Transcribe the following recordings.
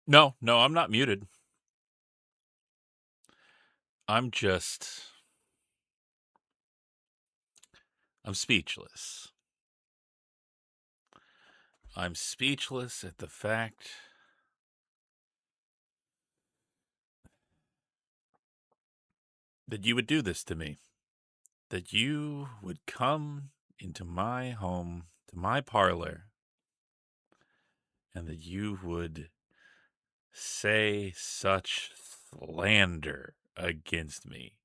No, no, I'm not muted. I'm just, I'm speechless. I'm speechless at the fact that you would do this to me. That you would come into my home, to my parlor, and that you would say such slander against me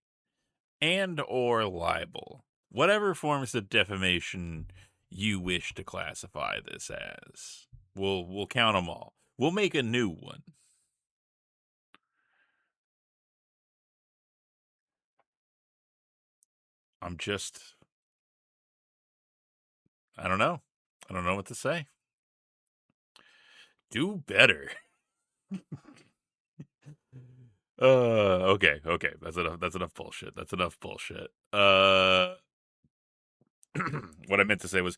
and or libel. Whatever forms of defamation you wish to classify this as. We'll count them all. We'll make a new one. I'm just, I don't know. I don't know what to say. Do better. Okay. That's enough. That's enough bullshit. That's enough bullshit. What I meant to say was,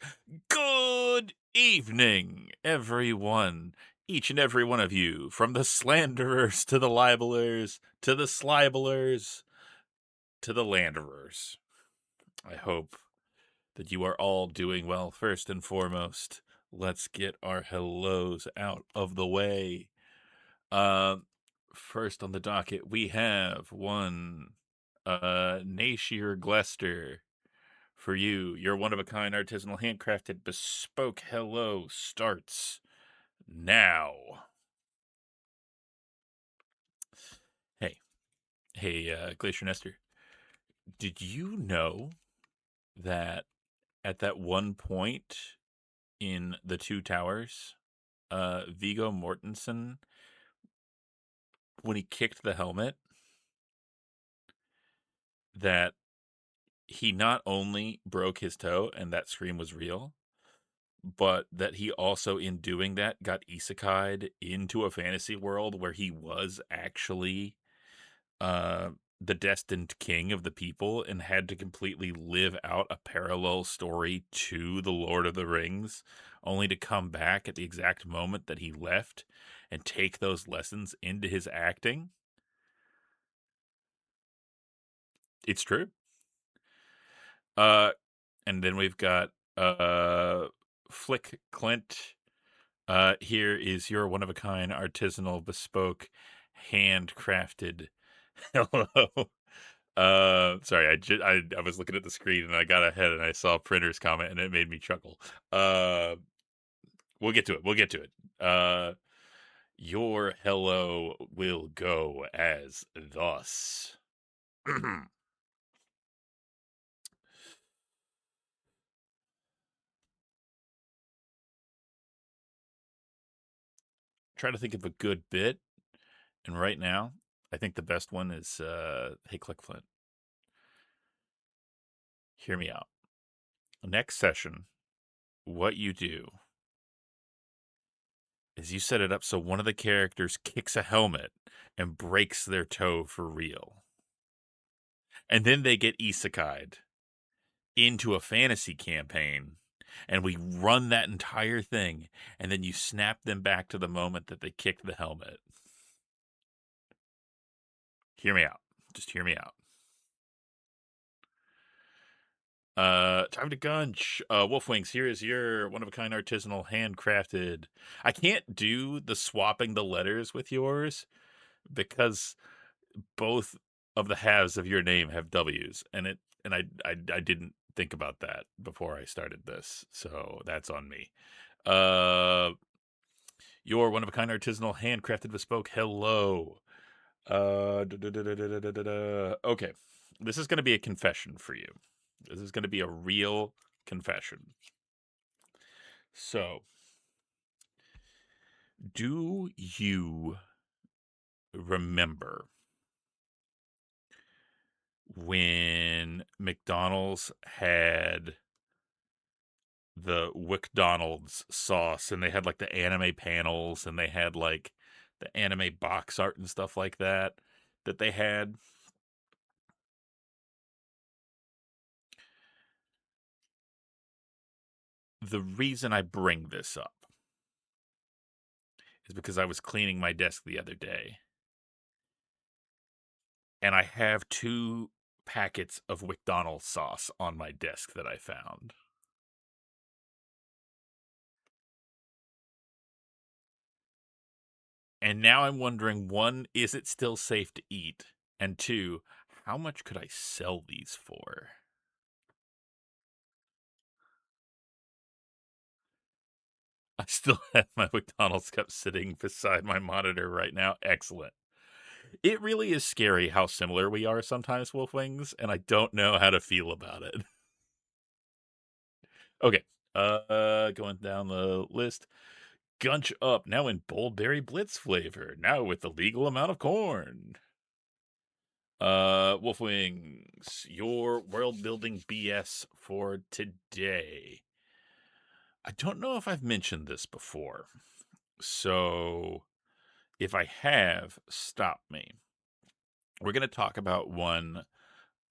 good evening, everyone. Each and every one of you, from the slanderers to the libelers to the slibelers to the landerers. I hope that you are all doing well. First and foremost, let's get our hellos out of the way. Uh, First on the docket, we have one Nashir Glester. For you, your one of a kind, artisanal, handcrafted, bespoke hello starts now. Hey, Glacier Nestor, did you know that at that one point in the Two Towers, Viggo Mortensen, when he kicked the helmet, that he not only broke his toe and that scream was real, but that he also, in doing that, got isekai'd into a fantasy world where he was actually uh, the destined king of the people and had to completely live out a parallel story to the Lord of the Rings, only to come back at the exact moment that he left and take those lessons into his acting. It's true. Uh, and then we've got Flick Clint. Here is your one of a kind, artisanal, bespoke, handcrafted. Hello. Sorry, I was looking at the screen and I got ahead and I saw printer's comment and it made me chuckle. Uh, we'll get to it. We'll get to it. Your hello will go as thus. Try to think of a good bit, and right now, I think the best one is hey, Click Flint. Hear me out. Next session, what you do is you set it up so one of the characters kicks a helmet and breaks their toe for real. And then they get isekai'd into a fantasy campaign, and we run that entire thing, and then you snap them back to the moment that they kicked the helmet. Hear me out. Just hear me out. Time to Gunch. Wolf Wings, here is your one of a kind, artisanal, handcrafted. I can't do the swapping the letters with yours because both of the halves of your name have W's, and I didn't think about that before I started this, so that's on me. Your one of a kind, artisanal, handcrafted, bespoke hello. Okay, this is going to be a confession for you. This is going to be a real confession. So, do you remember when McDonald's had the WcDonald's sauce and they had like the anime panels and they had like the anime box art and stuff like that they had? The reason I bring this up is because I was cleaning my desk the other day, and I have 2 packets of McDonald's sauce on my desk that I found. And now I'm wondering, 1, is it still safe to eat? And 2, how much could I sell these for? I still have my McDonald's cup sitting beside my monitor right now. Excellent. It really is scary how similar we are sometimes, Wolfwings, and I don't know how to feel about it. Okay, going down the list. Gunch Up, now in Bold Berry Blitz flavor, now with the legal amount of corn. Wolfwings, your world building BS for today. I don't know if I've mentioned this before, so if I have, stop me. We're going to talk about one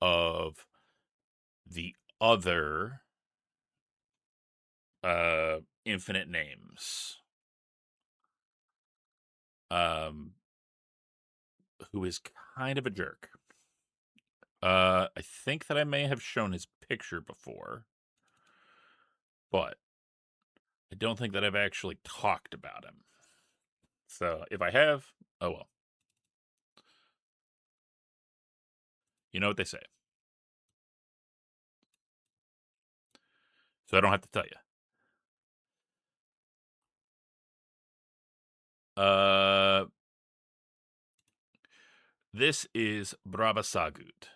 of the other infinite names. Who is kind of a jerk. I think that I may have shown his picture before, but I don't think that I've actually talked about him. So if I have, oh well. You know what they say. So I don't have to tell you. This is Brabasagut,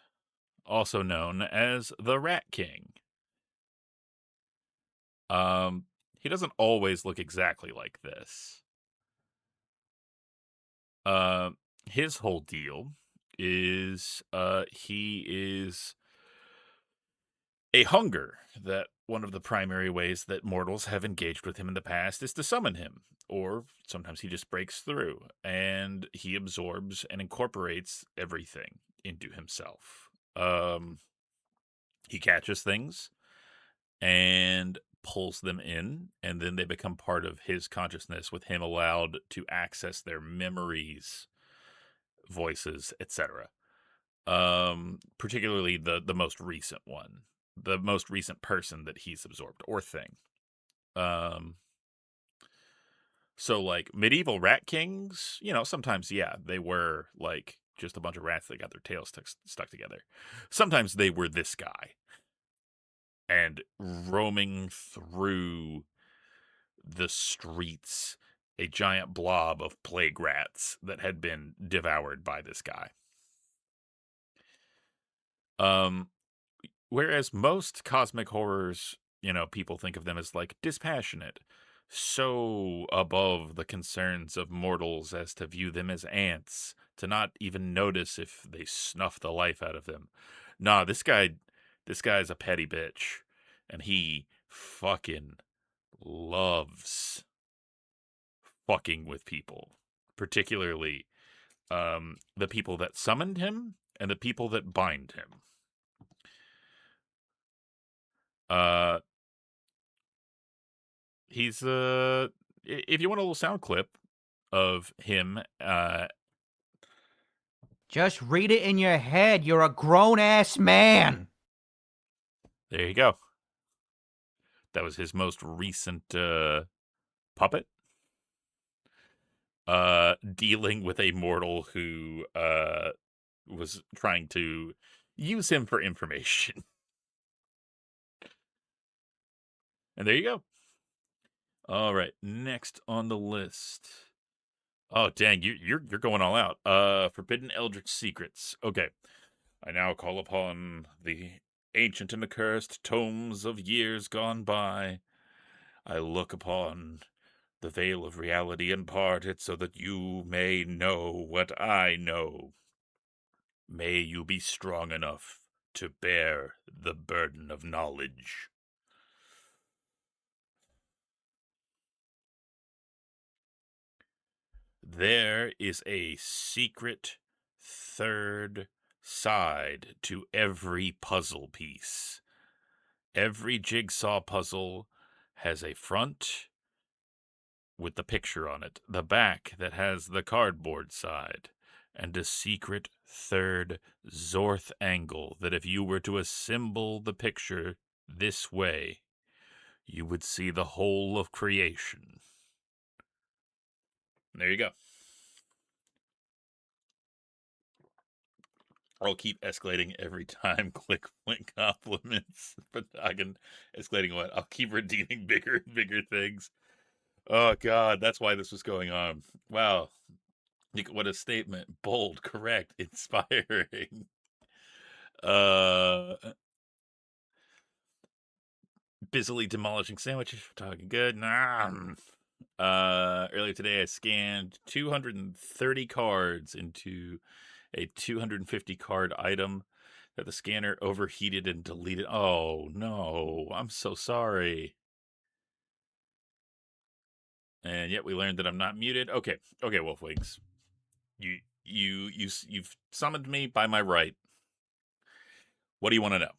also known as the Rat King. He doesn't always look exactly like this. His whole deal is he is a hunger that one of the primary ways that mortals have engaged with him in the past is to summon him, or sometimes he just breaks through and he absorbs and incorporates everything into himself. He catches things and pulls them in, and then they become part of his consciousness, with him allowed to access their memories, voices, etc. Particularly the most recent one, the most recent person that he's absorbed, or thing. So like medieval rat kings, sometimes, yeah, they were like just a bunch of rats that got their tails stuck together. Sometimes they were this guy and roaming through the streets, a giant blob of plague rats that had been devoured by this guy. Whereas most cosmic horrors, people think of them as like dispassionate, so above the concerns of mortals as to view them as ants, to not even notice if they snuff the life out of them. Nah, this guy's a petty bitch, and he fucking loves fucking with people, particularly the people that summoned him and the people that bind him. He's if you want a little sound clip of him, just read it in your head. You're a grown-ass man. there you go. That was his most recent puppet. Dealing with a mortal who was trying to use him for information. And there you go. All right, next on the list. Oh dang, you're going all out. Forbidden Eldritch Secrets. Okay. I now call upon the ancient and accursed tomes of years gone by. I look upon the veil of reality and part it so that you may know what I know. May you be strong enough to bear the burden of knowledge. There is a secret third side to every puzzle piece. Every jigsaw puzzle has a front with the picture on it, the back that has the cardboard side, and a secret third Zorth angle that if you were to assemble the picture this way, you would see the whole of creation. There you go. I'll keep escalating every time Click Flink compliments. But I can escalating what? I'll keep redeeming bigger and bigger things. Oh God, that's why this was going on. Wow. What a statement. Bold, correct, inspiring. Uh Busily demolishing sandwiches. Talking good. Nah. Earlier today I scanned 230 cards into a 250 card item that the scanner overheated and deleted. Oh no, I'm so sorry. And yet we learned that I'm not muted. Okay, Wolfwings, you've summoned me by my right. What do you want to know?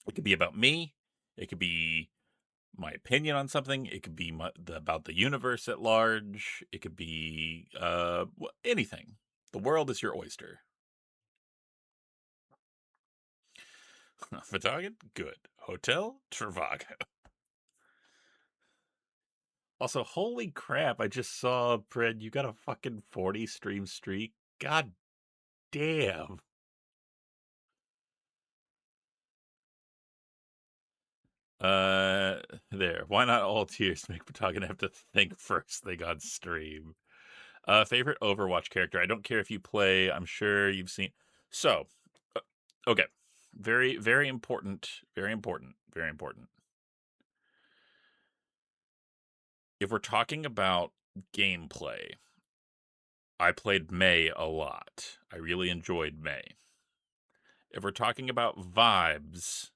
It could be about me. It could be my opinion on something. It could be about the universe at large. It could be anything. The world is your oyster. Vitagen? Good. Hotel? Travago. Also, holy crap, I just saw, Pred, you got a fucking 40 stream streak. God damn. There. Why not all tiers make Vitagen have to think first thing on stream? Favorite Overwatch character? I don't care if you play, I'm sure you've seen. So, uh, okay. Very, very important. Very important. Very important. If we're talking about gameplay, I played Mei a lot. I really enjoyed Mei. If we're talking about vibes,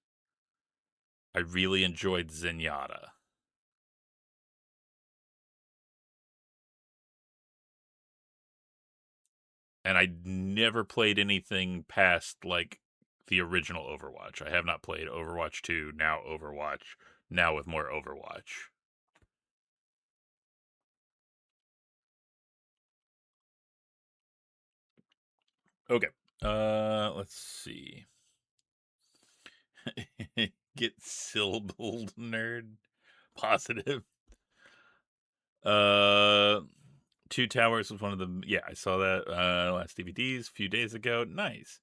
I really enjoyed Zenyatta. And I never played anything past like the original Overwatch. I have not played Overwatch 2, now Overwatch, now with more Overwatch. Okay. Let's see. Get syllabled, nerd. Positive. Two Towers was one of them. Yeah, I saw that last DVDs a few days ago. Nice.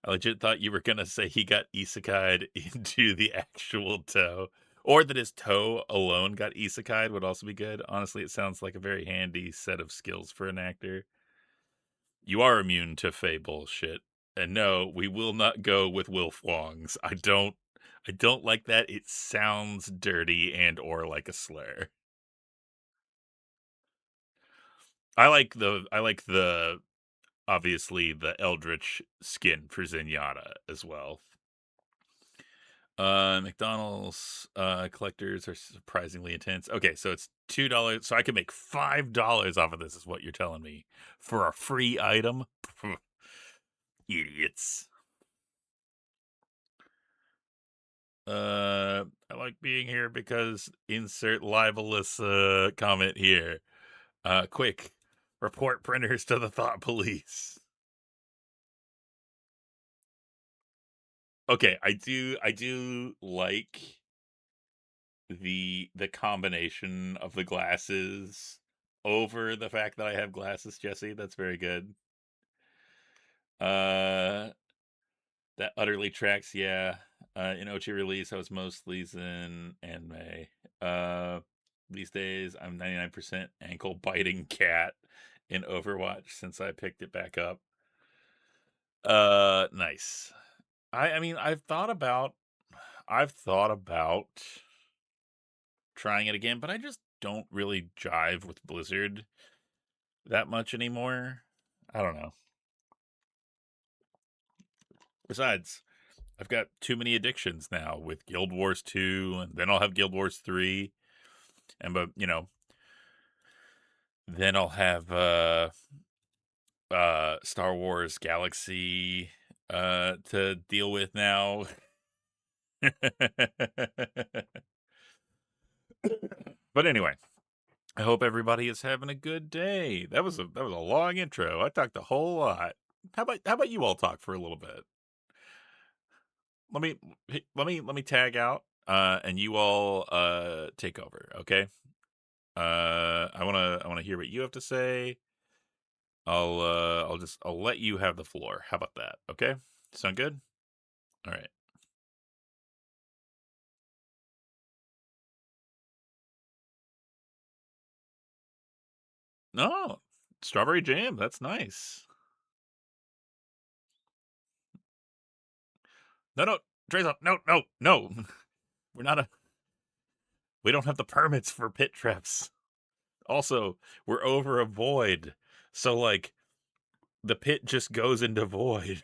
I legit thought you were gonna say he got isekai'd into the actual toe, or that his toe alone got isekai'd would also be good. Honestly, it sounds like a very handy set of skills for an actor. You are immune to Fey bullshit, and no, we will not go with Wilf Wong's. I don't like that. It sounds dirty and or like a slur. I like the obviously the Eldritch skin for Zenyatta as well. McDonald's collectors are surprisingly intense. Okay, so it's $2. So I can make $5 off of this, is what you're telling me, for a free item. Idiots. I like being here because insert libelous comment here. Quick, report printers to the thought police. Okay, I do like the combination of the glasses over the fact that I have glasses, Jesse. That's very good. Uh that utterly tracks, yeah. In Ochi release, I was mostly in anime. Uh these days I'm 99% ankle biting cat in Overwatch since I picked it back up. Nice. I mean I've thought about trying it again, but I just don't really jive with Blizzard that much anymore. I don't know. Besides, I've got too many addictions now with Guild Wars 2, and then I'll have Guild Wars 3, and but then I'll have Star Wars Galaxy to deal with now. But anyway, I hope everybody is having a good day. That was a long intro. I talked a whole lot. How about you all talk for a little bit? Let me let me tag out, and you all take over, okay? I wanna hear what you have to say. I'll let you have the floor. How about that? Okay? Sound good? All right. No, strawberry jam. That's nice. No, no, Dresa, no, no, no. We're not a. We don't have the permits for pit traps. Also, we're over a void, so like the pit just goes into void.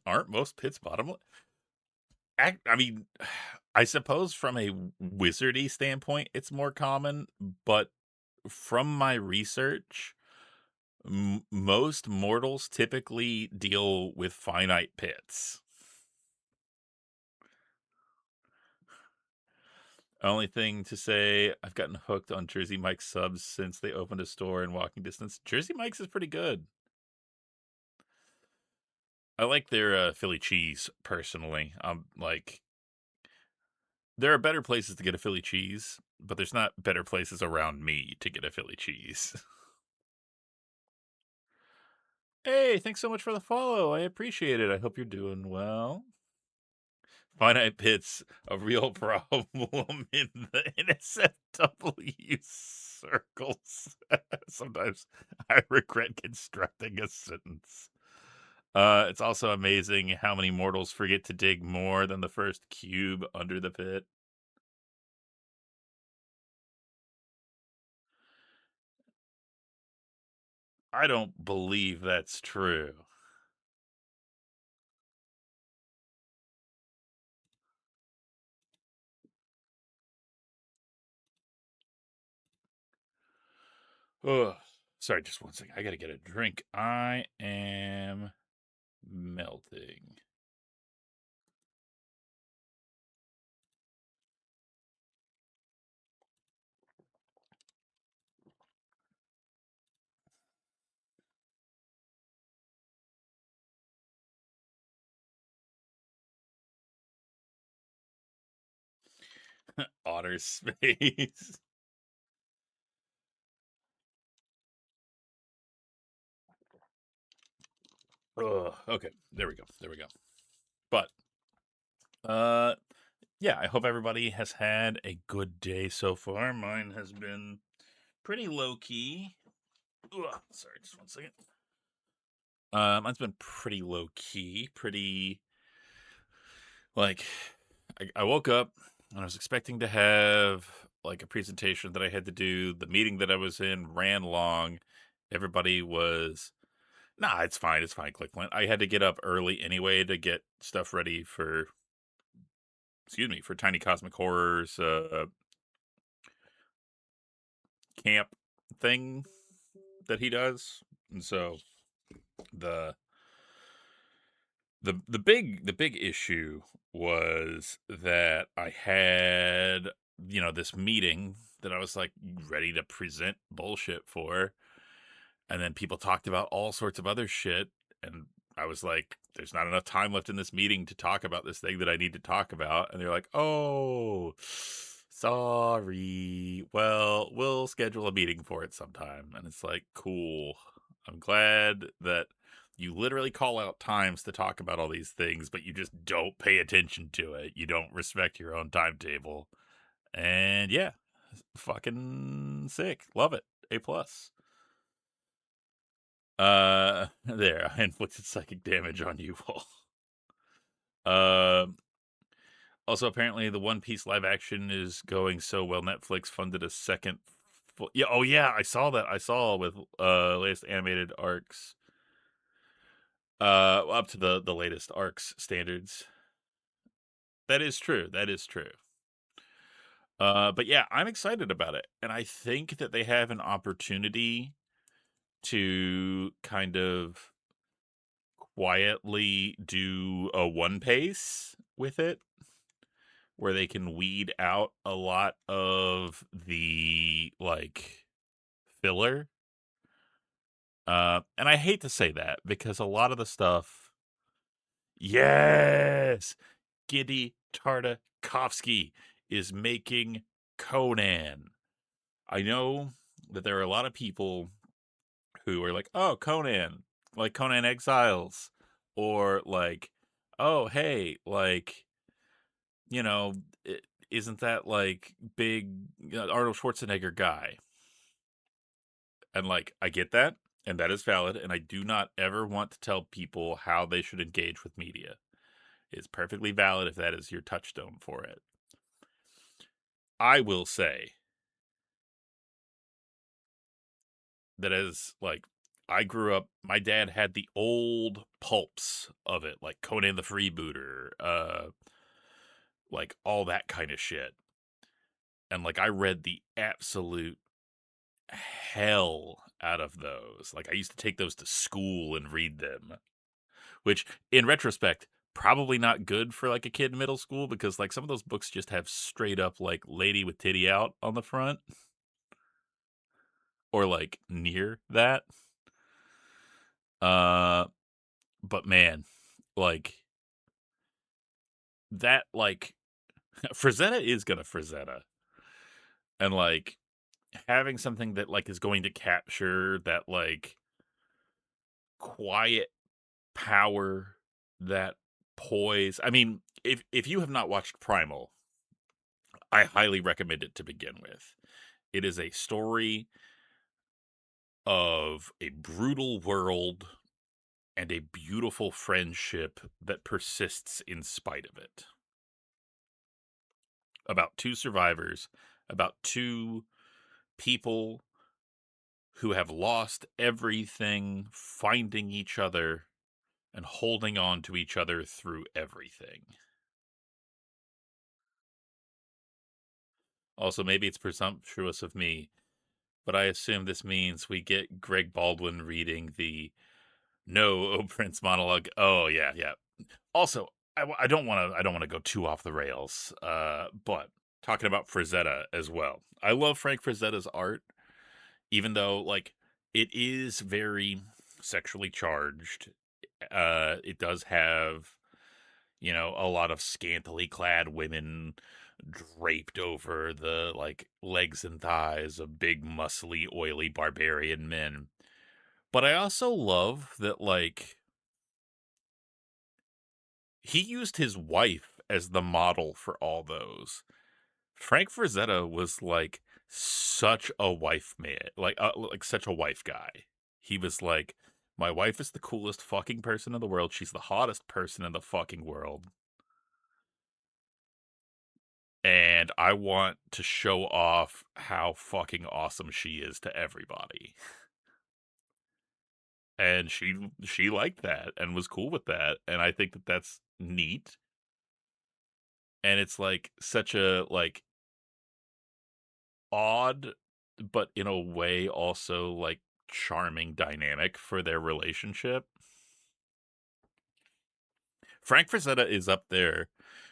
Aren't most pits bottomless? I mean, I suppose from a wizardy standpoint, it's more common, but from my research, most mortals typically deal with finite pits. Only thing to say, I've gotten hooked on Jersey Mike's subs since they opened a store in walking distance. Jersey Mike's is pretty good. I like their Philly cheese personally. Like there are better places to get a Philly cheese, but there's not better places around me to get a Philly cheese. Hey, thanks so much for the follow. I appreciate it. I hope you're doing well. Finite pits a real problem in the NSFW circles. Sometimes I regret constructing a sentence. It's also amazing how many mortals forget to dig more than the first cube under the pit. I don't believe that's true. Ugh. Sorry, just one second. I gotta get a drink. I am melting. Otter space. Ugh. Okay, there we go. There we go. But uh yeah, I hope everybody has had a good day so far. Mine has been pretty low key. Ugh, sorry, just one second. Mine's been pretty low key, pretty like I woke up and I was expecting to have like a presentation that I had to do. The meeting that I was in ran long. Everybody was nah, it's fine, it's fine, Clickland. I had to get up early anyway to get stuff ready for excuse me, for Tiny Cosmic Horrors camp thing that he does. And so the the big issue was that I had this meeting that I was like ready to present bullshit for, and then people talked about all sorts of other shit, and I was like, there's not enough time left in this meeting to talk about this thing that I need to talk about. And they're like, oh, sorry, well, we'll schedule a meeting for it sometime. And it's like, cool, I'm glad that you literally call out times to talk about all these things, but you just don't pay attention to it. You don't respect your own timetable. And yeah, fucking sick, love it, A+. There, I inflicted psychic damage on you all. Um, Also, apparently, the One Piece live action is going so well. Netflix funded a second. Yeah, oh yeah, I saw that. I saw with latest animated arcs. Up to the latest arcs standards. That is true. That is true. But yeah, I'm excited about it, and I think that they have an opportunity to kind of quietly do a one pace with it where they can weed out a lot of the like filler. And I hate to say that because a lot of the stuff, yes, Giddy Tartakovsky is making Conan. I know that there are a lot of people who are like, "Oh, Conan, like Conan Exiles," or like, "Oh, hey, like, you know, I isn't that like big Arnold Schwarzenegger guy?" And like, I get that, and that is valid, and I do not ever want to tell people how they should engage with media. It's perfectly valid if that is your touchstone for it. I will say that as like I grew up, my dad had the old pulps of it, like Conan the Freebooter, like all that kind of shit. And like I read the absolute hell out of those. Like I used to take those to school and read them, which in retrospect, probably not good for like a kid in middle school because like some of those books just have straight up like lady with titty out on the front or like near that. Uh but man, like that like Frazetta is gonna Frazetta. And like having something that like is going to capture that like quiet power, that poise. I mean, if you have not watched Primal, I highly recommend it to begin with. It is a story of a brutal world and a beautiful friendship that persists in spite of it. About two survivors, about two people who have lost everything, finding each other and holding on to each other through everything. Also, maybe it's presumptuous of me, but I assume this means we get Greg Baldwin reading the "No, O Prince" monologue. Oh yeah, yeah. Also, I don't want to go too off the rails. But talking about Frazetta as well, I love Frank Frazetta's art, even though like it is very sexually charged. It does have a lot of scantily clad women draped over the like legs and thighs of big, muscly, oily barbarian men. But I also love that like he used his wife as the model for all those. Frank Frazetta was like such a wife man, like such a wife guy. He was like, my wife is the coolest fucking person in the world. She's the hottest person in the fucking world. And I want to show off how fucking awesome she is to everybody. And she liked that and was cool with that, and I think that that's neat. And it's like such a like odd, but in a way also like charming dynamic for their relationship. Frank Frazetta is up there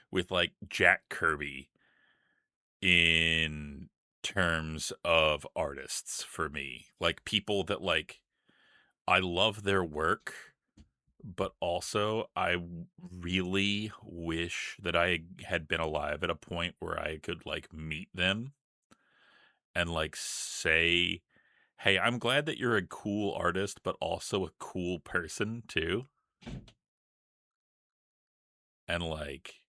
with like Jack Kirby in terms of artists for me. Like people that like I love their work, but also really wish that I had been alive at a point where I could like meet them and like say, "Hey, I'm glad that you're a cool artist, but also a cool person too." And like,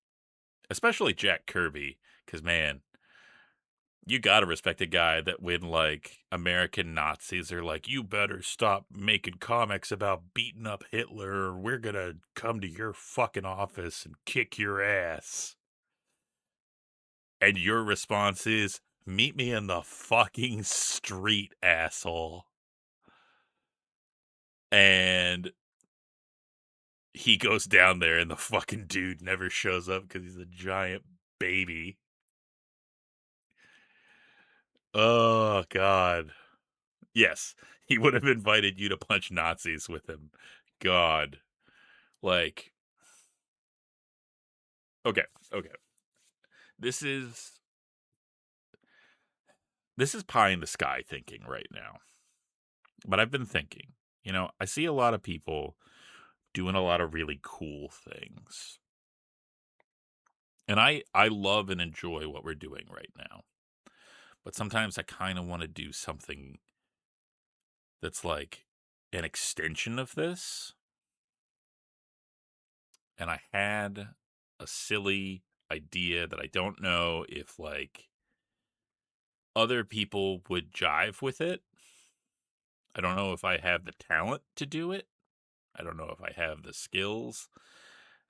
especially Jack Kirby, because man, you gotta respect a guy that when like American Nazis are like, you better stop making comics about beating up Hitler or we're gonna come to your fucking office and kick your ass. And your response is, meet me in the fucking street, asshole. And he goes down there and the fucking dude never shows up because he's a giant baby. Oh, God. Yes, he would have invited you to punch Nazis with him. God. Like, okay, okay. This is this is pie in the sky thinking right now. But I've been thinking, I see a lot of people doing a lot of really cool things. And I love and enjoy what we're doing right now. But sometimes I kind of want to do something that's like an extension of this. And I had a silly idea that I don't know if like other people would jive with it. I don't know if I have the talent to do it. I don't know if I have the skills.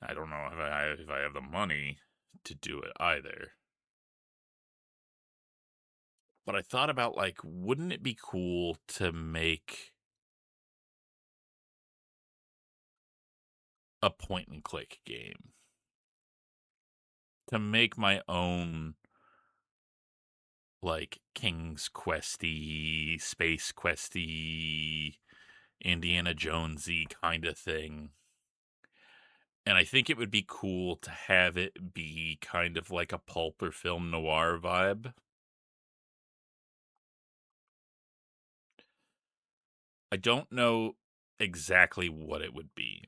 I don't know if I have the money to do it either. But I thought about like, wouldn't it be cool to make a point and click game? To make my own like King's Questy, Space Questy, Indiana Jonesy kind of thing. And I think it would be cool to have it be kind of like a pulp or film noir vibe. I don't know exactly what it would be.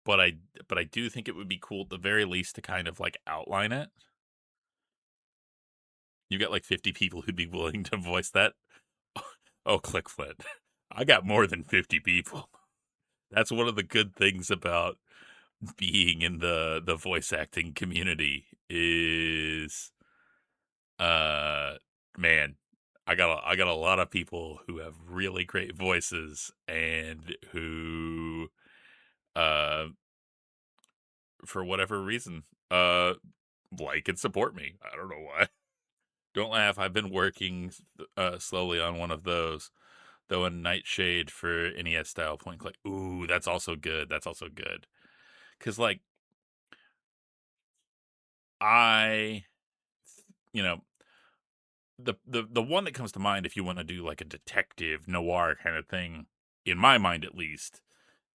But I do think it would be cool at the very least to kind of like outline it. You got like 50 people who'd be willing to voice that. Oh, ClickFlint. I got more than 50 people. That's one of the good things about being in the voice acting community is uh man, I got a lot of people who have really great voices and who uh for whatever reason uh like and support me. I don't know why. Don't laugh. I've been working slowly on one of those. Though a Nightshade for NES style point and click. Ooh, that's also good. That's also good. Cause like I, you know, the one that comes to mind if you want to do like a detective noir kind of thing, in my mind at least,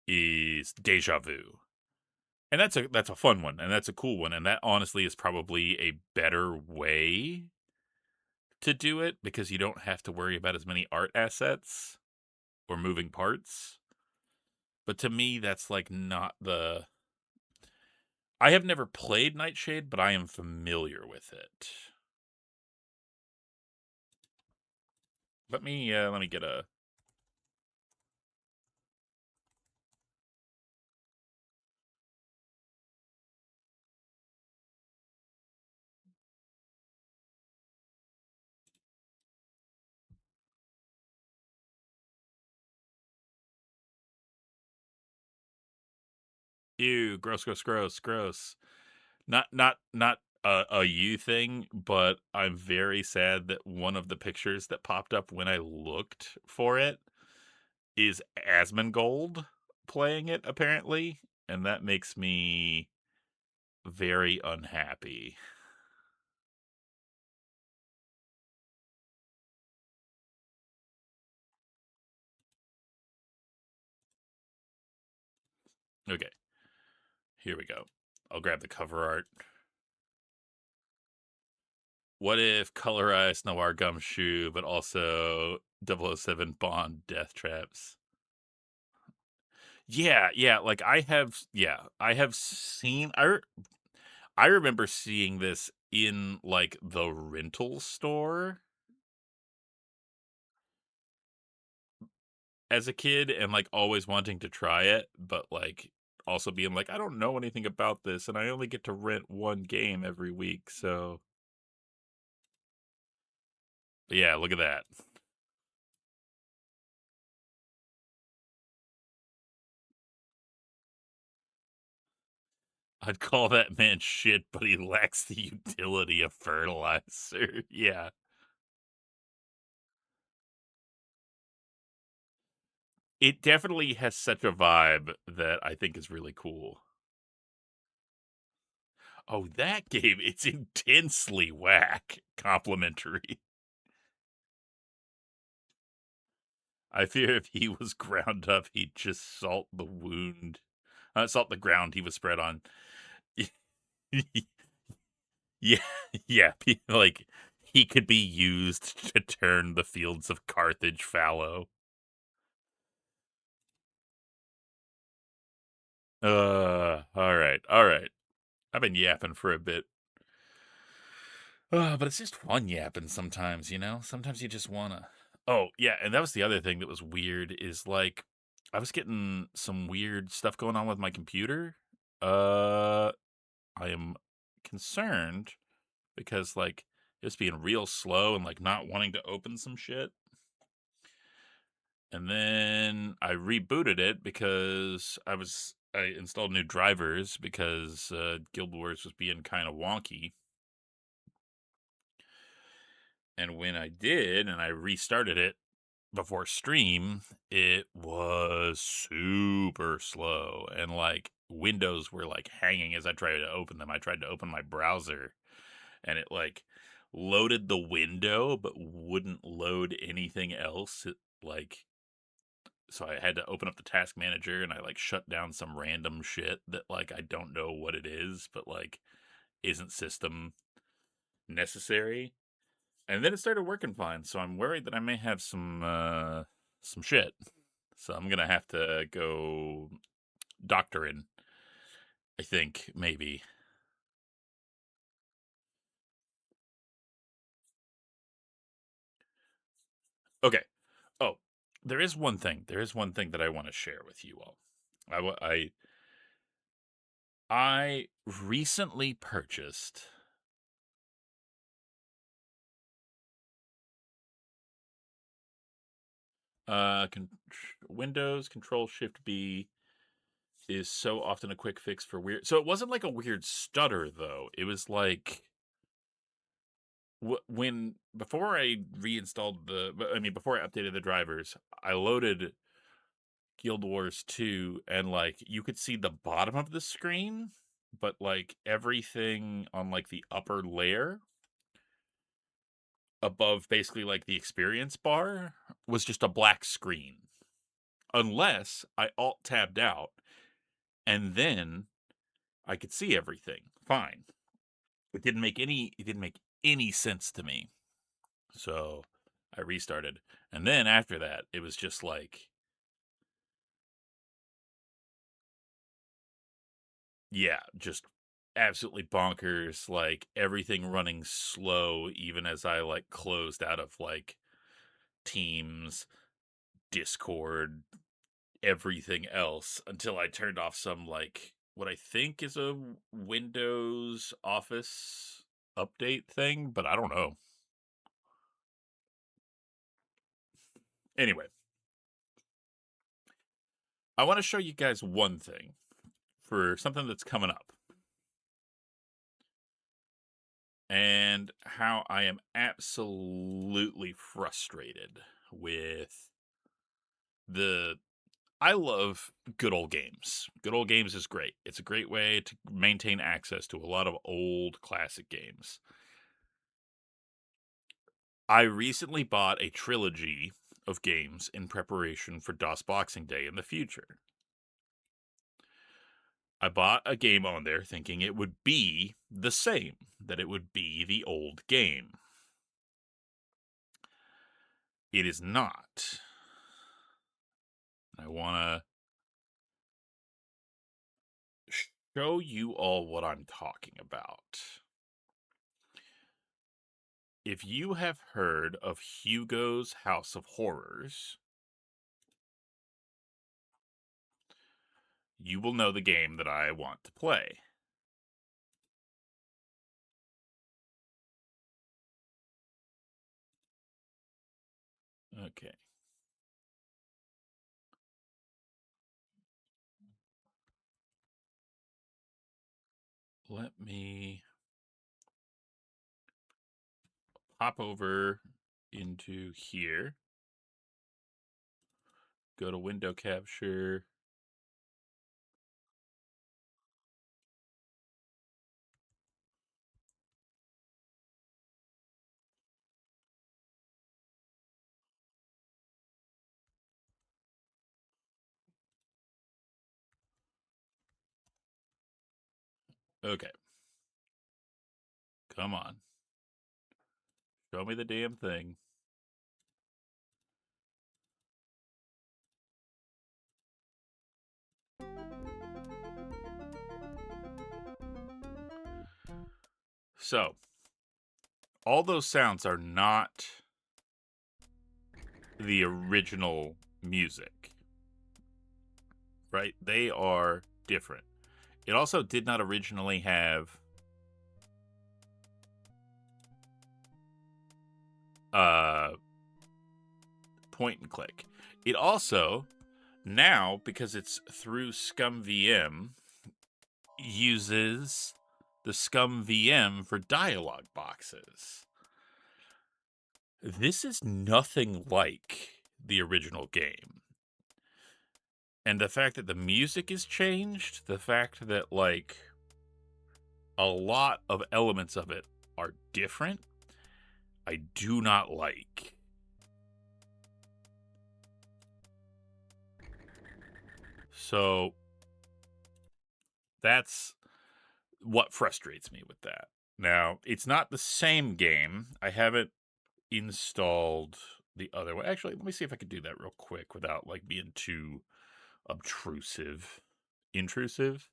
is Deja Vu. And that's a fun one and that's a cool one. And that honestly is probably a better way to do it because you don't have to worry about as many art assets or moving parts. But to me, that's like not the. I have never played Nightshade, but I am familiar with it. Let me get a. Ew, gross, gross, gross, gross. Not a you thing, but I'm very sad that one of the pictures that popped up when I looked for it is Asmongold playing it apparently, and that makes me very unhappy. Okay, here we go. I'll grab the cover art. What if colorized noir gumshoe, but also 007 Bond death traps? Yeah, like I have seen I remember seeing this in like the rental store as a kid and like always wanting to try it, but like also being like I don't know anything about this and I only get to rent one game every week, so yeah, look at that. I'd call that man shit, but he lacks the utility of fertilizer. Yeah. It definitely has such a vibe that I think is really cool. Oh, that game, it's intensely whack complimentary. I fear if he was ground up, he'd just salt the wound, salt the ground he was spread on. Yeah, yeah, like he could be used to turn the fields of Carthage fallow. All right, all right. I've been yapping for a bit. But it's just fun yapping sometimes, you know? Sometimes you just wanna. Oh, yeah, and that was the other thing that was weird is like I was getting some weird stuff going on with my computer. Uh I am concerned because like it's being real slow and like not wanting to open some shit. And then I rebooted it because I installed new drivers because Guild Wars was being kind of wonky. And when I did and I restarted it before stream, it was super slow and like windows were like hanging as I tried to open them. I tried to open my browser and it like loaded the window but wouldn't load anything else. Like so I had to open up the task manager and I like shut down some random shit that like I don't know what it is, but like isn't system necessary. And then it started working fine, so I'm worried that I may have some shit. So I'm gonna have to go doctoring, I think, maybe. Okay. Oh, there is one thing. There is one thing that I want to share with you all. I recently purchased Windows Control Shift B is so often a quick fix for weird. So it wasn't like a weird stutter though. It was like when before I reinstalled before I updated the drivers, I loaded Guild Wars 2 and like you could see the bottom of the screen, but like everything on like the upper layer above basically like the experience bar was just a black screen. Unless I alt tabbed out and then I could see everything. Fine. It didn't make any sense to me. So I restarted. And then after that, it was just like yeah, just absolutely bonkers, like everything running slow even as I like closed out of like Teams, Discord, everything else until I turned off some like what I think is a Windows Office update thing, but I don't know. Anyway, I want to show you guys one thing for something that's coming up and how I am absolutely frustrated with the I love good old games. Good old games is great. It's a great way to maintain access to a lot of old classic games. I recently bought a trilogy of games in preparation for DOS Boxing Day in the future. I bought a game on there thinking it would be the same, that it would be the old game. It is not. I want to show you all what I'm talking about. If you have heard of Hugo's House of Horrors, you will know the game that I want to play. Okay. Let me hop over into here. Go to window capture. Okay. Come on. Show me the damn thing. So, all those sounds are not the original music, right? They are different. It also did not originally have uh point and click. It also now, because it's through Scum VM, uses the Scum VM for dialogue boxes. This is nothing like the original game. And the fact that the music is changed, the fact that, like, a lot of elements of it are different, I do not like. So, that's what frustrates me with that. Now, it's not the same game. I haven't installed the other one. Actually, let me see if I could do that real quick without, like, being too obtrusive. Intrusive?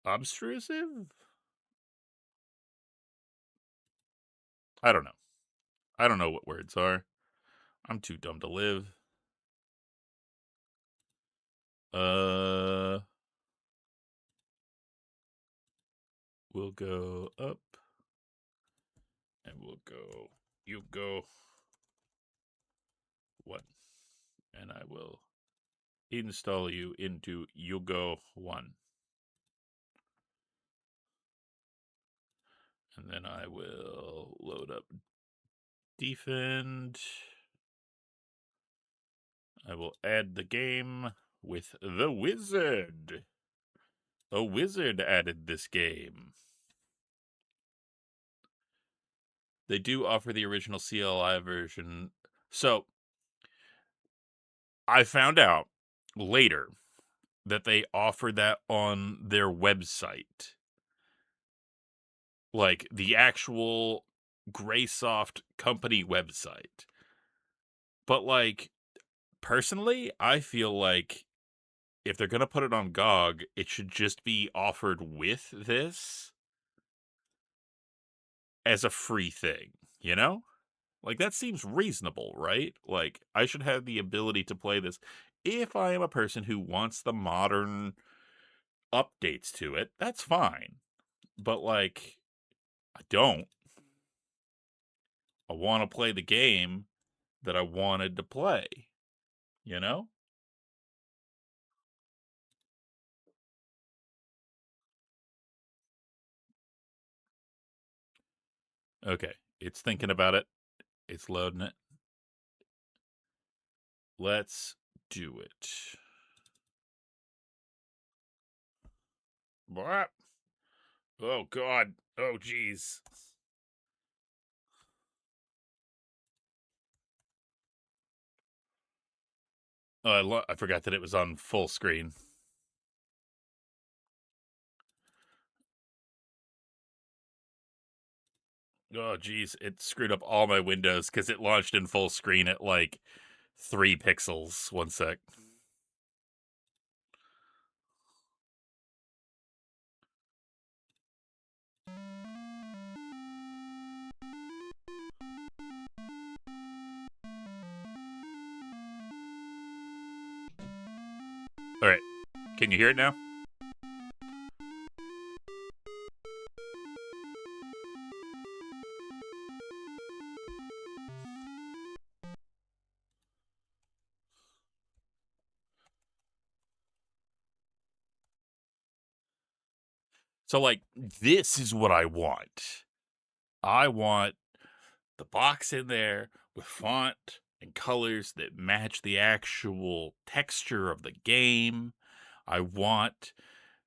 Obtrusive? I don't know. I don't know what words are. I'm too dumb to live. We'll go up. And we'll go, you go 1. And I will install you into Yugo 1. And then I will load up defend. I will add the game with the wizard. A wizard added this game. They do offer the original CLI version. So, I found out later that they offer that on their website. Like, the actual Graysoft company website. But, like, personally, I feel like if they're going to put it on GOG, it should just be offered with this as a free thing, you know? Like, that seems reasonable, right? Like, I should have the ability to play this if I am a person who wants the modern updates to it. That's fine. But, like, I don't. I want to play the game that I wanted to play, you know? Okay, it's thinking about it. It's loading it. Let's do it. What? Oh, God. Oh, jeez. Oh, I forgot that it was on full screen. Oh, geez. It screwed up all my windows because it launched in full screen at like 3 pixels. 1 sec. All right. Can you hear it now? So, like, this is what I want. I want the box in there with font and colors that match the actual texture of the game. I want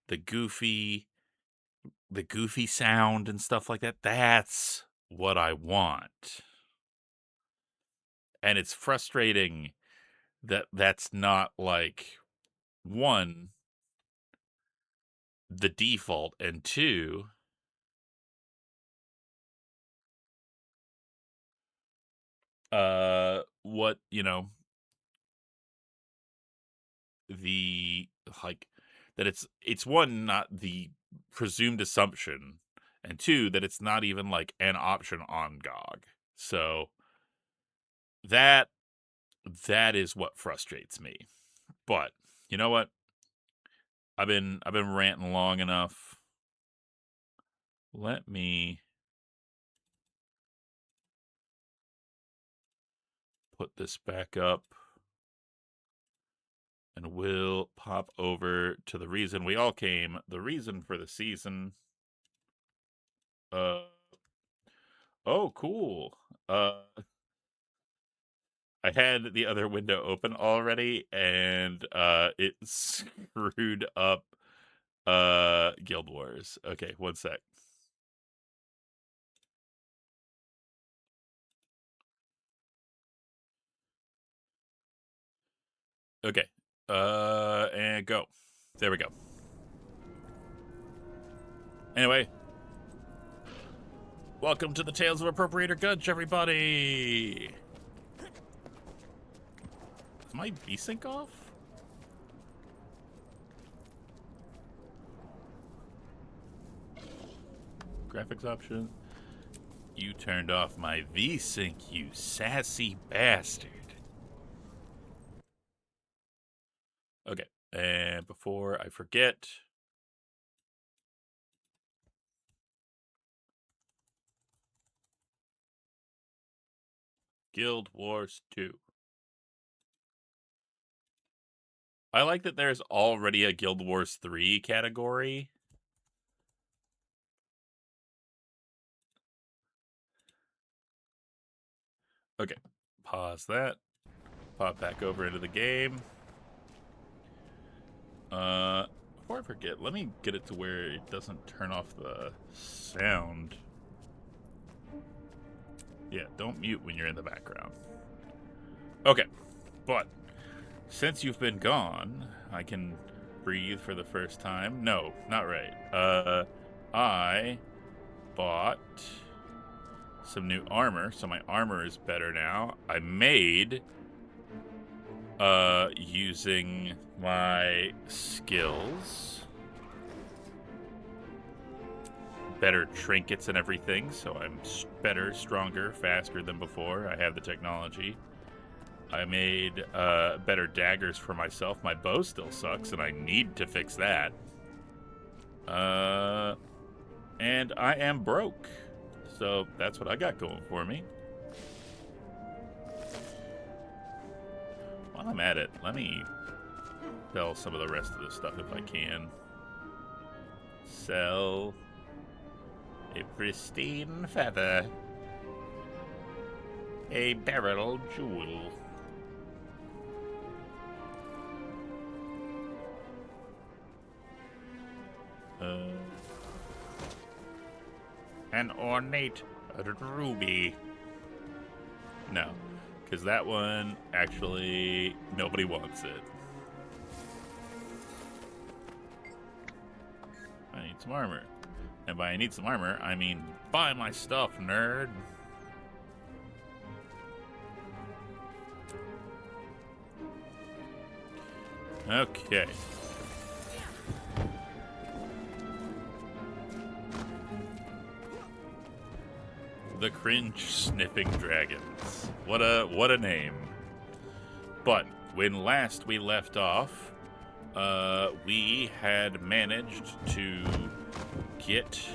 the goofy sound and stuff like that. That's what I want. And it's frustrating that that's not like one the default, and 2, what, the, like, that it's one, not the presumed assumption, and 2, that it's not even, like, an option on GOG. So that that is what frustrates me. But you know what? I've been ranting long enough. Let me put this back up, and we'll pop over to the reason we all came, the reason for the season. Uh oh, cool. I had the other window open already, and it screwed up Guild Wars. Okay, one sec. Okay. And go. There we go. Anyway, welcome to the Tales of Appropriator Gunch, everybody! Is my VSync off? Graphics option. You turned off my VSync, you sassy bastard. Okay, and before I forget, Guild Wars 2. I like that there's already a Guild Wars 3 category. Okay, pause that. Pop back over into the game. Before I forget, let me get it to where it doesn't turn off the sound. Yeah, don't mute when you're in the background. Okay, but since you've been gone, I can breathe for the first time. No, not right. I bought some new armor, so my armor is better now. I made, using my skills, better trinkets and everything, so I'm better, stronger, faster than before. I have the technology. I made better daggers for myself. My bow still sucks, and I need to fix that. And I am broke. So that's what I got going for me. While I'm at it, let me sell some of the rest of this stuff if I can. Sell a pristine feather. A beryl jewel. An ornate ruby. No, because that one, actually, nobody wants it. I need some armor. And by I need some armor, I mean buy my stuff, nerd. Okay. The cringe sniffing dragons. What a name. But when last we left off, we had managed to get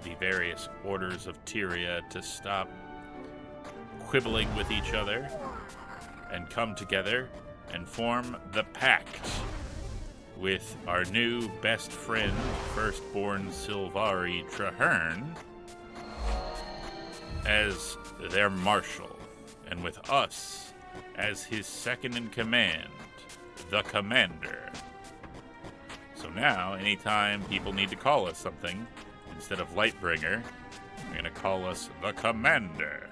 the various orders of Tyria to stop quibbling with each other and come together and form the Pact with our new best friend, firstborn Sylvari Traherne, as their marshal, and with us as his second in command, the Commander. So now, anytime people need to call us something, instead of Lightbringer, they're going to call us the Commander.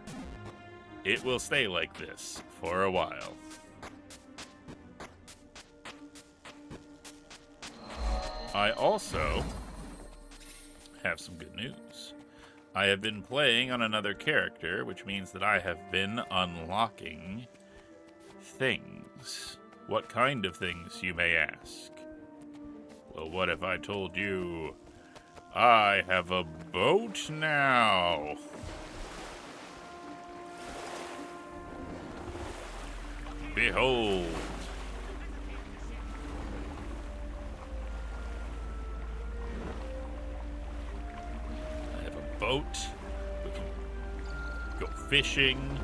It will stay like this for a while. I also have some good news. I have been playing on another character, which means that I have been unlocking things. What kind of things, you may ask? Well, what if I told you I have a boat now? Behold. I have a boat. We can go fishing.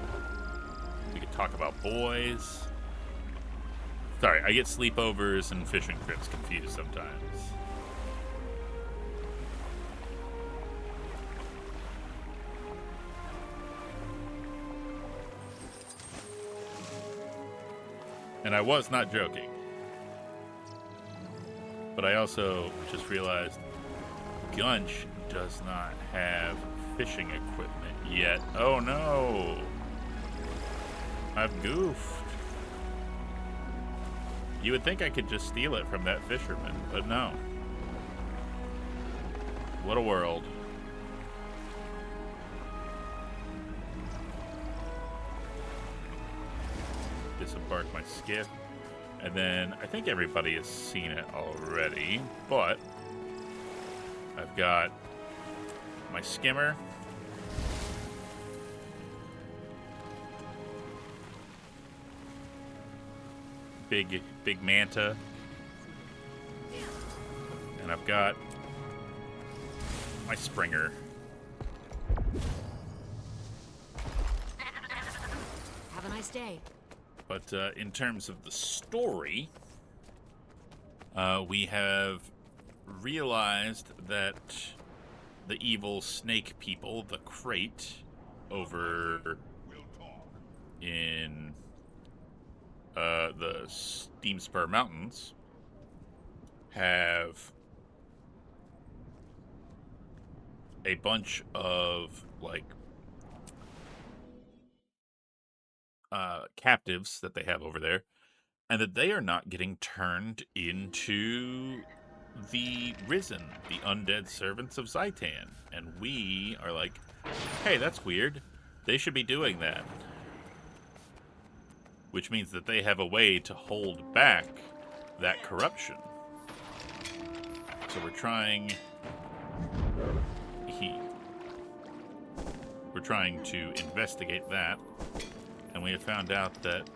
We can talk about boys. Sorry, I get sleepovers and fishing trips confused sometimes. And I was not joking. But I also just realized Gunch does not have fishing equipment yet. Oh no! I've goofed. You would think I could just steal it from that fisherman, but no. What a world. Disembark my skiff. And then, I think everybody has seen it already, but I've got my skimmer. Big manta. And I've got my springer. Have a nice day. But in terms of the story, we have realized that the evil snake people, the Crate, over in the Steam Spur Mountains, have a bunch of, like, captives that they have over there, and that they are not getting turned into the Risen, the undead servants of Zaitan. And we are like, hey, that's weird. They should be doing that. Which means that they have a way to hold back that corruption. So we're trying to investigate that. And we have found out that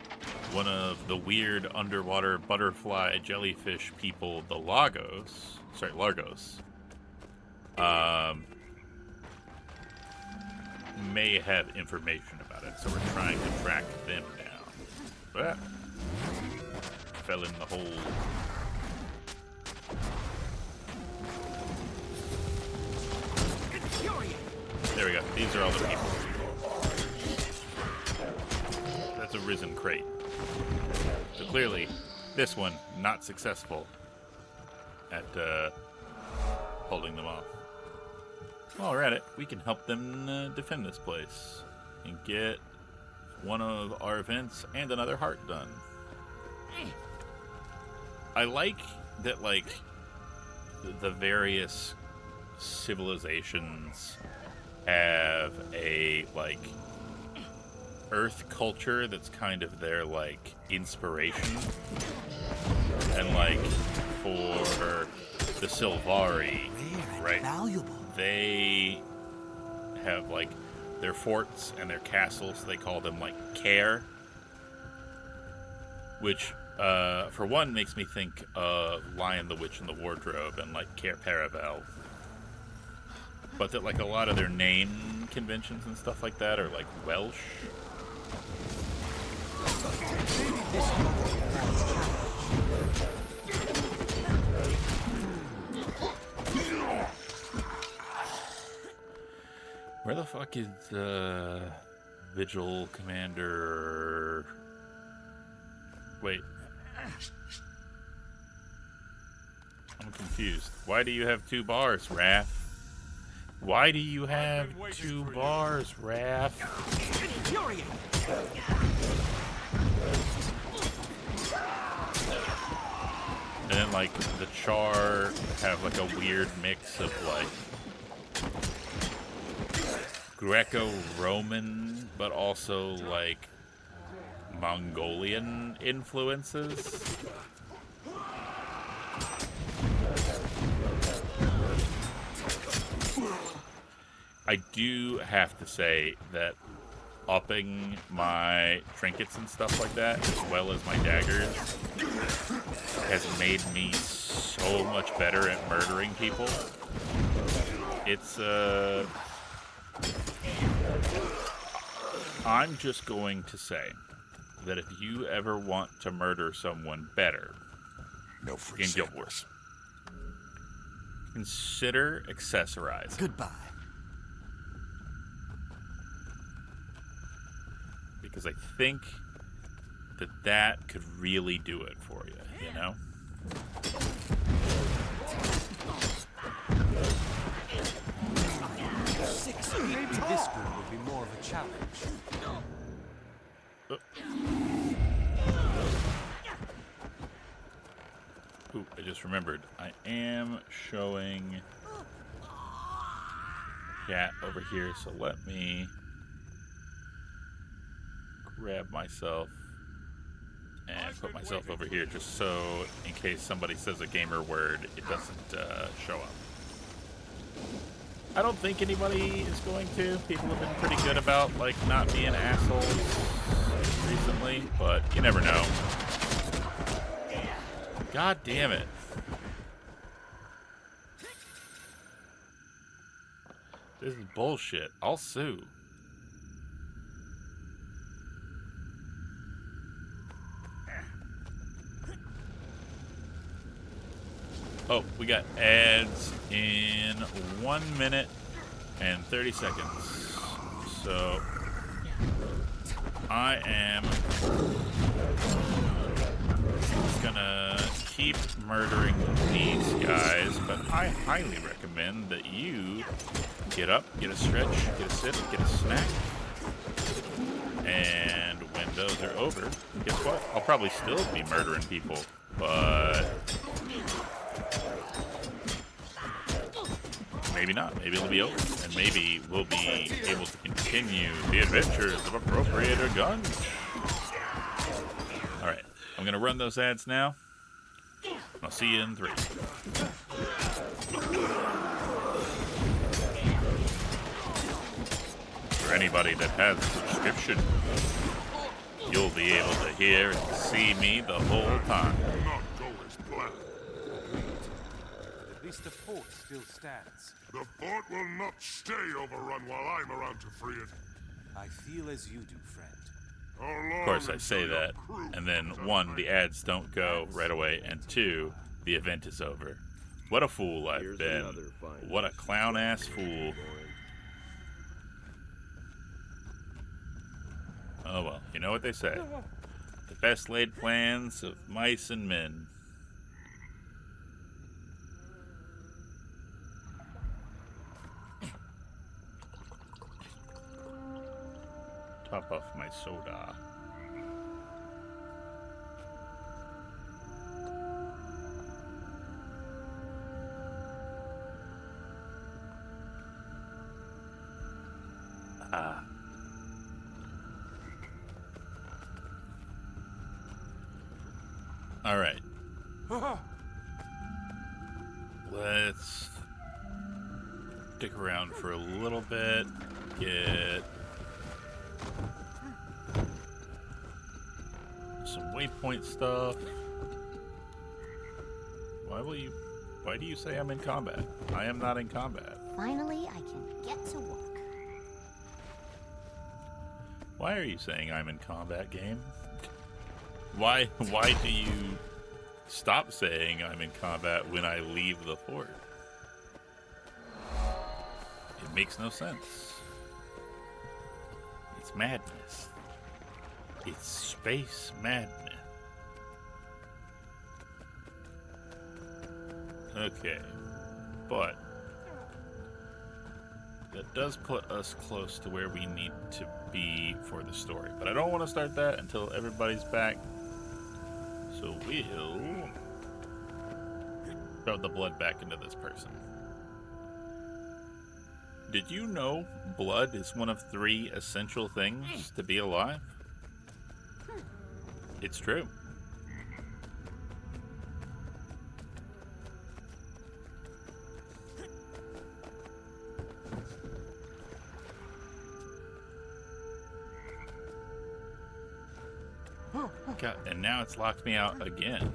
one of the weird underwater butterfly jellyfish people, the Largos, may have information about it. So we're trying to track them down. But fell in the hole. There we go. These are all the people. That's a Risen Crate. So clearly, this one not successful at holding them off. While we're at it, we can help them defend this place and get one of our events and another heart done. I like that, like, the various civilizations have a, like, earth culture that's kind of their, like, inspiration. And, like, for the Sylvari, right? They have, like, their forts and their castles, they call them, like, care. Which, for one, makes me think of Lion, the Witch, and the Wardrobe and, like, Care Paravel. But that, like, a lot of their name conventions and stuff like that are, like, Welsh. Where the fuck is Vigil Commander? Wait. I'm confused. Why do you have 2 bars, Raph? Why do you have 2 bars, Raph? And then, and like the char have like a weird mix of like Greco-Roman, but also like Mongolian influences. I do have to say that upping my trinkets and stuff like that, as well as my daggers, has made me so much better at murdering people. It's, I'm just going to say that if you ever want to murder someone better No free in Guild samples. Wars, consider accessorizing. Goodbye. Because I think that that could really do it for you, you know? Maybe this one would be more of a challenge. Ooh, I just remembered. I am showing chat over here, so let me grab myself and put myself over here just so in case somebody says a gamer word, it doesn't show up. I don't think anybody is going to. People have been pretty good about like not being assholes recently, but you never know. God damn it. This is bullshit. I'll sue. Oh, we got ads in 1 minute and 30 seconds. So I am gonna keep murdering these guys, but I highly recommend that you get up, get a stretch, get a sit, get a snack, and when those are over, guess what? I'll probably still be murdering people, but maybe not. Maybe it'll be over, and maybe we'll be able to continue the adventures of Appropriator Gunch. Alright, I'm gonna run those ads now. I'll see you in 3. For anybody that has a subscription, you'll be able to hear and see me the whole time. Not go as planned. At least the fort still stands. The fort will not stay overrun while I'm around to free it. I feel as you do, friend. Of course, I say that, and then 1, the ads don't go right away, and 2, the event is over. What a fool I've been. What a clown-ass fool. Oh well, you know what they say. The best laid plans of mice and men. Top off my soda. All right. Let's stick around for a little bit. Get some waypoint stuff. Why do you say I'm in combat? I am not in combat. Finally, I can get to work. Why are you saying I'm in combat, game? Why do you stop saying I'm in combat when I leave the fort? It makes no sense. It's madness. It's space madness. Okay, but that does put us close to where we need to be for the story. But I don't want to start that until everybody's back. So we'll throw the blood back into this person. Did you know blood is one of 3 essential things to be alive? It's true. God, and now it's locked me out again,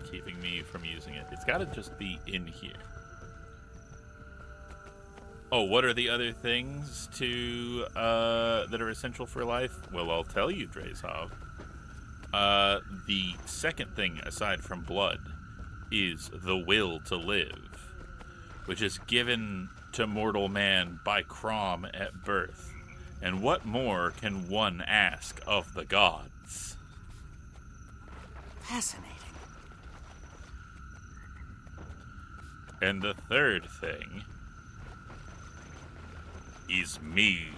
keeping me from using it. It's got to just be in here. Oh, what are the other things to that are essential for life? Well, I'll tell you, Drazov. The second thing, aside from blood, is the will to live, which is given to mortal man by Crom at birth. And what more can one ask of the gods? Fascinating. And the third thing is me.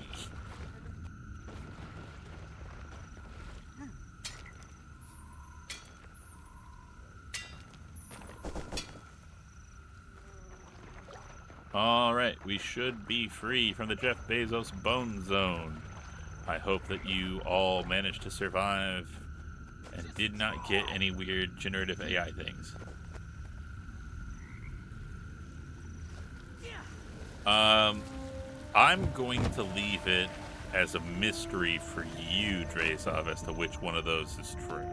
Alright, we should be free from the Jeff Bezos bone zone. I hope that you all managed to survive and did not get any weird generative AI things. I'm going to leave it as a mystery for you, Drazov, as to which one of those is true.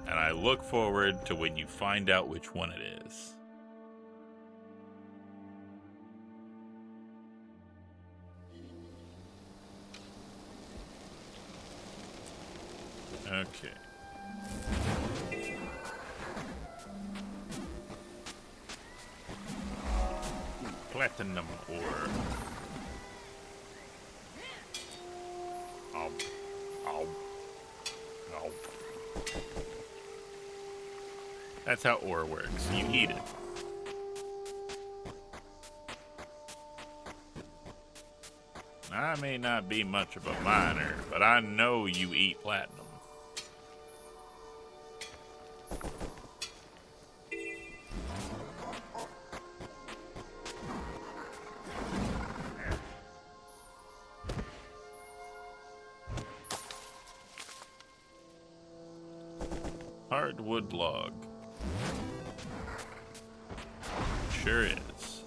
And I look forward to when you find out which one it is. Okay. Platinum ore. Ow. Ow. Ow. That's how ore works. You eat it. I may not be much of a miner, but I know you eat platinum. Hardwood log. Sure is.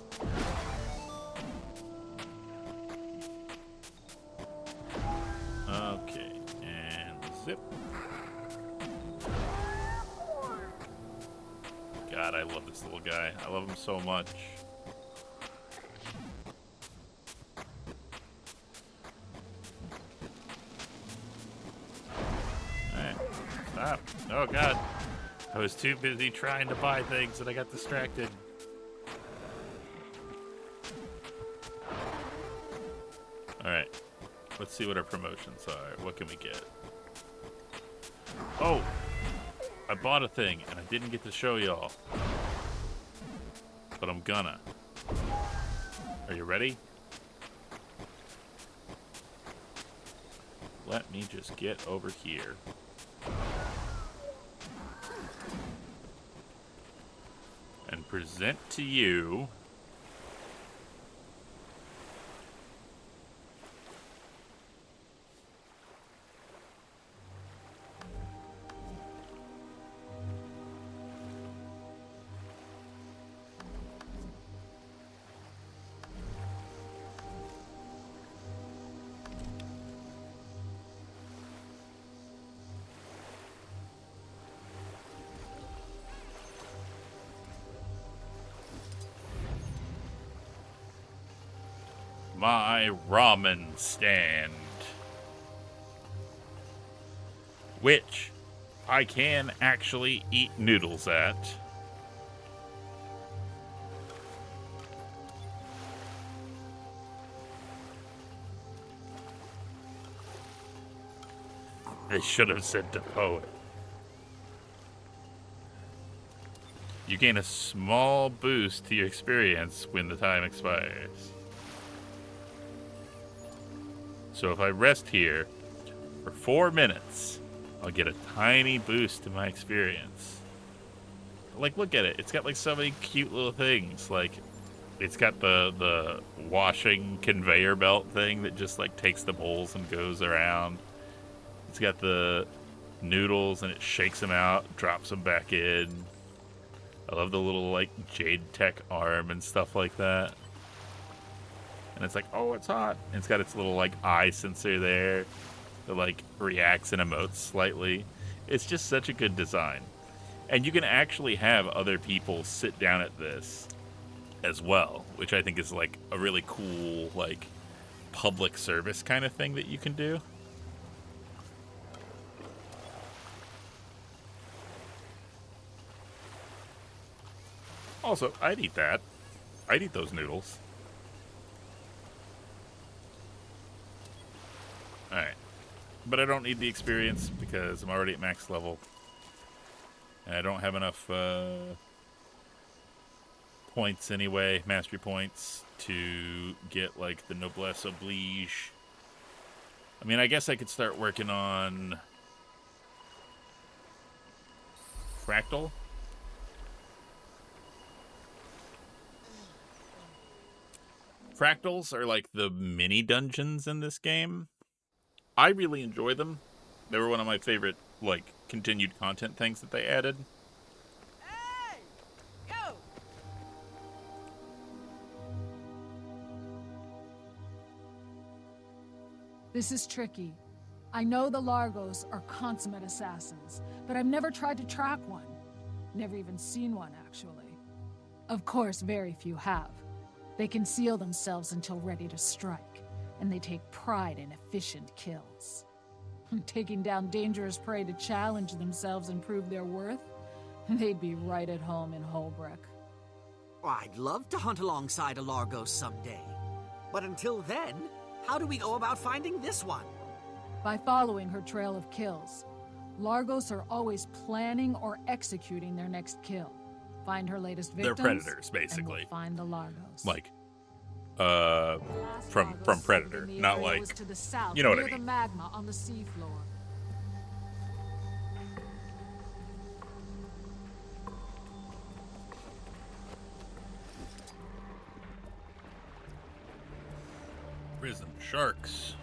Okay, and zip. God, I love this little guy. I love him so much. Alright, stop. Oh God. I was too busy trying to buy things that I got distracted. Alright. Let's see what our promotions are. What can we get? Oh! I bought a thing, and I didn't get to show y'all. But I'm gonna. Are you ready? Let me just get over here. And present to you my ramen stand, which I can actually eat noodles at. They should have said to poet. You gain a small boost to your experience when the time expires. So if I rest here for 4 minutes, I'll get a tiny boost to my experience. Like, look at it. It's got, like, so many cute little things. Like, it's got the washing conveyor belt thing that just, like, takes the bowls and goes around. It's got the noodles, and it shakes them out, drops them back in. I love the little, like, Jade Tech arm and stuff like that. And it's like, oh, it's hot. And it's got its little, like, eye sensor there that, like, reacts and emotes slightly. It's just such a good design. And you can actually have other people sit down at this as well, which I think is, like, a really cool, like, public service kind of thing that you can do. Also, I'd eat that. I'd eat those noodles. Alright. But I don't need the experience because I'm already at max level. And I don't have enough points anyway, mastery points, to get, like, the noblesse oblige. I mean, I guess I could start working on Fractal. Fractals are like the mini dungeons in this game. I really enjoy them. They were one of my favorite, like, continued content things that they added. Hey! Yo! This is tricky. I know the Largos are consummate assassins, but I've never tried to track one. Never even seen one, actually. Of course, very few have. They conceal themselves until ready to strike, and they take pride in efficient kills. Taking down dangerous prey to challenge themselves and prove their worth? They'd be right at home in Holbrook. I'd love to hunt alongside a Largo someday. But until then, how do we go about finding this one? By following her trail of kills. Largos are always planning or executing their next kill. Find her latest victims. They're predators, basically. And we'll find the Largos. Like, from Predator, not like, to the south, you know what I near mean. the magma on the seafloor. Prison sharks.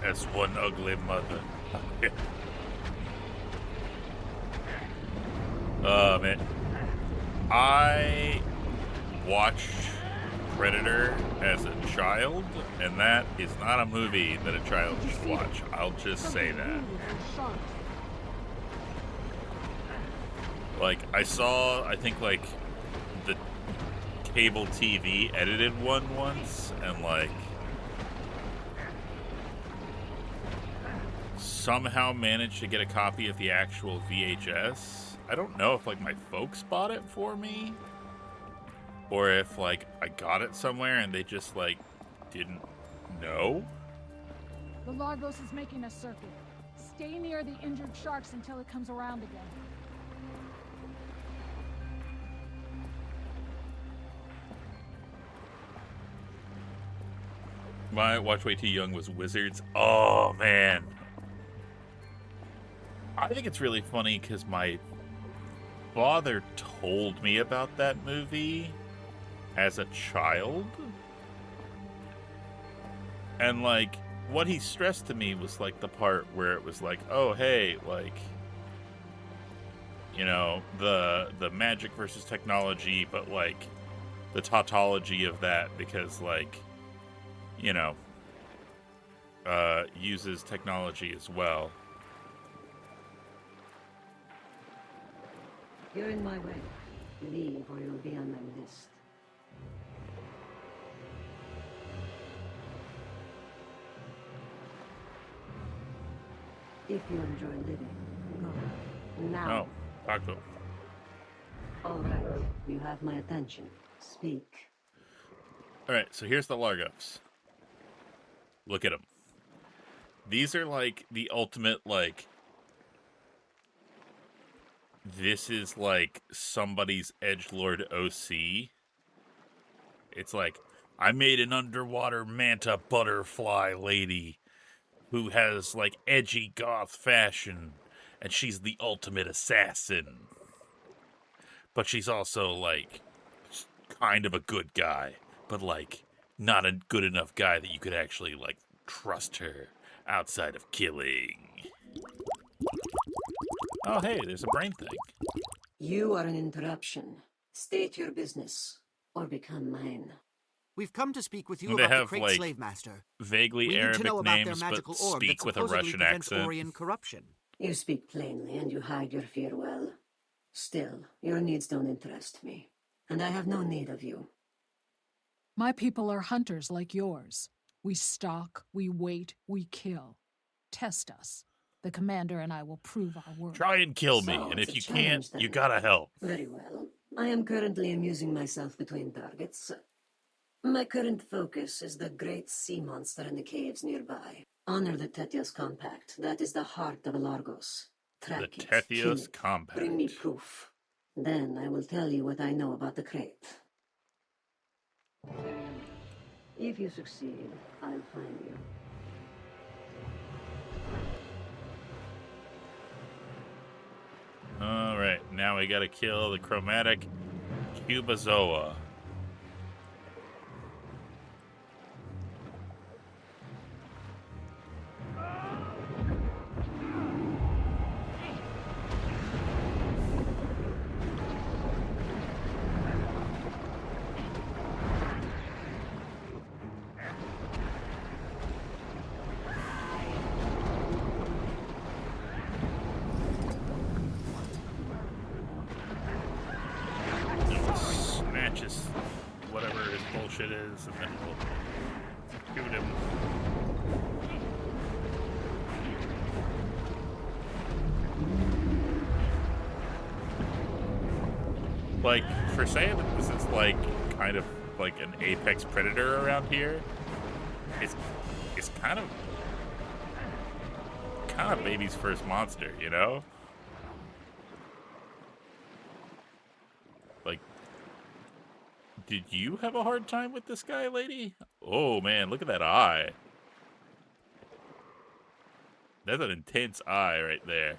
That's one ugly mother. Man. I watched Predator as a child, and that is not a movie that a child should watch. I'll just say that. Like, I saw, I think, like, the cable TV edited one once, and, like, somehow managed to get a copy of the actual VHS. I don't know if, like, my folks bought it for me, or if, like, I got it somewhere and they just, like, didn't know. The Largos is making a circuit. Stay near the injured sharks until it comes around again. My Watch Way Too Young was Wizards. Oh, man. I think it's really funny because my father told me about that movie as a child. And, like, what he stressed to me was, like, the part where it was like, oh, hey, like, you know, the magic versus technology, but, like, the tautology of that because, like, you know, uses technology as well. You're in my way. Leave or you'll be on my list. If you enjoy living, go. Now. Oh, talk to him. All right, you have my attention. Speak. All right, so here's the Largos. Look at them. These are like the ultimate, like, this is like somebody's edgelord OC. It's like, I made an underwater manta butterfly lady who has like edgy goth fashion, and she's the ultimate assassin. But she's also like kind of a good guy, but like not a good enough guy that you could actually like trust her outside of killing. Oh, hey, there's a brain thing. You are an interruption. State your business, or become mine. We've come to speak with you They about the have, Crate like, Slave Master. Vaguely We need to Arabic know about their names, but magical orb that speak with a supposedly Russian prevents accent. Orion corruption. You speak plainly, and you hide your fear well. Still, your needs don't interest me, and I have no need of you. My people are hunters like yours. We stalk, we wait, we kill. Test us. The commander and I will prove our worth. Try and kill me, So and it's if a you can't, challenge, then. you gotta help. Very well. I am currently amusing myself between targets. My current focus is the great sea monster in the caves nearby. Honor the Tetios Compact. That is the heart of Alargos. Track The it, kill Tetios it, Compact. bring me proof. Then I will tell you what I know about the crate. If you succeed, I'll find you. Alright, now we gotta kill the chromatic Cubozoa. Snatches whatever his bullshit is, and then we'll shoot him. Like, for saying that this is like kind of like an apex predator around here, it's kind of baby's first monster, you know? Like, did you have a hard time with this guy, lady? Oh man, look at that eye. That's an intense eye right there.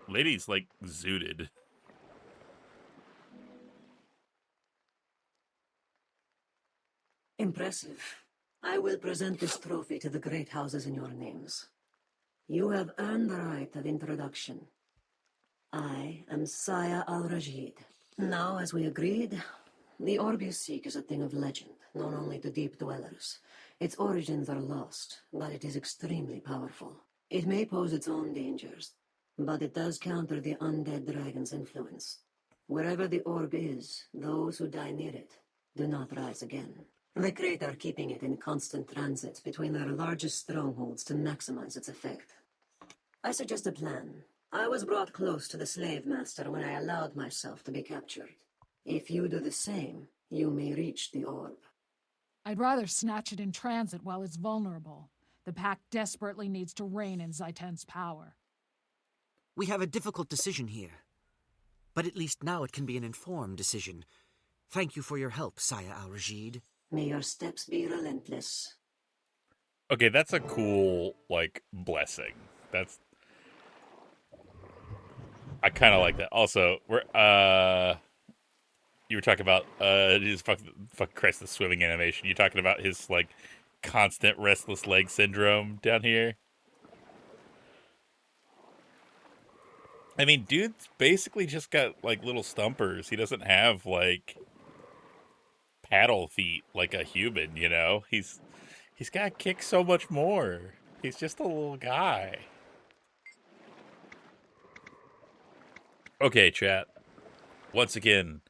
Lady's like zooted. Impressive. I will present this trophy to the great houses in your names. You have earned the right of introduction. I am Saya al-Rajid. Now, as we agreed, the orb you seek is a thing of legend, known only to deep dwellers. Its origins are lost, but it is extremely powerful. It may pose its own dangers, but it does counter the undead dragon's influence. Wherever the orb is, those who die near it do not rise again. The Crate are keeping it in constant transit between their largest strongholds to maximize its effect. I suggest a plan. I was brought close to the slave master when I allowed myself to be captured. If you do the same, you may reach the orb. I'd rather snatch it in transit while it's vulnerable. The pack desperately needs to rein in Zaiten's power. We have a difficult decision here. But at least now it can be an informed decision. Thank you for your help, Saya al-Rajid. May your steps be relentless. Okay, that's a cool, like, blessing. I kind of like that. Also, you were talking about, his fucking Christ, the swimming animation. You're talking about his, like, constant restless leg syndrome down here. I mean, dude's basically just got, like, little stumpers. He doesn't have, like, paddle feet like a human, you know? He's got to kick so much more. He's just a little guy. Okay, chat. Once again,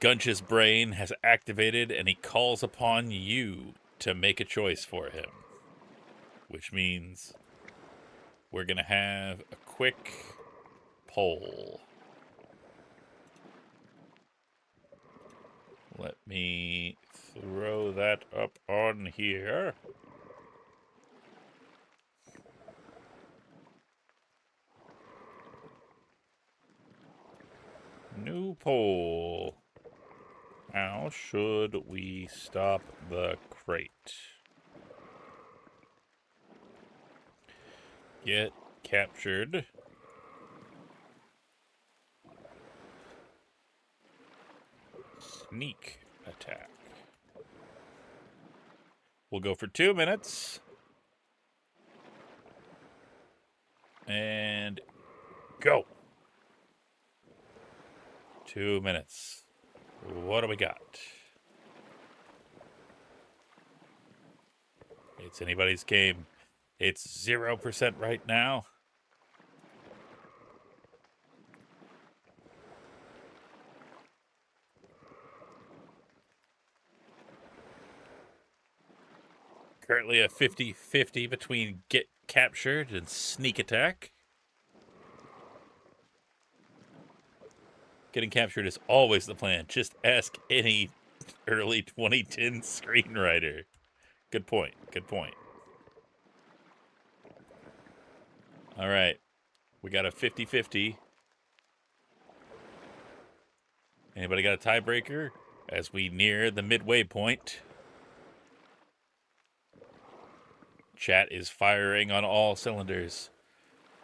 Gunch's brain has activated and he calls upon you to make a choice for him. Which means we're going to have a quick poll. Let me throw that up on here. poll. How should we stop the crate? Get captured. Sneak attack. We'll go for 2 minutes. And go. 2 minutes. What do we got? It's anybody's game. It's 0% right now. Currently a 50-50 between get captured and sneak attack. Getting captured is always the plan. Just ask any early 2010 screenwriter. Good point. Good point. All right. We got a 50-50. Anybody got a tiebreaker as we near the midway point? Chat is firing on all cylinders.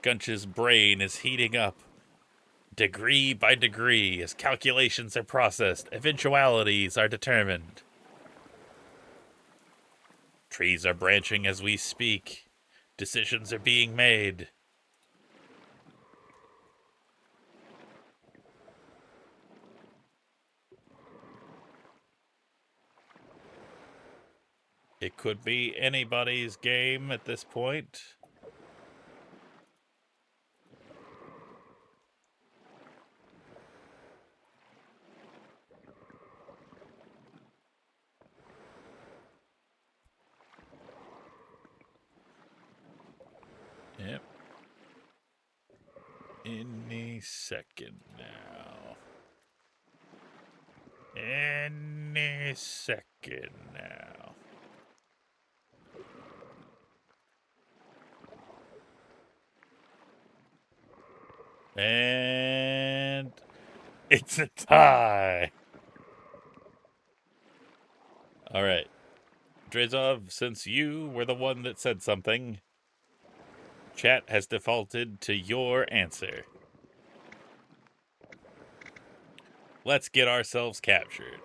Gunch's brain is heating up. Degree by degree, as calculations are processed, eventualities are determined. Trees are branching as we speak. Decisions are being made. It could be anybody's game at this point. Yep. Any second now. Any second now. And it's a tie. All right. Drezov, since you were the one that said something, chat has defaulted to your answer. Let's get ourselves captured.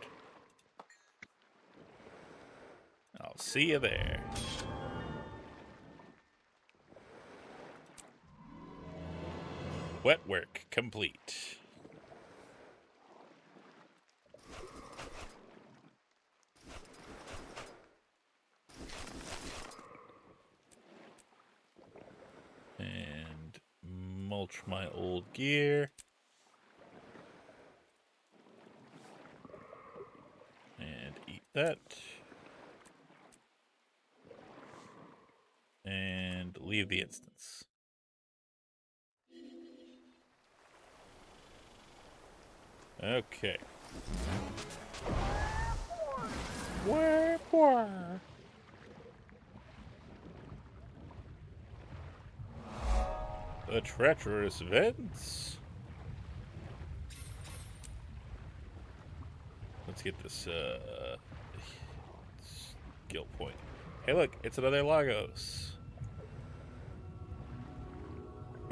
I'll see you there. Wet work complete. And mulch my old gear. And eat that. And leave the instance. Okay. Wherefore? The treacherous vents. Let's get this skill point. Hey, look, it's another Lagos.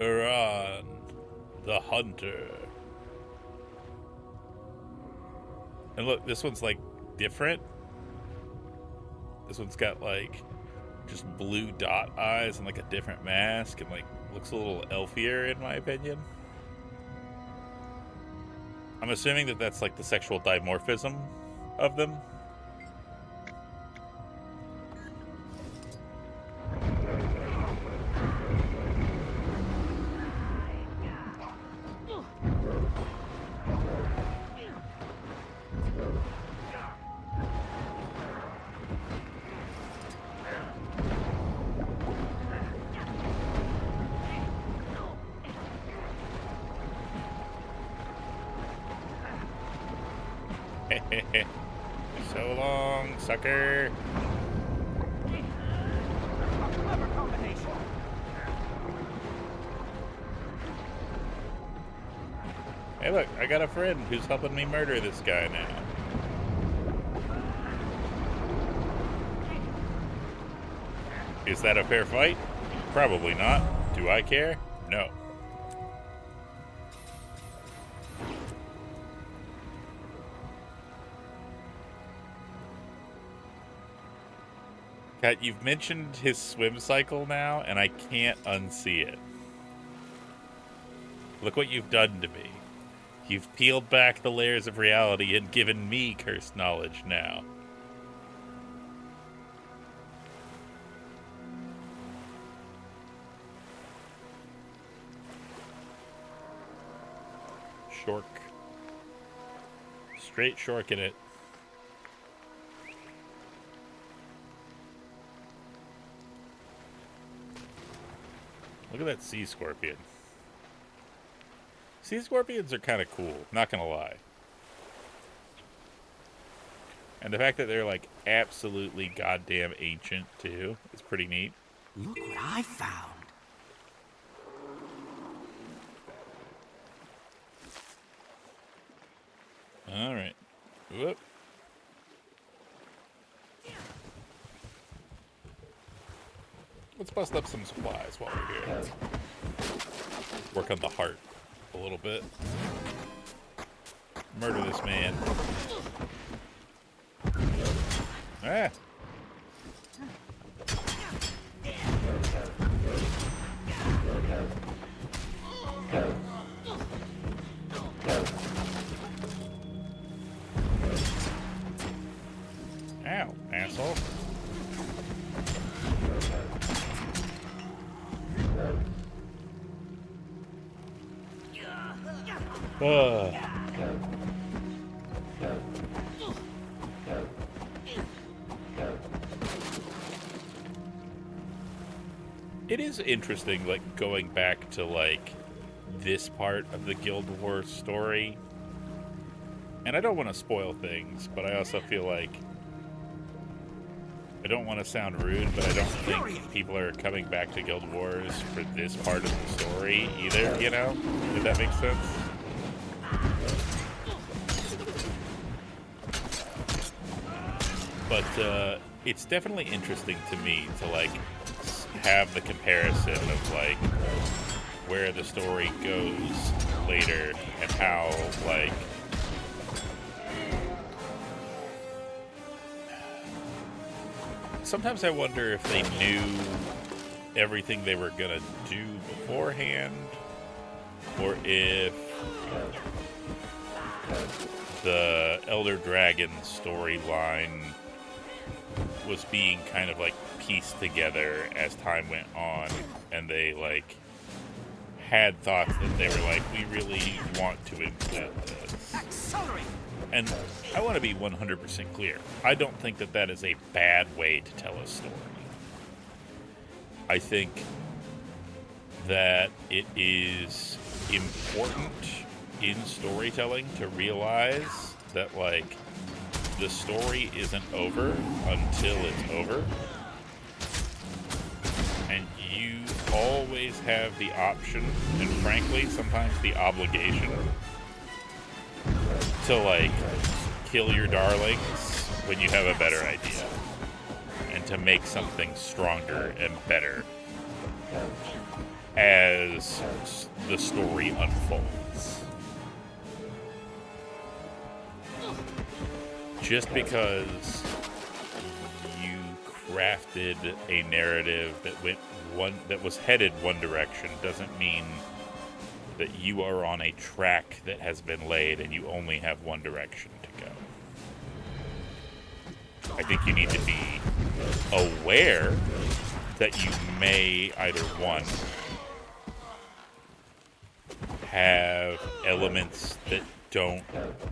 Iran, the hunter. And look, this one's like different. This one's got like just blue dot eyes and like a different mask and like looks a little elfier in my opinion. I'm assuming that that's like the sexual dimorphism of them. So long, sucker. Clever combination. Hey, look, I got a friend who's helping me murder this guy now. Is that a fair fight? Probably not. Do I care? No. Kat, you've mentioned his swim cycle now, and I can't unsee it. Look what you've done to me. You've peeled back the layers of reality and given me cursed knowledge now. Shork. Straight shork in it. Look at that sea scorpion. Sea scorpions are kind of cool, not gonna lie. And the fact that they're like absolutely goddamn ancient too is pretty neat. Look what I found. Alright. Whoop. Let's bust up some supplies while we're here. Work on the heart a little bit. Murder this man. Ah! Ow, asshole. It is interesting, like, going back to, like, this part of the Guild Wars story. And I don't want to spoil things, but I also feel like I don't want to sound rude, but I don't think people are coming back to Guild Wars for this part of the story either, you know? If that makes sense. But it's definitely interesting to me to, like, have the comparison of, like, where the story goes later and how, like, sometimes I wonder if they knew everything they were gonna do beforehand, or if the Elder Dragon storyline was being kind of like pieced together as time went on, and they like had thoughts that they were like, we really want to include this. Accelerate! And I want to be 100% clear. I don't think that that is a bad way to tell a story. I think that it is important in storytelling to realize that, like, the story isn't over until it's over. And you always have the option, and frankly, sometimes the obligation, to, like, kill your darlings when you have a better idea, and to make something stronger and better as the story unfolds. Just because you crafted a narrative that was headed one direction doesn't mean that you are on a track that has been laid and you only have one direction to go. I think you need to be aware that you may either, one, have elements that don't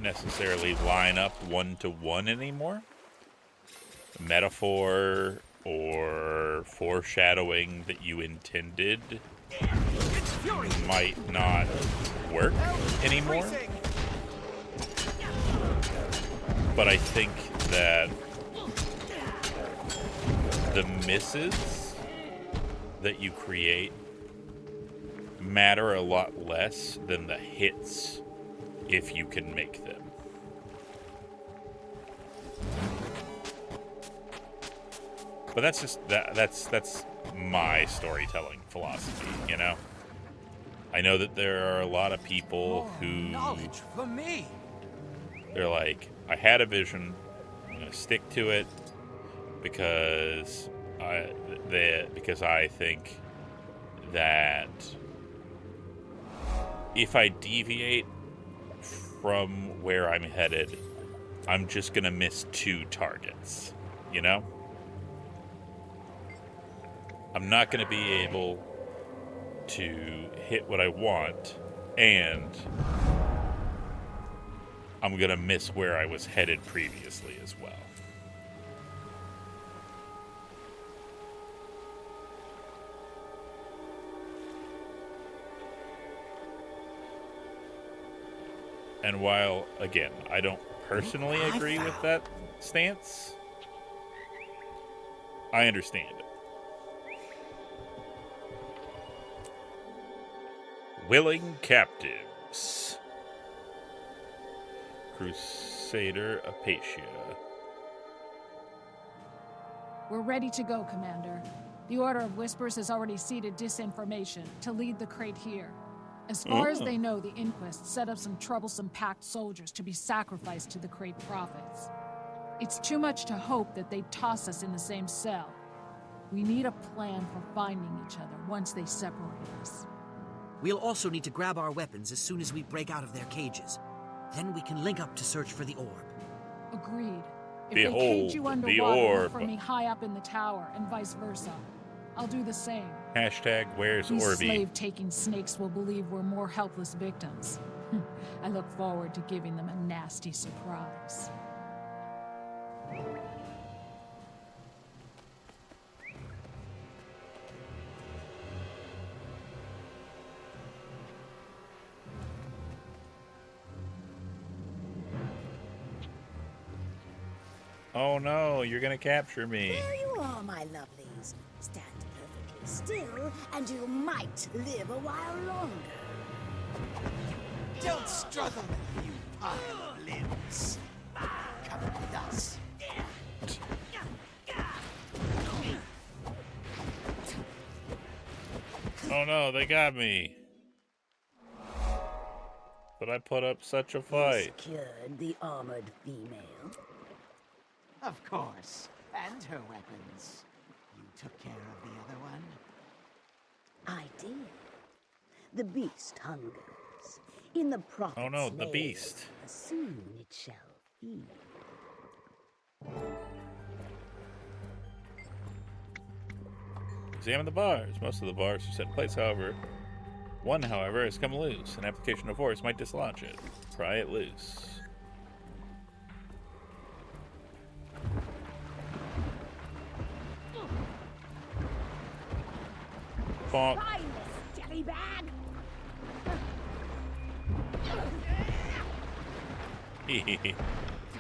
necessarily line up one-to-one anymore. Metaphor or foreshadowing that you intended might not work anymore. But I think that the misses that you create matter a lot less than the hits if you can make them. But that's just that's my storytelling philosophy, you know? I know that there are a lot of people who knowledge for me. they're like, I had a vision, I'm gonna stick to it because I think that if I deviate from where I'm headed, I'm just gonna miss 2 targets, you know? I'm not gonna be able to hit what I want, and I'm gonna miss where I was headed previously as well. And while, again, I don't personally agree with that stance, I understand it. Willing captives. Crusader Apatia. We're ready to go, Commander. The Order of Whispers has already seeded disinformation to lead the crate here. As far as they know, the Inquest set up some troublesome packed soldiers to be sacrificed to the crate prophets. It's too much to hope that they'd toss us in the same cell. We need a plan for finding each other once they separate us. We'll also need to grab our weapons as soon as we break out of their cages. Then we can link up to search for the orb. Agreed. If Behold, they cage you the underwater, look orb. for me high up in the tower, and vice versa. I'll do the same. Hashtag where's These Orby? slave-taking snakes will believe we're more helpless victims. I look forward to giving them a nasty surprise. Oh no, you're gonna capture me. There you are, my lovelies. Stand perfectly still, and you might live a while longer. Don't struggle, you pile of limbs. Come with us. Oh no, they got me. But I put up such a fight. Secured the armored female. Of course. And her weapons. You took care of the other one? I did. The beast hungers. In the prophet's Oh no, the name, beast. soon it shall feed. Examine the bars. Most of the bars are set in place, however. One, however, has come loose. An application of force might dislodge it. Pry it loose. Bonk. Try this, jelly bag!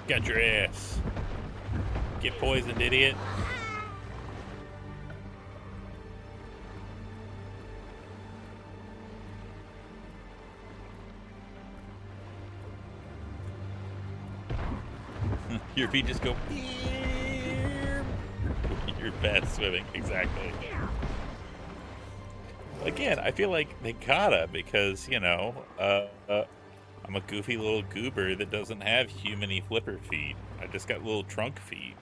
Got your ass. Get poisoned, idiot. Your feet just go. You're bad swimming, exactly. Again, I feel like they gotta because, you know, I'm a goofy little goober that doesn't have human-y flipper feet. I just got little trunk feet.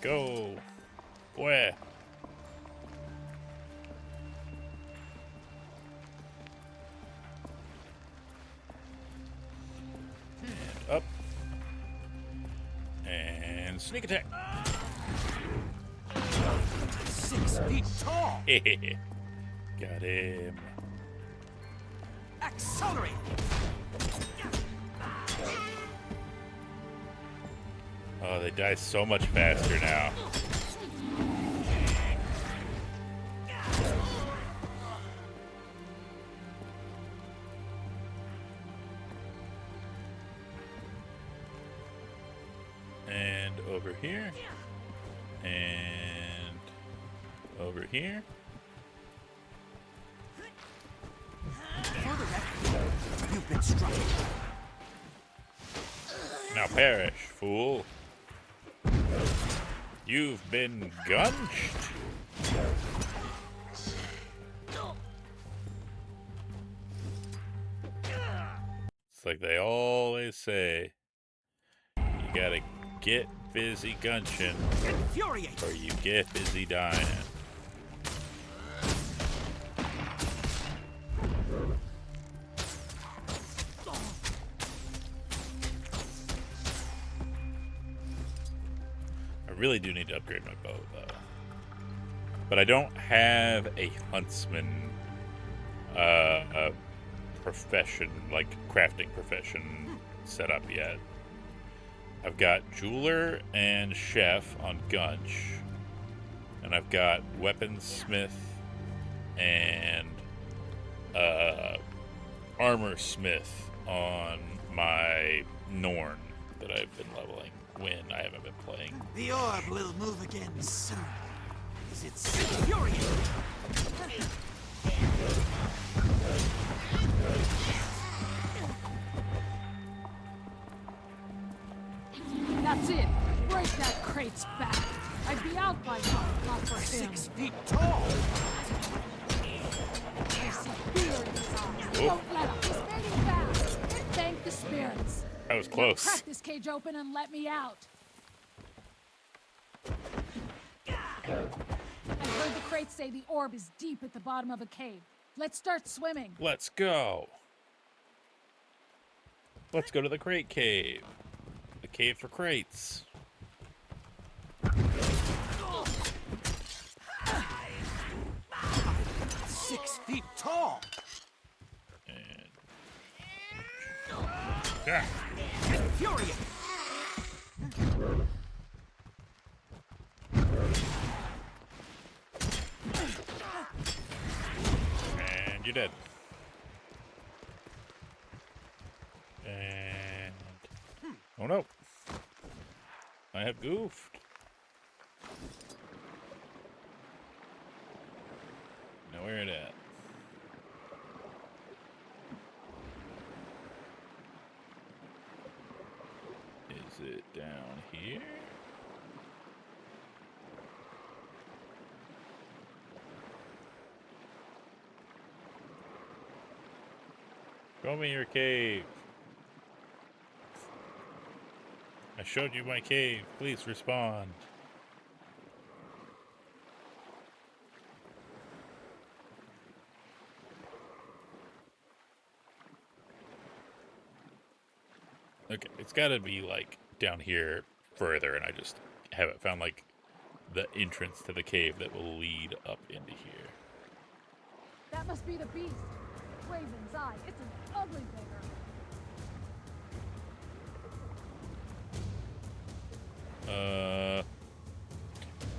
Go. Boy. And up. And sneak attack. 6 feet tall. Got him. Accelerate. Oh, they die so much faster now. And over here. And over here. For the record, you've been struck. Now perish, fool. You've been gunched. It's like they always say, you gotta get busy gunching, Infuriate. or you get busy dying. I really do need to upgrade my bow, though. But I don't have a huntsman profession, like crafting profession, set up yet. I've got jeweler and chef on Gunch, and I've got weaponsmith and armor smith on my Norn that I've been leveling when I haven't been playing. The orb will move again soon. Is it infuriating? That's it. Break that crate's back. I'd be out by now, not for him. 6 feet tall. I see fear in his eyes. Don't let him. He's fading fast. Thank the spirits. That was Now close. crack this cage open and let me out. I heard the crates say the orb is deep at the bottom of a cave. Let's start swimming. Let's go. Let's go to the crate cave. The cave for crates. 6 feet tall. And yeah. Infuriate. And you're dead. And oh no, I have goofed. Now where it at? Is it down here? Show me your cave. I showed you my cave. Please respond. Okay, it's gotta be like down here further, and I just haven't found like the entrance to the cave that will lead up into here. That must be the beast. Raven's eye. It's an ugly beggar.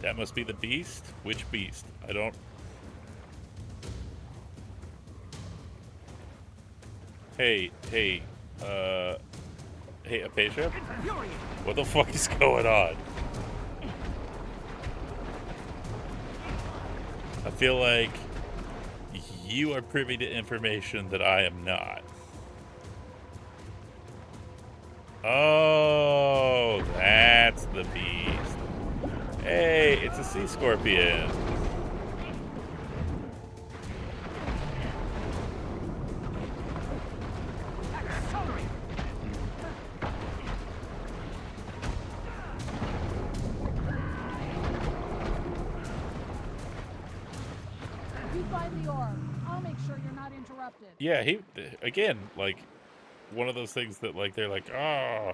That must be the beast? Which beast? I don't... Hey, Apatia? What the fuck is going on? I feel like you are privy to information that I am not. Oh, that's the beast. Hey, it's a sea scorpion. You find the orb. I'll make sure you're not interrupted. Yeah, again, like, one of those things that, like, they're like, oh,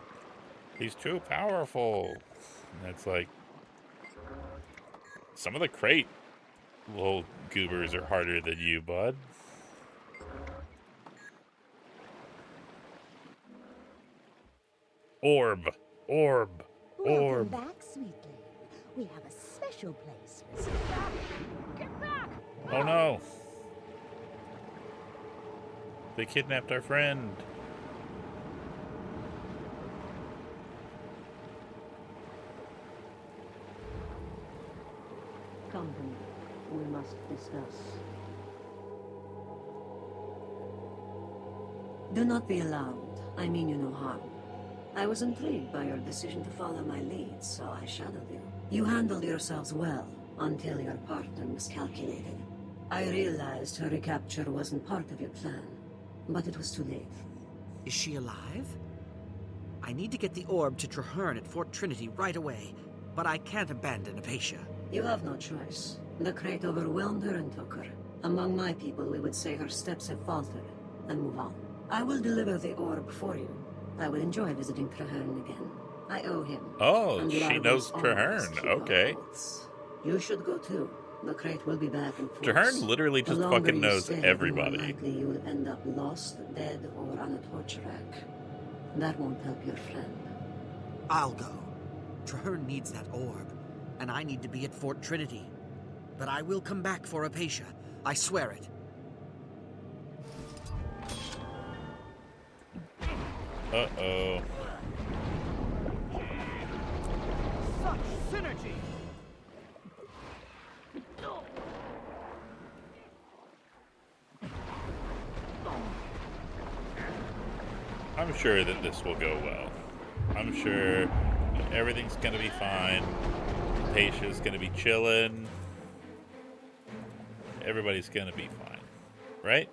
he's too powerful. And it's like, some of the crate little goobers are harder than you, bud. Orb. Welcome back, sweetling. We have a special place for you. Get back! Oh no. They kidnapped our friend. company. We must discuss. Do not be alarmed. I mean you no harm. I was intrigued by your decision to follow my lead, so I shadowed you. You handled yourselves well, until your partner miscalculated. I realized her recapture wasn't part of your plan, but it was too late. Is she alive? I need to get the orb to Traherne at Fort Trinity right away, but I can't abandon Apatia. You have no choice. The crate overwhelmed her and took her. Among my people, we would say her steps have faltered, and move on. I will deliver the orb for you. I will enjoy visiting Traherne again. I owe him. Oh, and she Largos knows always Traherne. keep our Okay. oaths. You should go too. The crate will be back in force. Traherne literally The just longer fucking you knows stay, everybody. The more likely you will end up lost, dead, or on a torture rack. That won't help your friend. I'll go. Traherne needs that orb, and I need to be at Fort Trinity. But I will come back for Apatia. I swear it. Uh-oh. Such synergy! I'm sure that this will go well. I'm sure everything's gonna be fine. Patia's gonna be chilling. Everybody's gonna be fine. Right?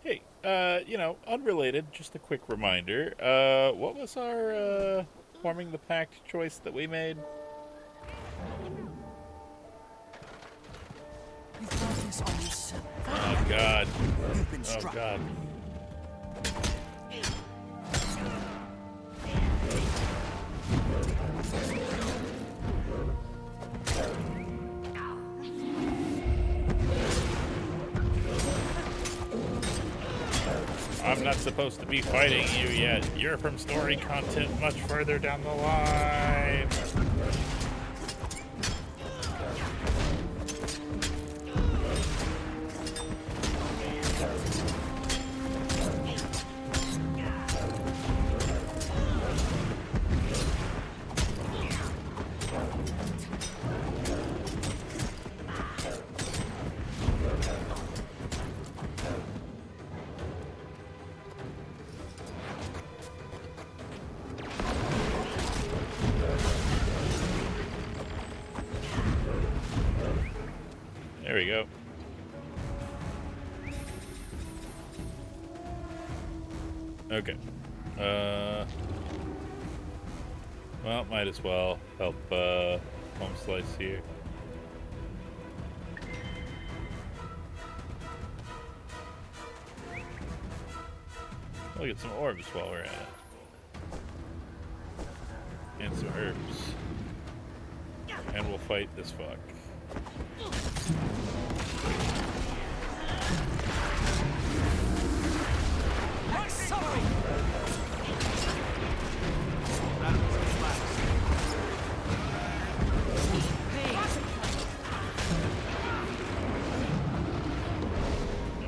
Hey, unrelated, just a quick reminder. What was our, forming the pact choice that we made? You brought this on yourself. Oh, God. You've been Oh, struck. God. I'm not supposed to be fighting you yet. You're from story content much further down the line. There we go. Okay. Well, might as well help Home Slice here. We'll get some orbs while we're at it. And some herbs. And we'll fight this fuck.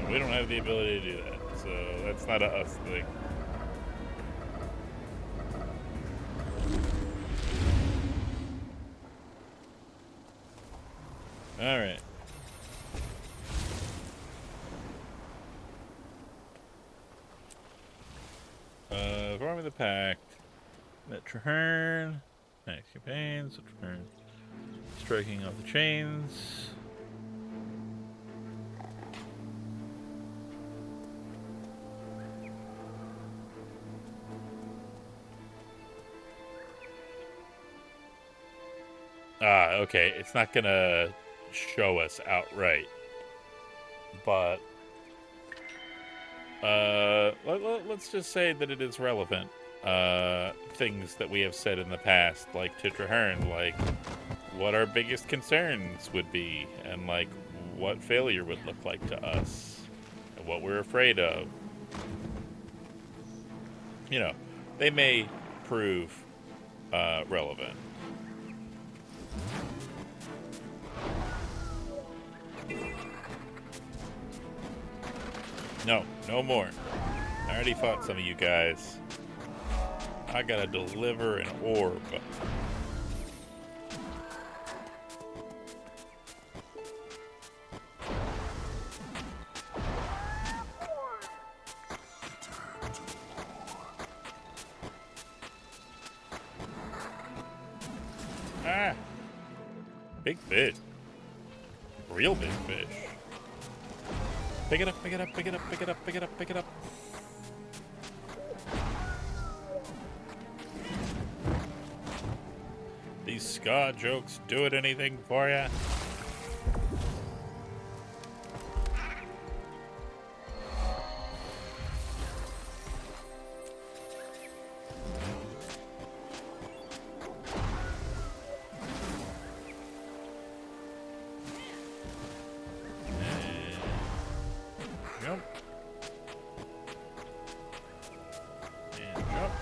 We don't have the ability to do that, so that's not a us thing. All right. Forming the pact. Met Traherne. Max campaigns. Traherne. Striking off the chains. Okay. It's not gonna show us outright, but let's just say that it is relevant. Things that we have said in the past, like to Traherne, like what our biggest concerns would be, and like what failure would look like to us, and what we're afraid of. You know, they may prove relevant. No, no more. I already fought some of you guys. I gotta deliver an orb. Ah! Big fish. Real big fish. Pick it up, pick it up, pick it up, pick it up, pick it up, pick it up. These ska jokes doing anything for ya? Jump. And jump.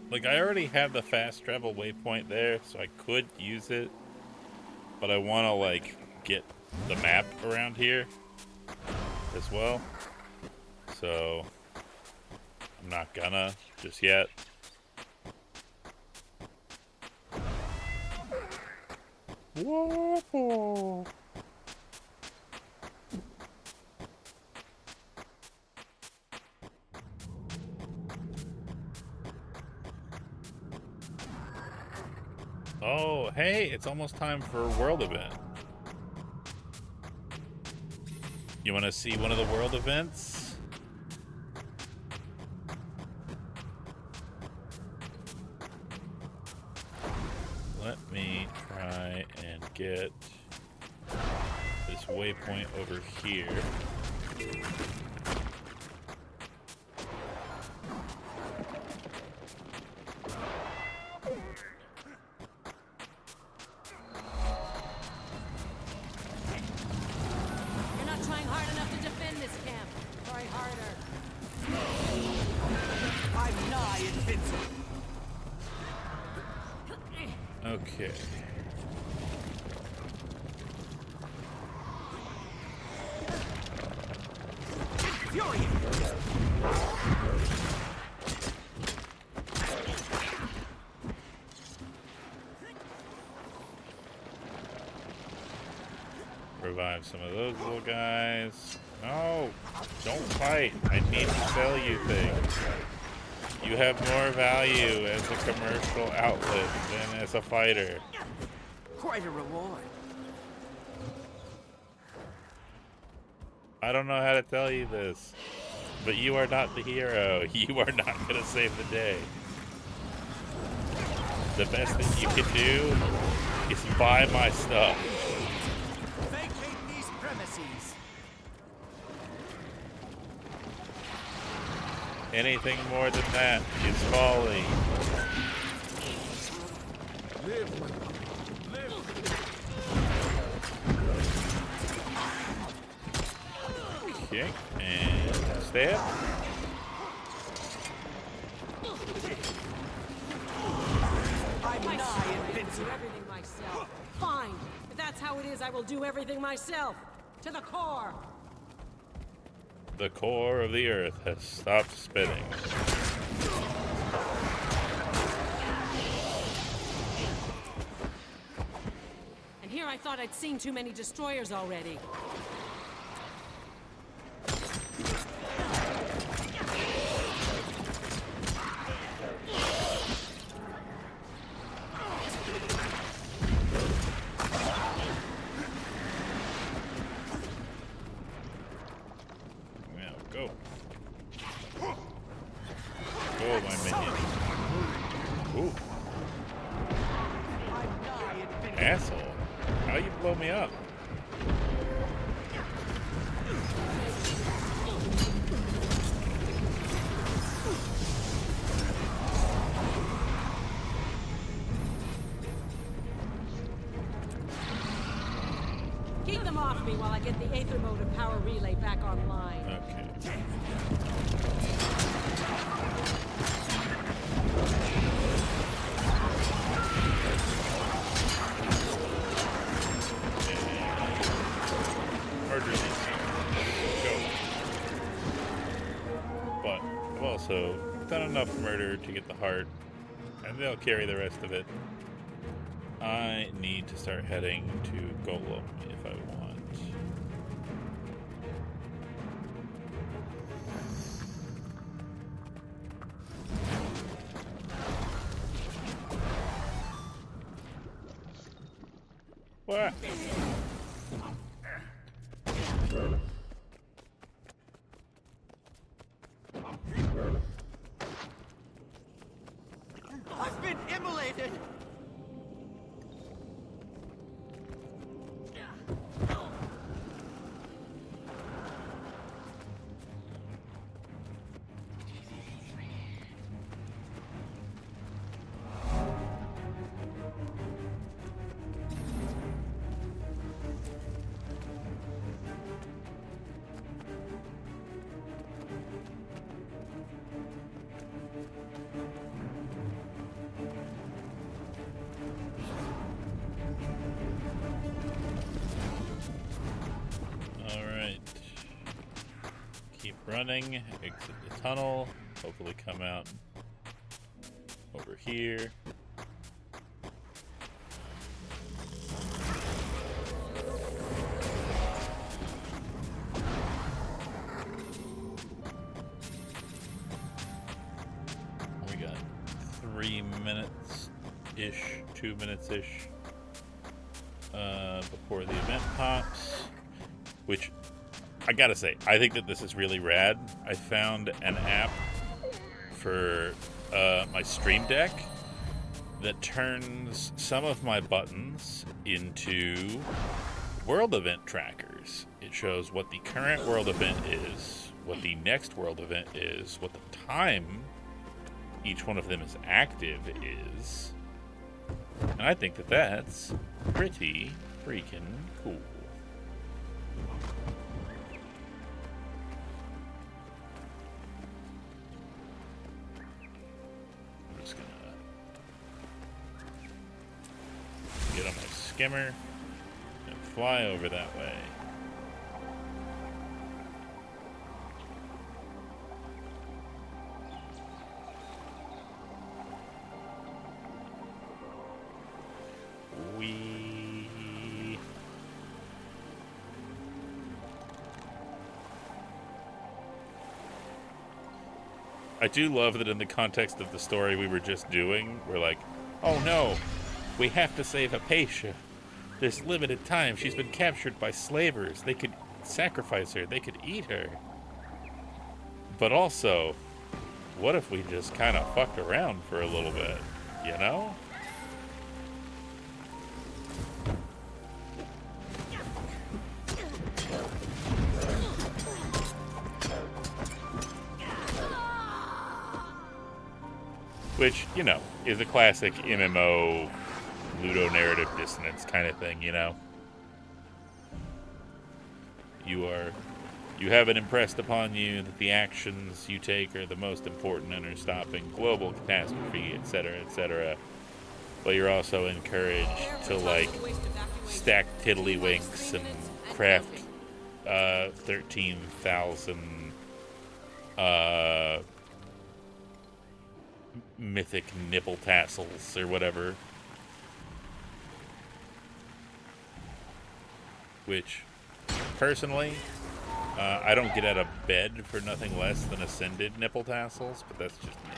Like, I already have the fast travel waypoint there, so I could use it. But I want to, like, get the map around here as well. So, I'm not gonna just yet. Whoa. Oh, hey, it's almost time for a world event. You want to see one of the world events? Let me try and get this waypoint over here. You're not trying hard enough to defend this camp. Try harder. I'm nigh invincible. Okay. Revive some of those little guys. No, don't fight. I need to sell you things. You have more value as a commercial outlet than as a fighter. Quite a reward. I don't know how to tell you this, but you are not the hero. You are not going to save the day. The best thing you can do is buy my stuff. Vacate these premises. Anything more than that is folly. Live, my love. Live. Okay, and stab. I'm My nigh son will do invincible. everything myself. Fine. If that's how it is, I will do everything myself. To the core. The core of the earth has stopped spinning. And here I thought I'd seen too many destroyers already. Now go. Go, my minion. Ooh, I'm nigh invincible. asshole. How you blow me up? Keep them off me while I get the Aether Motive power relay back online. Okay. Murder these. Go. But I've also done enough murder to get the heart, and they'll carry the rest of it. I need to start heading to Golem if I want. What? I've been immolated! Running, exit the tunnel, hopefully come out over here. We got 3 minutes-ish, 2 minutes-ish before the event pops, which I gotta say, I think that this is really rad. I found an app for my Stream Deck that turns some of my buttons into world event trackers. It shows what the current world event is, what the next world event is, what the time each one of them is active is. And I think that that's pretty freaking cool. Get on my skimmer and fly over that way. I do love that in the context of the story we were just doing, we're like, oh no, we have to save Apatia. There's limited time. She's been captured by slavers. They could sacrifice her. They could eat her. But also, what if we just kind of fucked around for a little bit, you know? Which, you know, is a classic MMO ludonarrative dissonance kind of thing, you know? You have it impressed upon you that the actions you take are the most important and are stopping global catastrophe, etc., but you're also encouraged to, like, stack tiddlywinks and craft 13,000 mythic nipple tassels or whatever. Which, personally, I don't get out of bed for nothing less than ascended nipple tassels, but that's just me.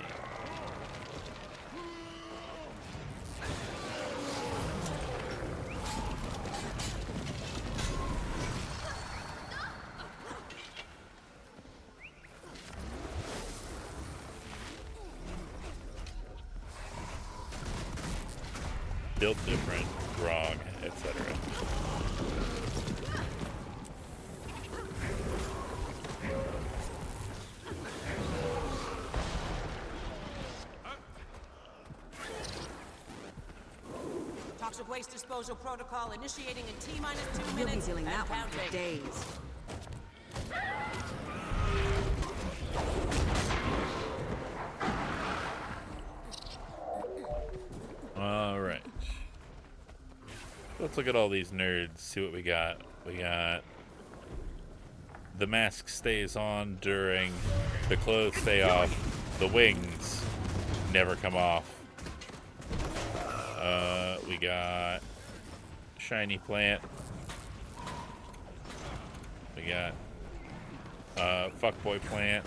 Built different, wrong, etc. Toxic waste disposal protocol initiating in T-minus 2 You'll be minutes feeling and that one for counting. days. All right. Let's look at all these nerds, see what we got. We got the mask stays on during, the clothes stay off, the wings never come off. We got shiny plant. We got fuckboy plant.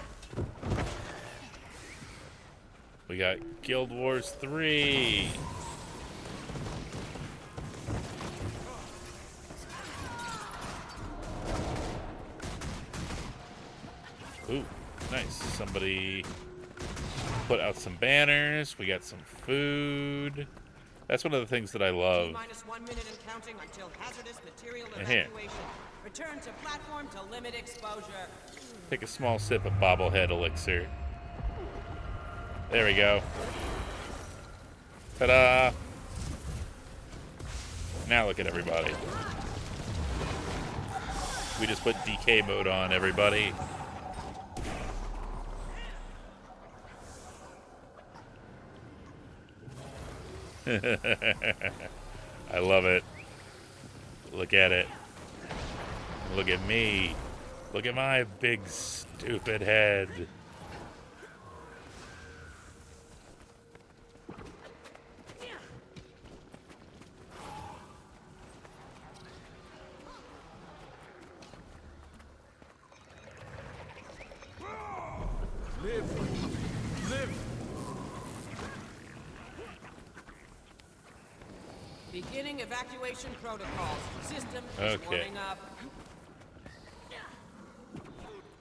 We got Guild Wars 3. Ooh, nice. Somebody put out some banners. We got some food. That's one of the things that I love. T-minus 1 minute and counting until hazardous material Here. evacuation. Return to platform to limit exposure. Take a small sip of bobblehead elixir. There we go. Ta-da! Now look at everybody. We just put DK mode on, everybody. I love it. Look at it. Look at me. Look at my big stupid head. Beginning evacuation protocols. System is Okay. warming up.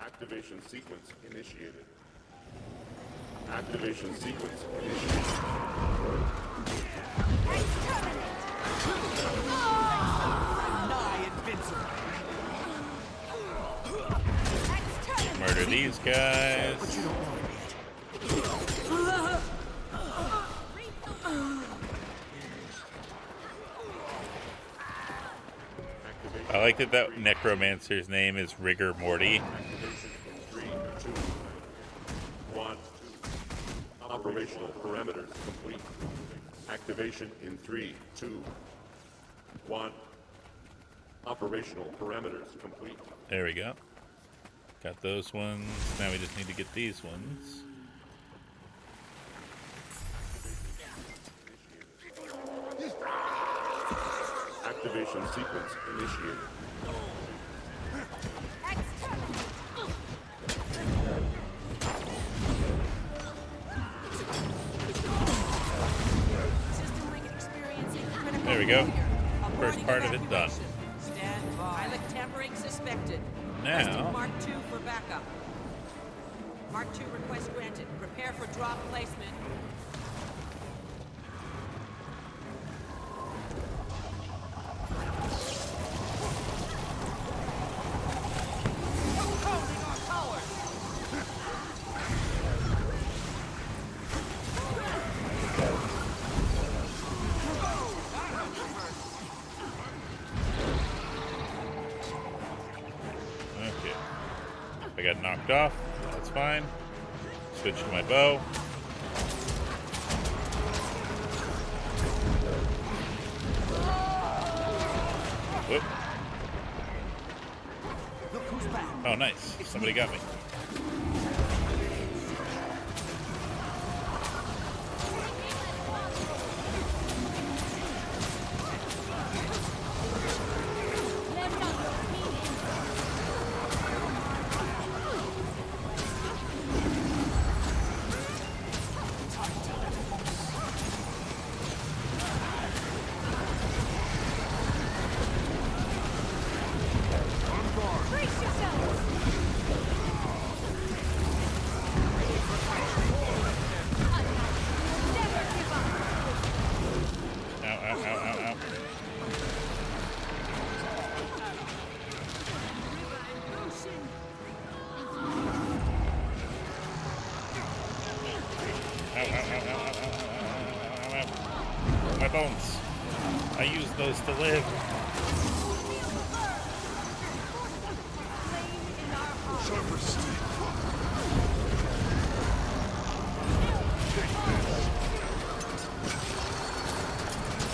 Activation sequence initiated. Activation sequence initiated. Nigh invincible. Murder these guys. But you don't know it yet. I like that necromancer's name is Rigor Morty. Activation in 3, 2, 1. Operational parameters complete. Activation in 3, 2, 1. Operational parameters complete. There we go. Got those ones. Now we just need to get these ones. Activation sequence initiated. System link experiencing critical There we go. failure. First Aborting part of it done. evacuation. Stand by. Pilot tampering suspected. Now- Requesting Mark II for backup. Mark II request granted. Prepare for drop placement. Okay. I got knocked off. That's fine. Switch to my bow. Whoop. Look who's back. Oh, nice. Somebody got me. Ow, ow, ow, ow, ow. Ow, ow, ow, ow, ow, ow, ow, ow, ow, ow. My bones. I use those to live.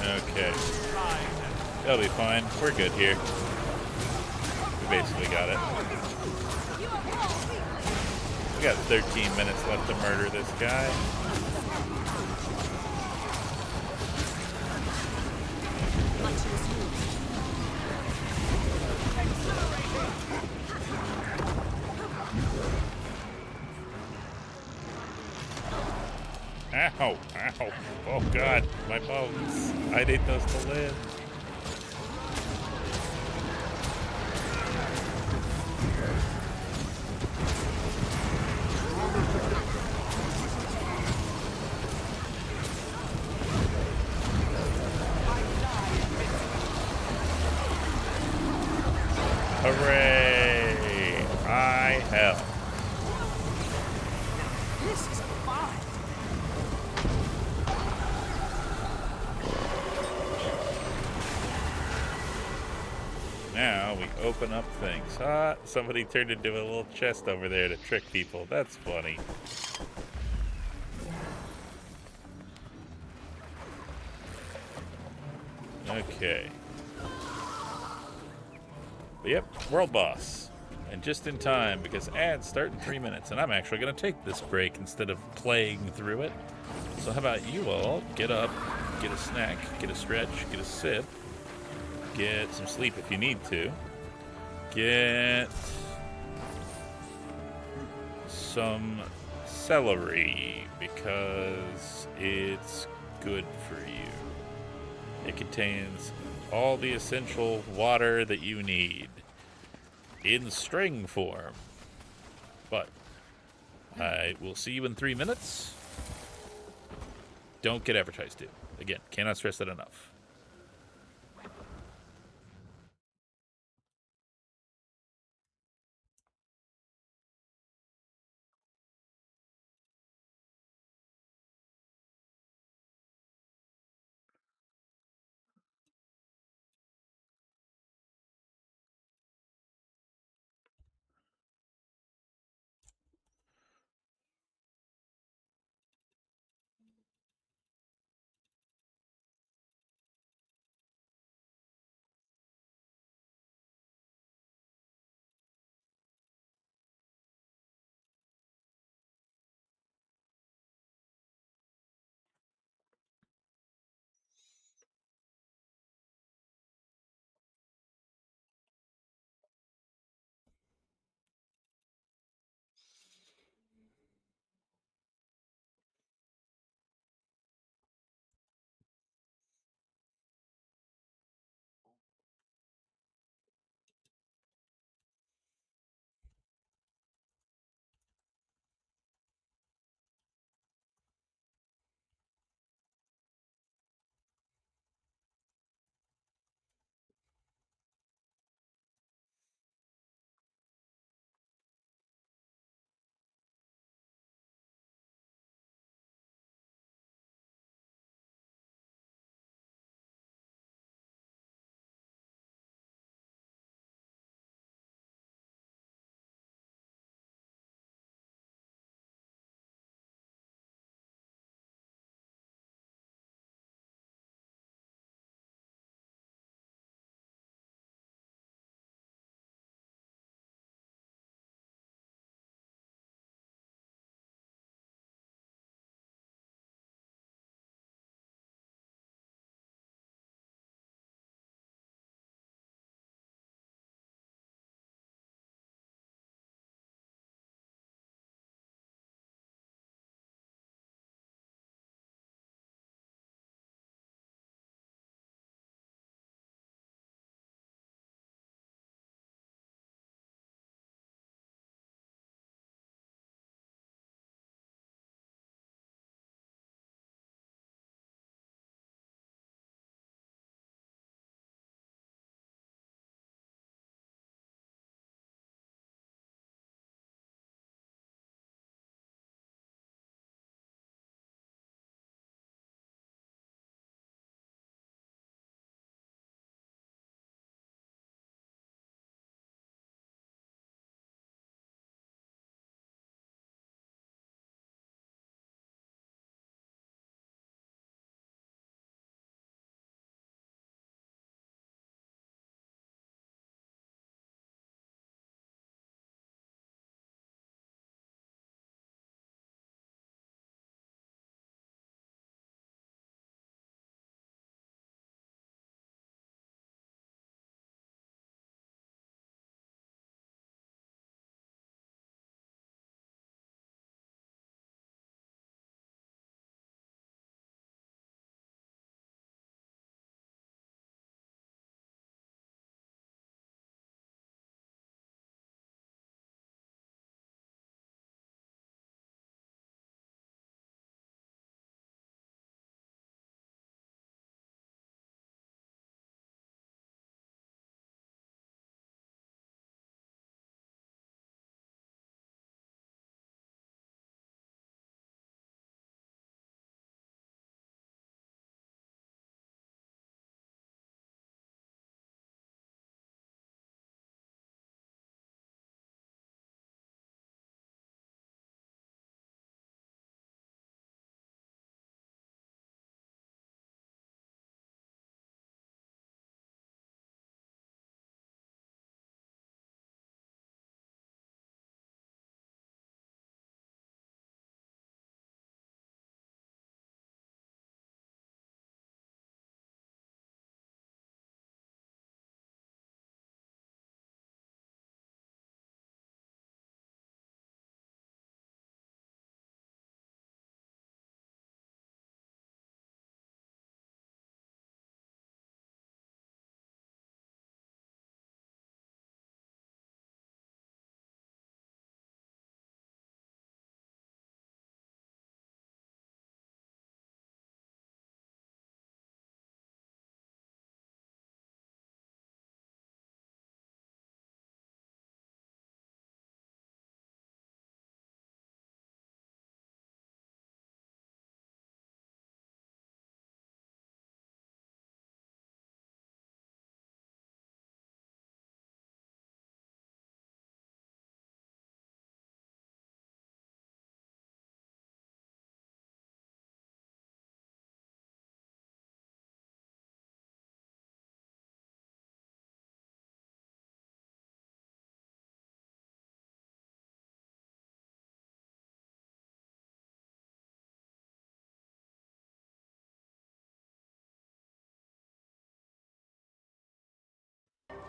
Okay. That'll be fine. We're good here. We basically got it. We got 13 minutes left to murder this guy. Ow, ow. Oh god, my bones. I need those to live. Hooray! I help. This is fun. Now we open up things. Ah, somebody turned into a little chest over there to trick people. That's funny. Okay. But yep, world boss. And just in time, because ads start in 3 minutes, and I'm actually going to take this break instead of playing through it. So how about you all get up, get a snack, get a stretch, get a sip, get some sleep if you need to, get some celery, because it's good for you. It contains all the essential water that you need in string form. But I will see you in 3 minutes. Don't get advertised to. Again, cannot stress that enough.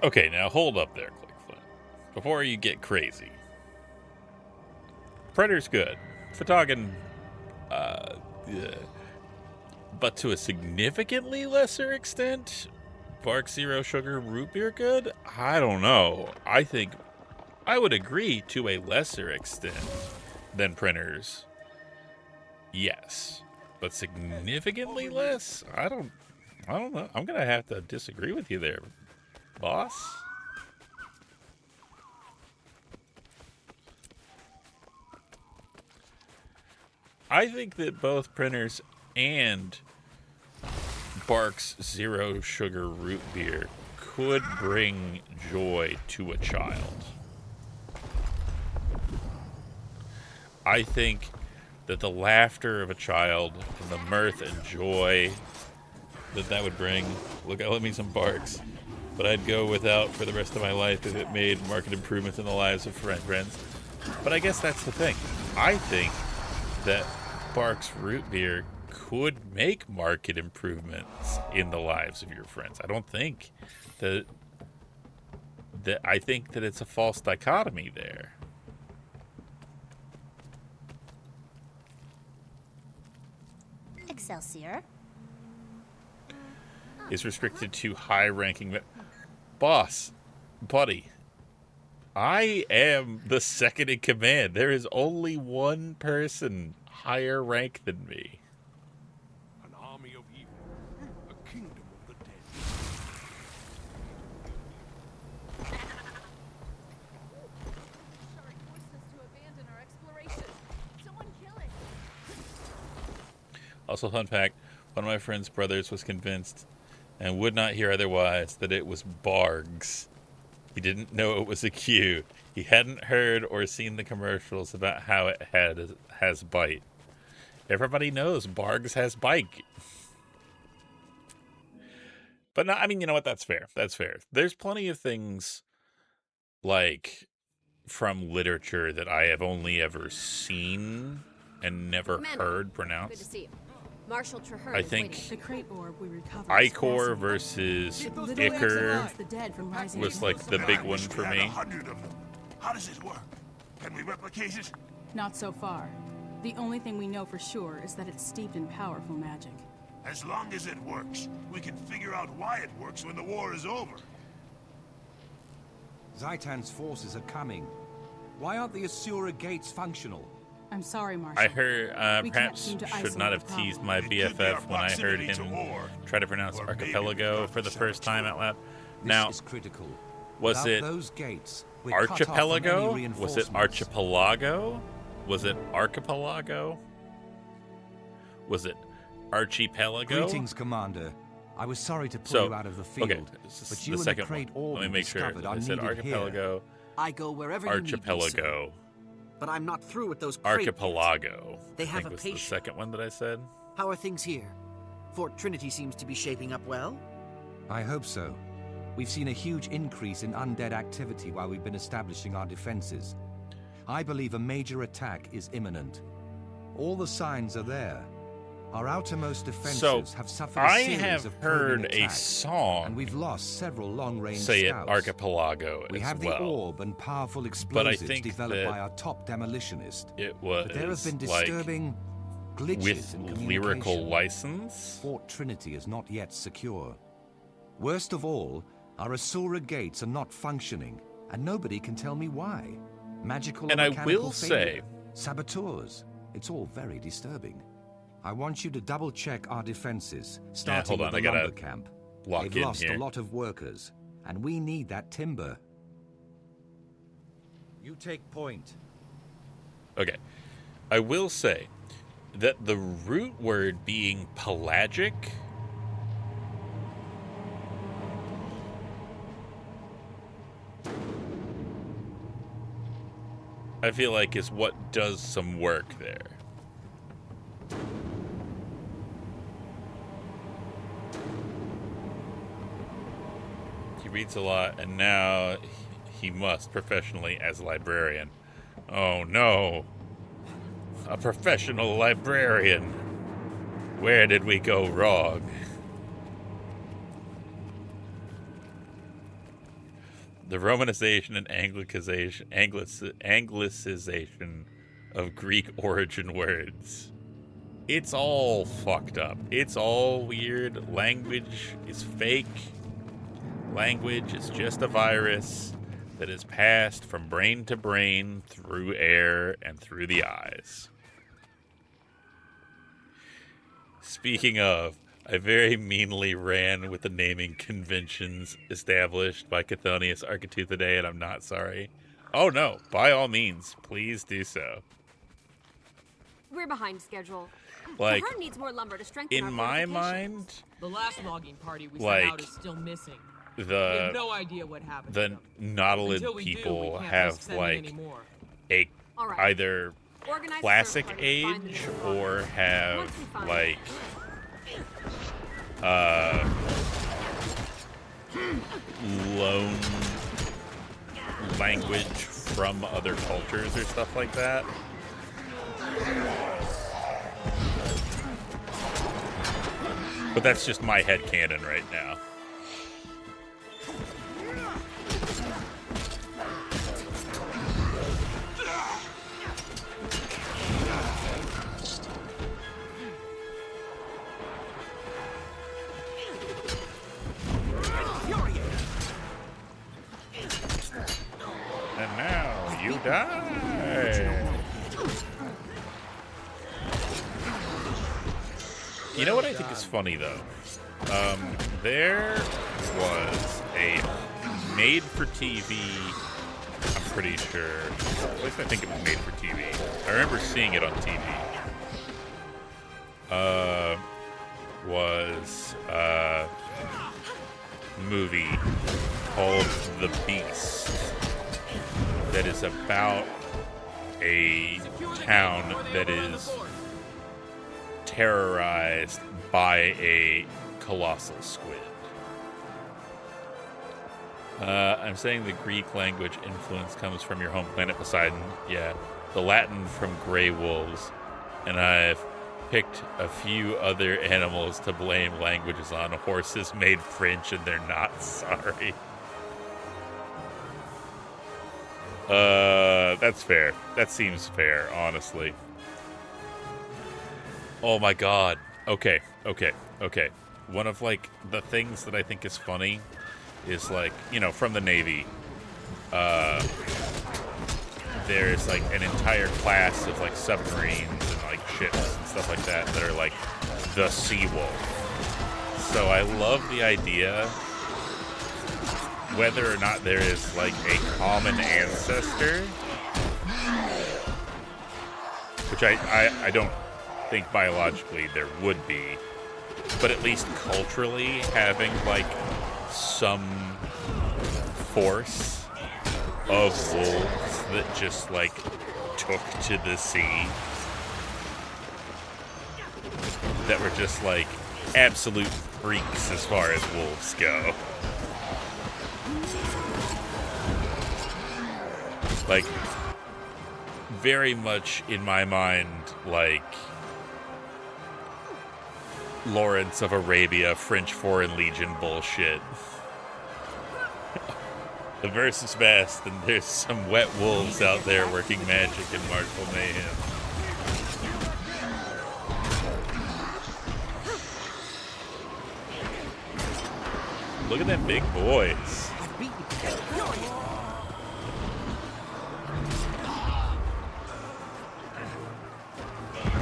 Okay, now hold up there, Clickfoot. Before you get crazy. Predator's good. Fatagan, yeah. But to a significantly lesser extent, Bark Zero Sugar Root Beer good? I don't know. I think I would agree to a lesser extent than Printers. Yes. But significantly less? I don't know. I'm going to have to disagree with you there, boss. I think that both Printers and Bark's Zero Sugar Root Beer could bring joy to a child. I think that the laughter of a child and the mirth and joy that would bring. Look, I love me some Barks, but I'd go without for the rest of my life if it made market improvements in the lives of friends. But I guess that's the thing. I think that Bark's Root Beer could make market improvements in the lives of your friends. I don't think that I think that it's a false dichotomy there. Excelsior. Is restricted to high-ranking boss, buddy. I am the second in command. There is only one person higher rank than me. An army of evil, a kingdom of the dead. Also, fun fact, one of my friend's brothers was convinced and would not hear otherwise that it was Bargs. He didn't know it was a Q. He hadn't heard or seen the commercials about how it has bite. Everybody knows Bargs has bite. But no, I mean, you know what? That's fair. That's fair. There's plenty of things like from literature that I have only ever seen and never heard pronounced. Good to see you. Marshal Traherne I think the crate orb we recovered Icor versus Iker was like the big one for me. How does it work? Can we replicate it? Not so far. The only thing we know for sure is that it's steeped in powerful magic. As long as it works, we can figure out why it works when the war is over. Zaitan's forces are coming. Why aren't the Asura gates functional? I'm sorry, Marshal. I heard, perhaps should not have teased my BFF when I heard him try to pronounce archipelago for the first time out loud. Now, was it archipelago? Was it archipelago? Was it archipelago? Was it archipelago? Greetings, Commander. I was sorry to pull you out of the field, but you and the crate orb Let me make sure. I said archipelago. Here. I go wherever archipelago. You need me, sir. But I'm not through with those archipelago. They have I think a was patient. The second one that I said. How are things here? Fort Trinity seems to be shaping up well. I hope so. We've seen a huge increase in undead activity while we've been establishing our defenses. I believe a major attack is imminent. All the signs are there. Our outermost defenses have suffered a series of heard attacks, a song, and we've lost several long-range say scouts. It archipelago. We as have well. the orb and powerful but I explosives think developed by our top demolitionist. It was but there have been disturbing glitches with in communication. lyrical license. Fort Trinity is not yet secure. Worst of all, our Asura gates are not functioning, and nobody can tell me why. Magical and or I mechanical will failure, say, saboteurs. It's all very disturbing. I want you to double-check our defenses, starting with the lumber camp. They've lost a lot of workers, and we need that timber. You take point. Okay. I will say that the root word being pelagic I feel like is what does some work there. He reads a lot, and now he must professionally as a librarian. Oh no! A professional librarian! Where did we go wrong? The Romanization and Anglicization of Greek origin words. It's all fucked up. It's all weird. Language is fake. Language is just a virus that is passed from brain to brain through air and through the eyes. Speaking of, I very meanly ran with the naming conventions established by Chthonius Architeuth today, and I'm not sorry. Oh no, by all means, please do so. We're behind schedule. Like, the herd needs more lumber to strengthen in our my fortifications. mind, The last logging party we like, sent out is still missing. We the have no idea what happened. the Nautilid Until we do, people we can't have risk sending like any more. a All right. either Organize a classic search party to find the age missing or loggers. have Once we find like loan language from other cultures or stuff like that. But that's just my headcanon right now. And now you die. You know what I think is funny though? There was a made-for-TV, I'm pretty sure, at least I think it was made for TV. I remember seeing it on TV. Was a movie called The Beast that is about a town that is terrorized by a colossal squid. I'm saying the Greek language influence comes from your home planet Poseidon. Yeah. The Latin from gray wolves. And I've picked a few other animals to blame languages on. Horses made French and they're not sorry. That's fair. That seems fair, honestly. Oh my god. Okay. One of, like, the things that I think is funny is, like, you know, from the Navy, there's, like, an entire class of, like, submarines and, like, ships and stuff like that that are, like, the Sea Wolf. So I love the idea, whether or not there is, like, a common ancestor, which I don't think biologically there would be, but at least culturally having like some force of wolves that just like took to the sea, that were just like absolute freaks as far as wolves go. Like, very much in my mind, like Lawrence of Arabia, French Foreign Legion bullshit. The verse is vast, and there's some wet wolves out there working magic in martial mayhem. Look at them big boys.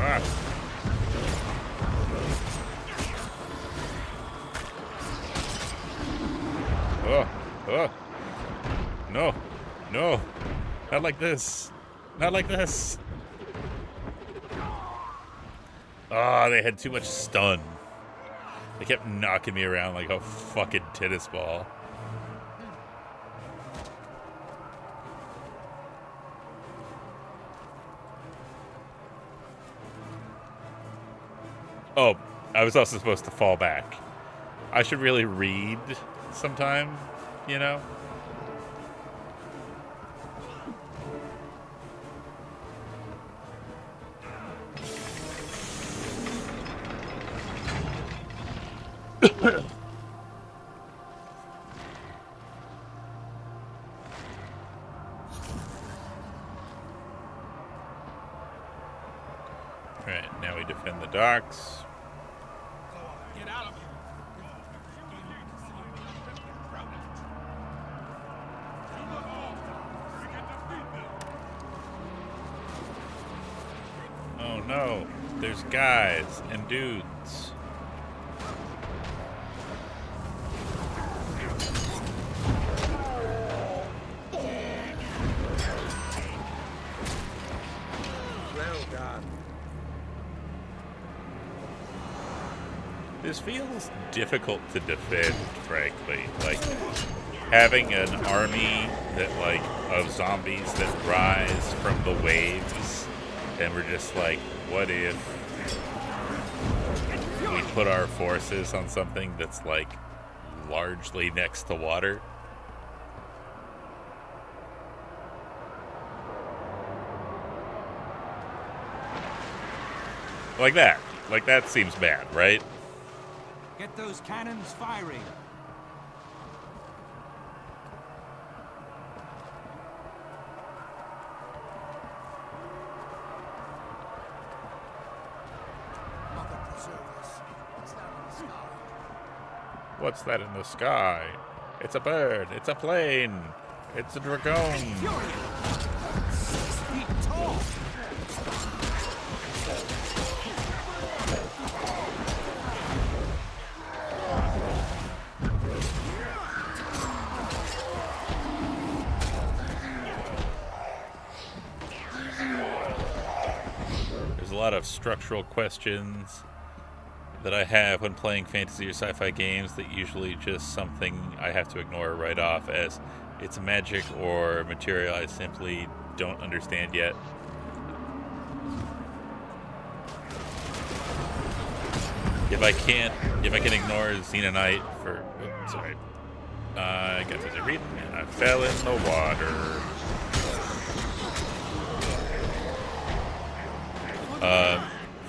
Ah. Oh. No. Not like this. Not like this. Oh, they had too much stun. They kept knocking me around like a fucking tennis ball. Oh, I was also supposed to fall back. I should really read sometime, you know? docks. Get out of here. Oh no, there's guys and dudes. Well done. This feels difficult to defend, frankly. Like, having an army that, like, of zombies that rise from the waves, and we're just like, what if we put our forces on something that's, like, largely next to water? Like that. Like, that seems bad, right? Get those cannons firing. Mother preserve us. What's that in the sky? What's that in the sky? It's a bird. It's a plane. It's a dragon. 6 feet tall. There's a lot of structural questions that I have when playing fantasy or sci-fi games that usually just something I have to ignore right off as it's magic or material I simply don't understand yet. If I can ignore Xenonite for, oops, sorry, I got to read and I fell in the water.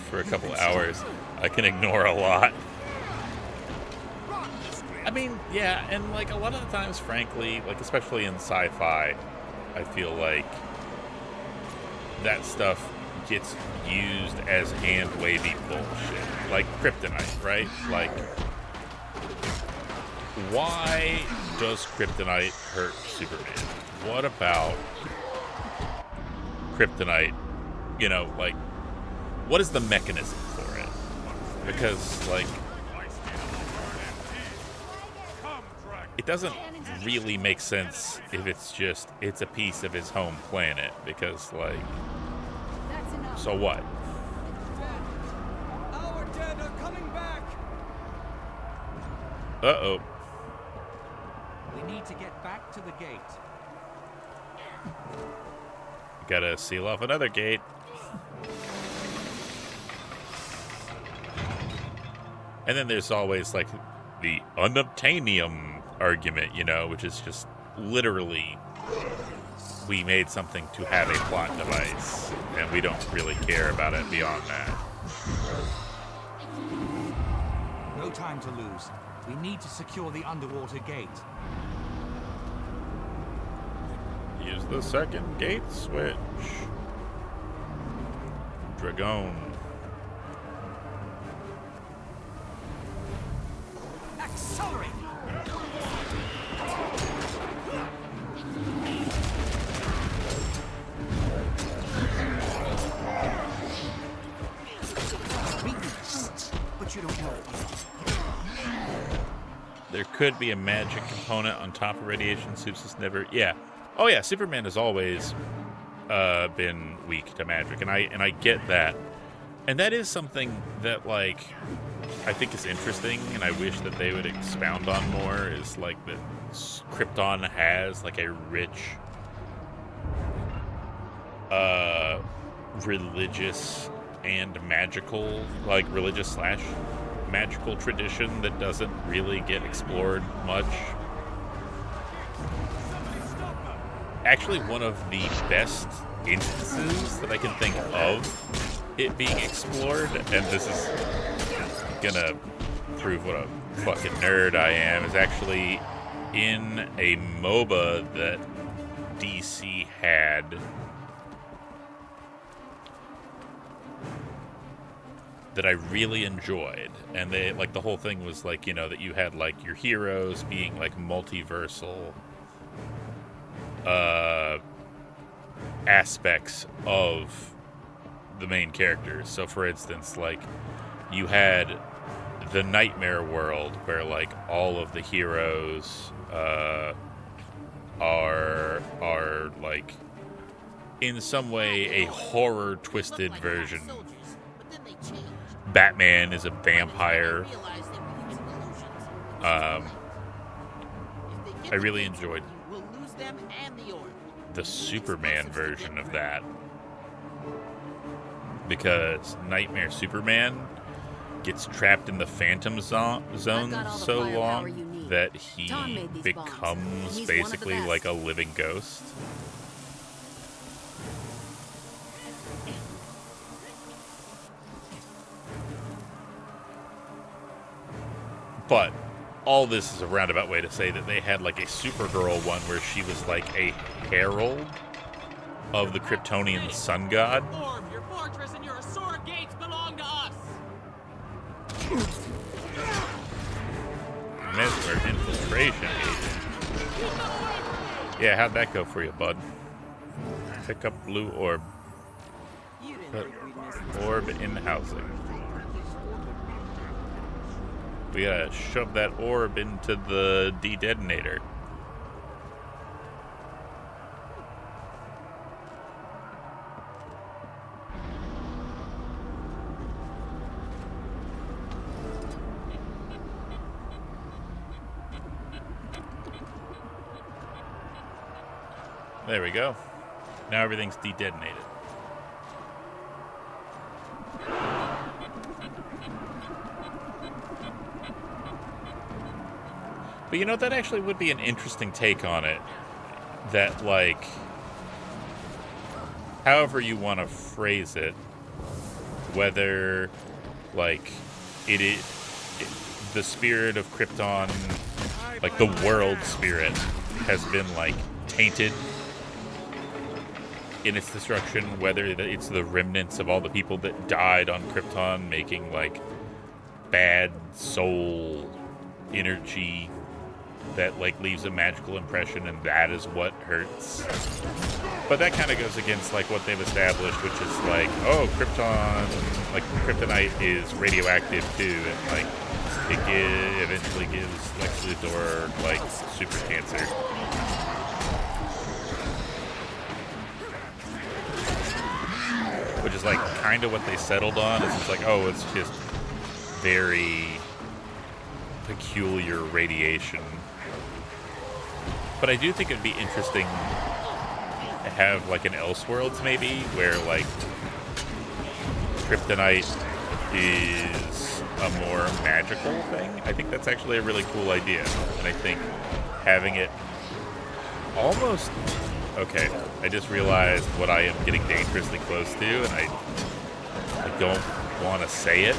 For a couple hours, I can ignore a lot. I mean, yeah, and like a lot of the times, frankly, like especially in sci-fi, I feel like that stuff gets used as hand-wavy bullshit. Like kryptonite, right? Like, why does kryptonite hurt Superman? What about kryptonite, you know, like, what is the mechanism for it? Because, like, it doesn't really make sense if it's a piece of his home planet, because, like, so what? Our dead are coming back. Uh-oh. We need to get back to the gate. Gotta seal off another gate. And then there's always, like, the unobtainium argument, you know, which is just literally we made something to have a plot device, and we don't really care about it beyond that. No time to lose. We need to secure the underwater gate. Use the second gate switch. Dragon. Accelerate. But you don't know. There could be a magic component on top of radiation. Supes has never. Yeah. Oh yeah. Superman has always been weak to magic, and I get that, and that is something that, like, I think is interesting, and I wish that they would expound on more. Is like that Krypton has like a rich religious and magical, like religious / magical tradition that doesn't really get explored much. Actually, one of the best instances that I can think of it being explored, and this is gonna prove what a fucking nerd I am, is actually in a MOBA that DC had. that I really enjoyed, and they like the whole thing was like, you know, that you had like your heroes being like multiversal aspects of the main characters. So for instance, like you had the nightmare world where like all of the heroes are like in some way a horror twisted version. Batman is a vampire. I really enjoyed the Superman version of that, because Nightmare Superman gets trapped in the Phantom Zone so long that he becomes basically like a living ghost. But all this is a roundabout way to say that they had like a Supergirl one where she was like a herald of the Kryptonian sun god. Your fortress and your Asura gates belong to us. Mesmer infiltration agent. Yeah, how'd that go for you, bud? Pick up blue orb. Orb in housing. We gotta shove that orb into the de-detonator. There we go. Now everything's de-detonated. But you know, that actually would be an interesting take on it. That, like, however you want to phrase it, whether, like, the spirit of Krypton, like the world spirit, has been, like, tainted in its destruction, whether it's the remnants of all the people that died on Krypton, making, like, bad soul energy that like leaves a magical impression, and that is what hurts. But that kind of goes against like what they've established, which is like, oh, Krypton, like kryptonite is radioactive too, and like it eventually gives Lex Luthor like super cancer. Which is like kind of what they settled on. It's just like, oh, it's just very peculiar radiation. But I do think it'd be interesting to have like an Elseworlds maybe, where like kryptonite is a more magical thing. I think that's actually a really cool idea. And I think having it almost... Okay, I just realized what I am getting dangerously close to, and I don't want to say it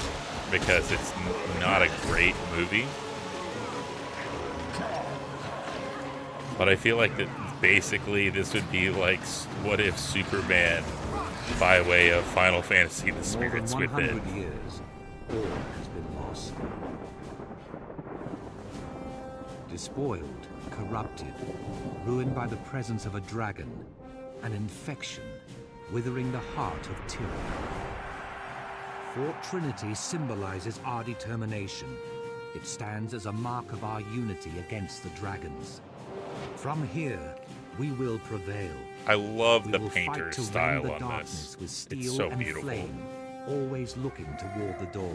because it's not a great movie. But I feel like that basically this would be like, what if Superman, by way of Final Fantasy, the spirits within? For 100 years, all has been lost. Despoiled, corrupted, ruined by the presence of a dragon, an infection, withering the heart of tyranny. Fort Trinity symbolizes our determination. It stands as a mark of our unity against the dragons. From here, we will prevail. I love the We will painter fight to style rend the on darkness this. with steel It's so and beautiful. flame, always looking toward the dawn.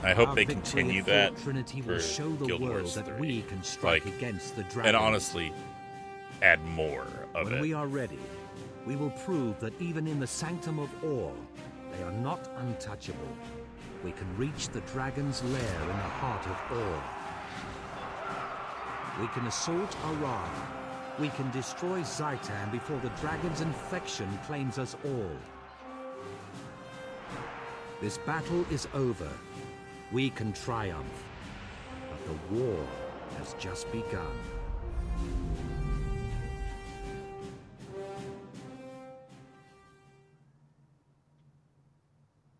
I hope Our they victory continue at that Fort Trinity for will show the Guild world Wars that 3. we can strike Like, against the dragons. and honestly, add more of When it. we are ready, we will prove that even in the Sanctum of Ore, they are not untouchable. We can reach the dragon's lair in the heart of Ore. We can assault Arad. We can destroy Zaitan before the dragon's infection claims us all. This battle is over. We can triumph. But the war has just begun.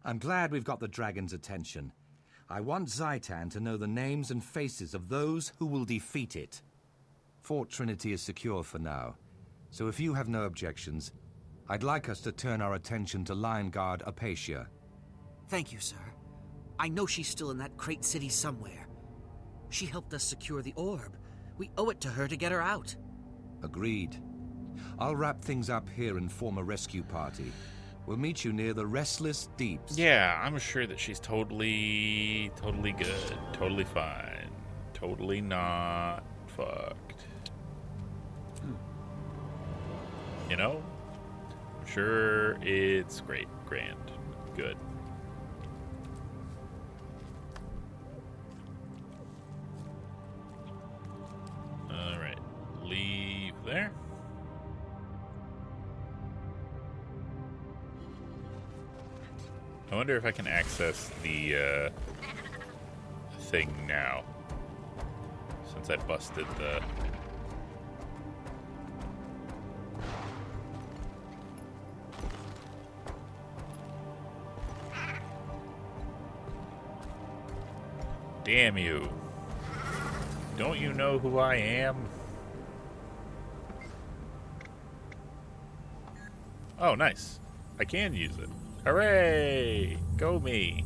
I'm glad we've got the dragon's attention. I want Zaitan to know the names and faces of those who will defeat it. Fort Trinity is secure for now, so if you have no objections, I'd like us to turn our attention to Lion Guard Apatia. Thank you, sir. I know she's still in that crate city somewhere. She helped us secure the orb. We owe it to her to get her out. Agreed. I'll wrap things up here and form a rescue party. We'll meet you near the Restless Deeps. Yeah, I'm sure that she's totally good. Totally fine. Totally not fucked. You know? I'm sure it's great. Grand. Good. Alright. Leave there. I wonder if I can access the thing now, since I busted the... Damn you. Don't you know who I am? Oh, nice. I can use it. Hooray! Go me!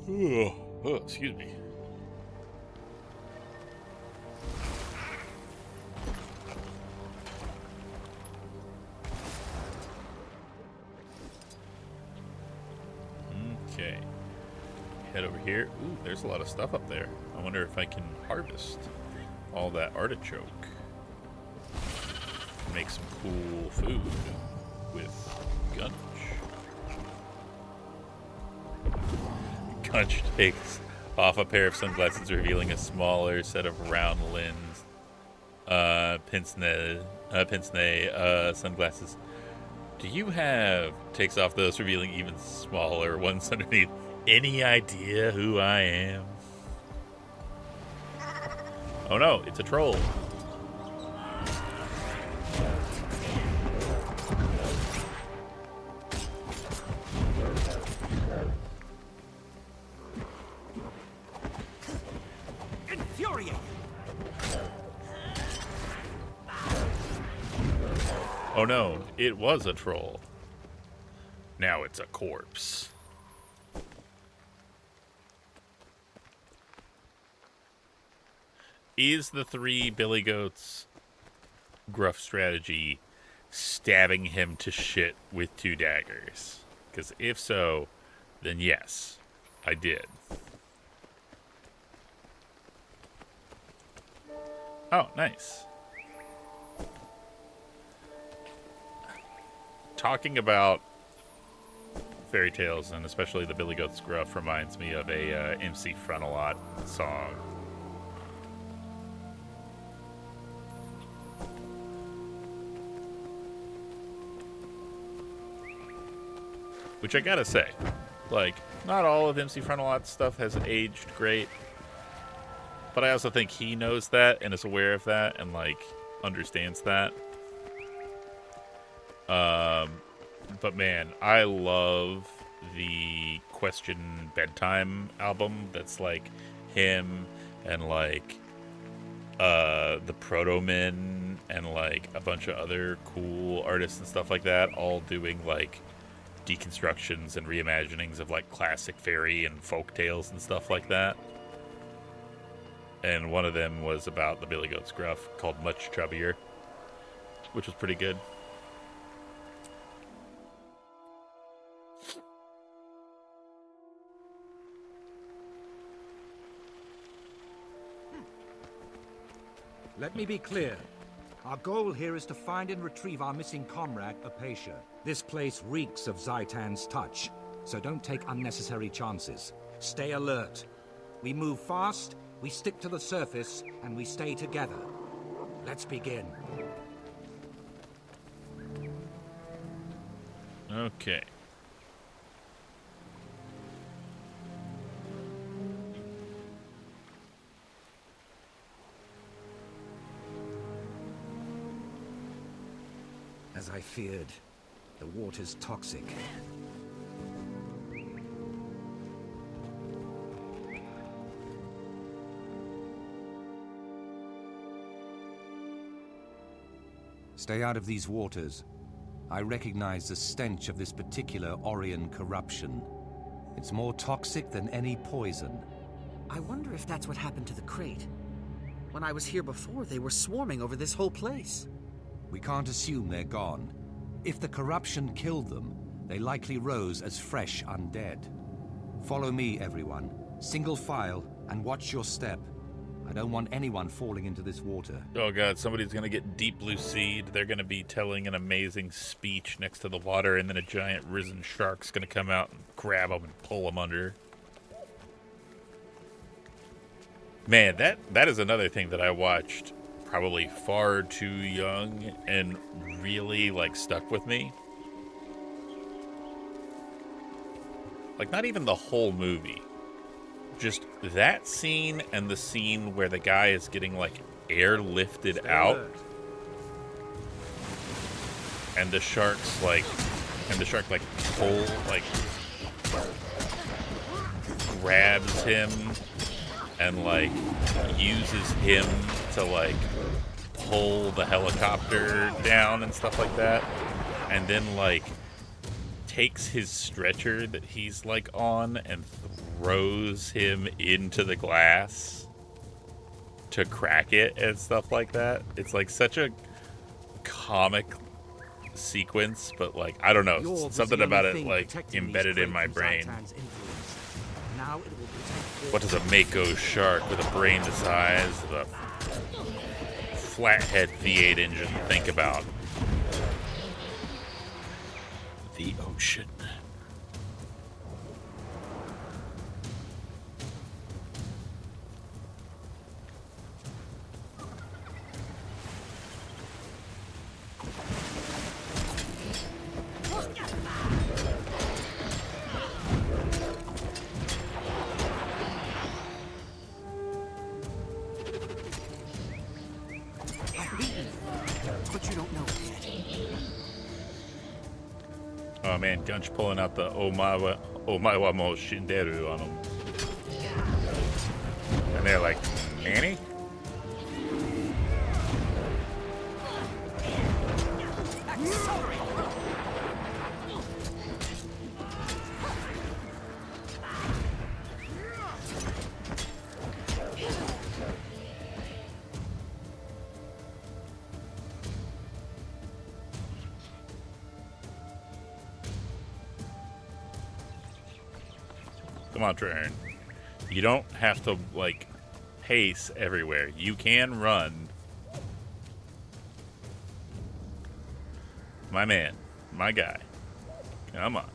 Oh, excuse me. Okay. Head over here. Ooh, there's a lot of stuff up there. I wonder if I can harvest all that artichoke. Make some cool food with Gunch. Gunch takes off a pair of sunglasses, revealing a smaller set of round lens. Pince-nez sunglasses. Do you have... Takes off those, revealing even smaller ones underneath. Any idea who I am? Oh no, it's a troll. Infuriating! Oh no, it was a troll. Now it's a corpse. Is the 3 billy goats gruff strategy stabbing him to shit with 2 daggers? Because if so, then yes, I did. Oh, nice. Talking about fairy tales, and especially the Billy Goat's Gruff, reminds me of a MC Frontalot song. Which I gotta say, like, not all of MC Frontalot's stuff has aged great, but I also think he knows that and is aware of that and, like, understands that. But man, I love the Question Bedtime album that's like him and like the Proto-Men and like a bunch of other cool artists and stuff like that, all doing like deconstructions and reimaginings of like classic fairy and folk tales and stuff like that. And one of them was about the Billy Goat's Gruff, called Much Chubbier, which was pretty good. Let me be clear. Our goal here is to find and retrieve our missing comrade, Apatia. This place reeks of Zaitan's touch, so don't take unnecessary chances. Stay alert. We move fast, we stick to the surface, and we stay together. Let's begin. Okay. As I feared, the water's toxic. Stay out of these waters. I recognize the stench of this particular Orion corruption. It's more toxic than any poison. I wonder if that's what happened to the crate. When I was here before, they were swarming over this whole place. We can't assume they're gone. If the corruption killed them, they likely rose as fresh undead. Follow me, everyone. Single file, and watch your step. I don't want anyone falling into this water. Oh god, somebody's gonna get deep blue seed. They're gonna be telling an amazing speech next to the water, and then a giant risen shark's gonna come out and grab them and pull them under. Man, that is another thing that I watched probably far too young and really like stuck with me. Like not even the whole movie. Just that scene and the scene where the guy is getting like airlifted out and the shark like grabs him and like uses him to like pull the helicopter down and stuff like that, and then like takes his stretcher that he's like on and throws him into the glass to crack it and stuff like that. It's like such a comic sequence, but like I don't know, something about it like embedded in my brain. Now it will protect. What does a Mako shark with a brain the size of a flathead V8 engine think about? The ocean. But you don't know yet. Oh man, Gunch pulling out the Omaiwa mo Shinderu on them. And they're like, Annie? Come on, Traherne. You don't have to, like, pace everywhere. You can run. My man. My guy. Come on.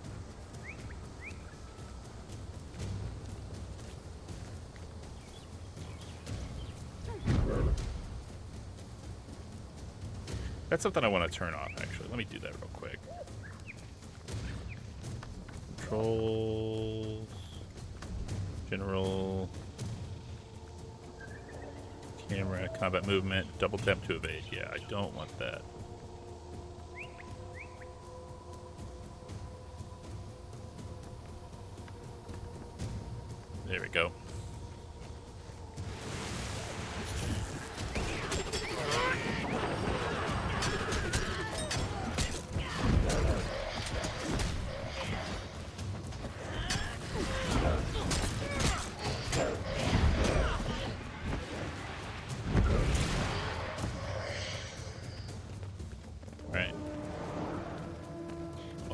That's something I want to turn off, actually. Let me do that real quick. Controls. General. Camera, combat movement, double tap to evade. Yeah, I don't want that. There we go.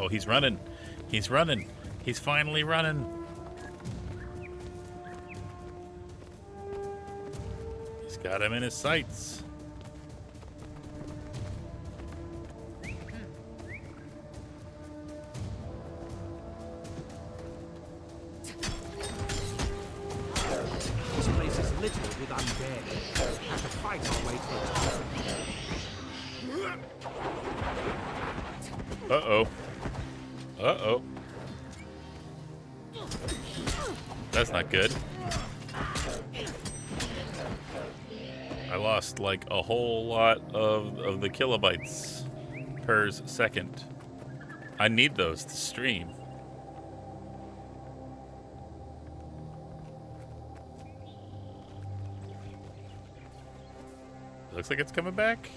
Oh, he's running. He's running. He's finally running. He's got him in his sights. This place is littered with undead. We have to fight our way to the top. Uh-oh. Uh-oh. That's not good. I lost like a whole lot of the kilobytes. per second. I need those to stream. Looks like it's coming back.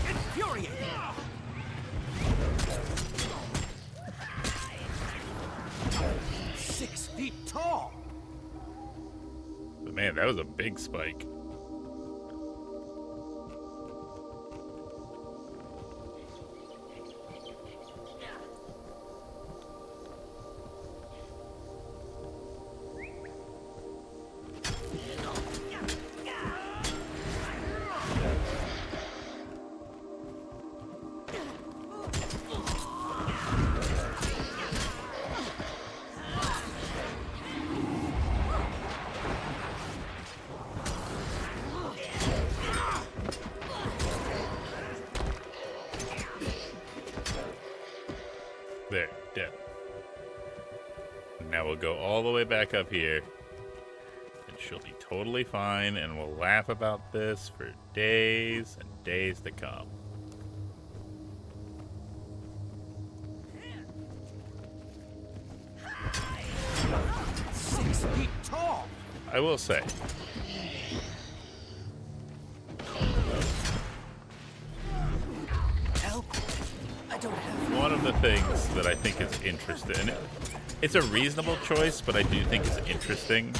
Infuriating! 6 feet tall! But man, that was a big spike. There, dead. Now we'll go all the way back up here. And she'll be totally fine, and we'll laugh about this for days and days to come. Six feet tall! I will say, Help! I don't have one of the things that I think is interesting, and it's a reasonable choice, but I do think is interesting,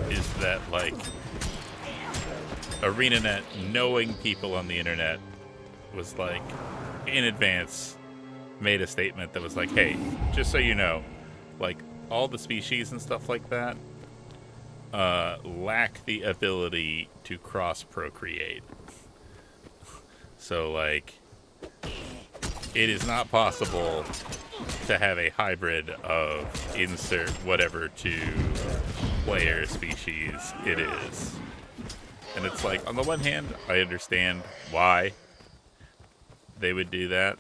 is that, like, ArenaNet, knowing people on the internet, was like, in advance, made a statement that was like, hey, just so you know, like, all the species and stuff like that lack the ability to cross-procreate. So, like, it is not possible to have a hybrid of insert whatever to player species it is. And it's like, on the one hand, I understand why they would do that.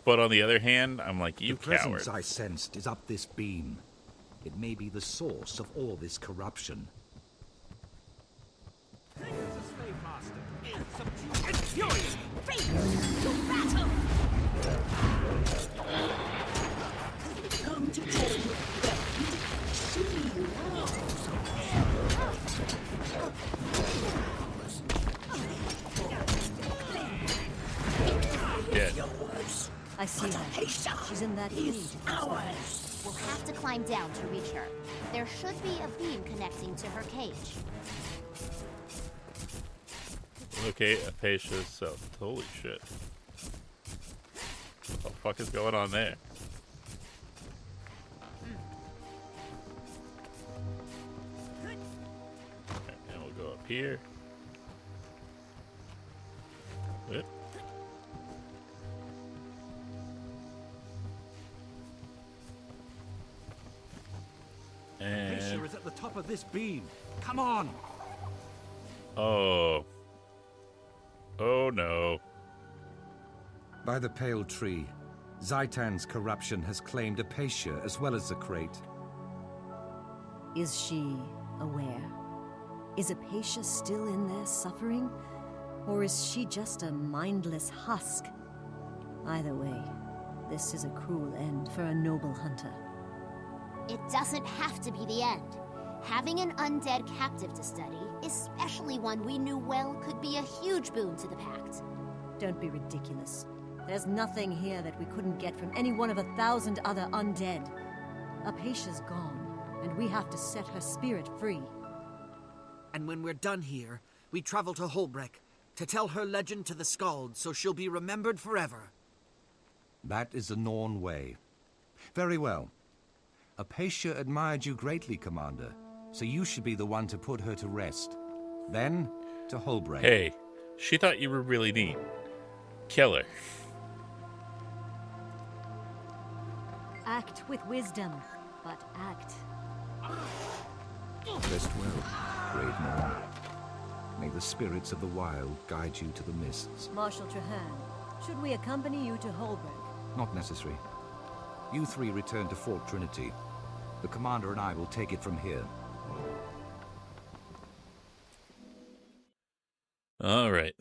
But on the other hand, I'm like, you The presence coward. I sensed is up this beam. It may be the source of all this corruption. Dead. I see her. She's in that cage. We'll have to climb down to reach her. There should be a beam connecting to her cage. Okay, Apacia's self. Holy shit. What the fuck is going on there? Okay, and we'll go up here. Whoop. And Apacia is at the top of this beam. Come on! oh. Oh no. By the pale tree, Zaitan's corruption has claimed Apacia as well as the crate. Is she aware? Is Apacia still in there suffering? Or is she just a mindless husk? Either way, this is a cruel end for a noble hunter. It doesn't have to be the end. Having an undead captive to study, especially one we knew well, could be a huge boon to the Pact. Don't be ridiculous. There's nothing here that we couldn't get from any one of 1,000 other undead. Apacia's gone, and we have to set her spirit free. And when we're done here, we travel to Holbreck to tell her legend to the Skald so she'll be remembered forever. That is the Norn way. Very well. Apacia admired you greatly, Commander, so you should be the one to put her to rest. Then, to Holbreak. Hey, she thought you were really neat. Kill her. Act with wisdom, but act. Rest well, brave Norn. May the spirits of the wild guide you to the mists. Marshal Trahan, should we accompany you to Holbrook? Not necessary. You three return to Fort Trinity. The Commander and I will take it from here. All right.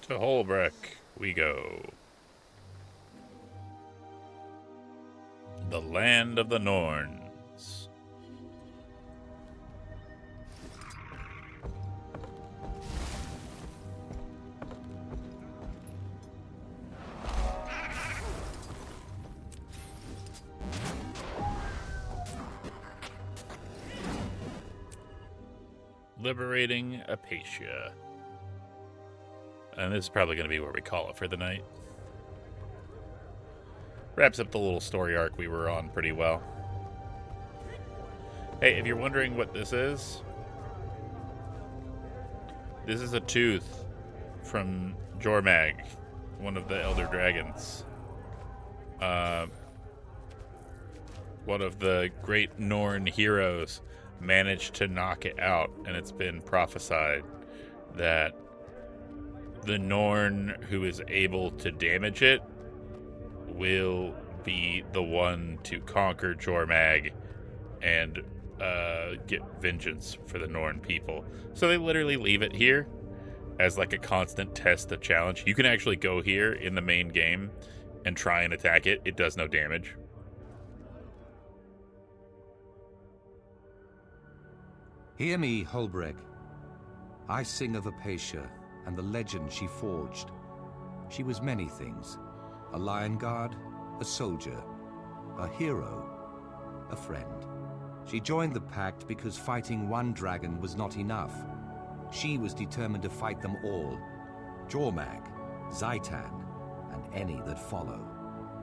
To Holbrook we go. The land of the Norns. Liberating Apatia. And this is probably going to be where we call it for the night. Wraps up the little story arc we were on pretty well. Hey, if you're wondering what this is a tooth from Jormag, one of the Elder Dragons. One of the great Norn heroes managed to knock it out, and it's been prophesied that the Norn who is able to damage it will be the one to conquer Jormag and get vengeance for the Norn people. So they literally leave it here as like a constant test of challenge. You can actually go here in the main game and try and attack it. It does no damage. Hear me, Holbreg. I sing of Apatia and the legend she forged. She was many things. A lion guard, a soldier, a hero, a friend. She joined the pact because fighting one dragon was not enough. She was determined to fight them all. Jormag, Zaitan, and any that follow.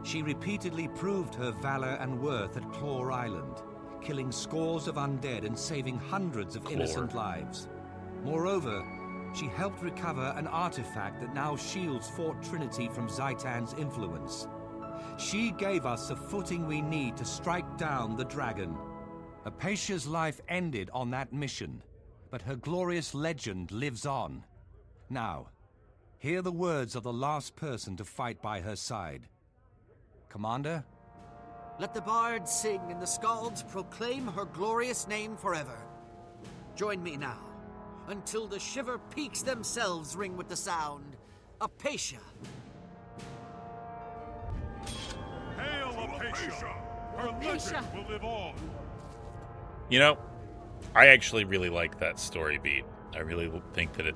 She repeatedly proved her valor and worth at Claw Island, killing scores of undead and saving hundreds of innocent lives. Moreover, she helped recover an artifact that now shields Fort Trinity from Zaitan's influence. She gave us a footing we need to strike down the dragon. Apatia's life ended on that mission, but her glorious legend lives on. Now, hear the words of the last person to fight by her side. Commander? Let the bards sing and the skalds proclaim her glorious name forever. Join me now, until the Shiver Peaks themselves ring with the sound. Apatia. Hail Apatia! Her legend will live on. You know, I actually really like that story beat. I really think that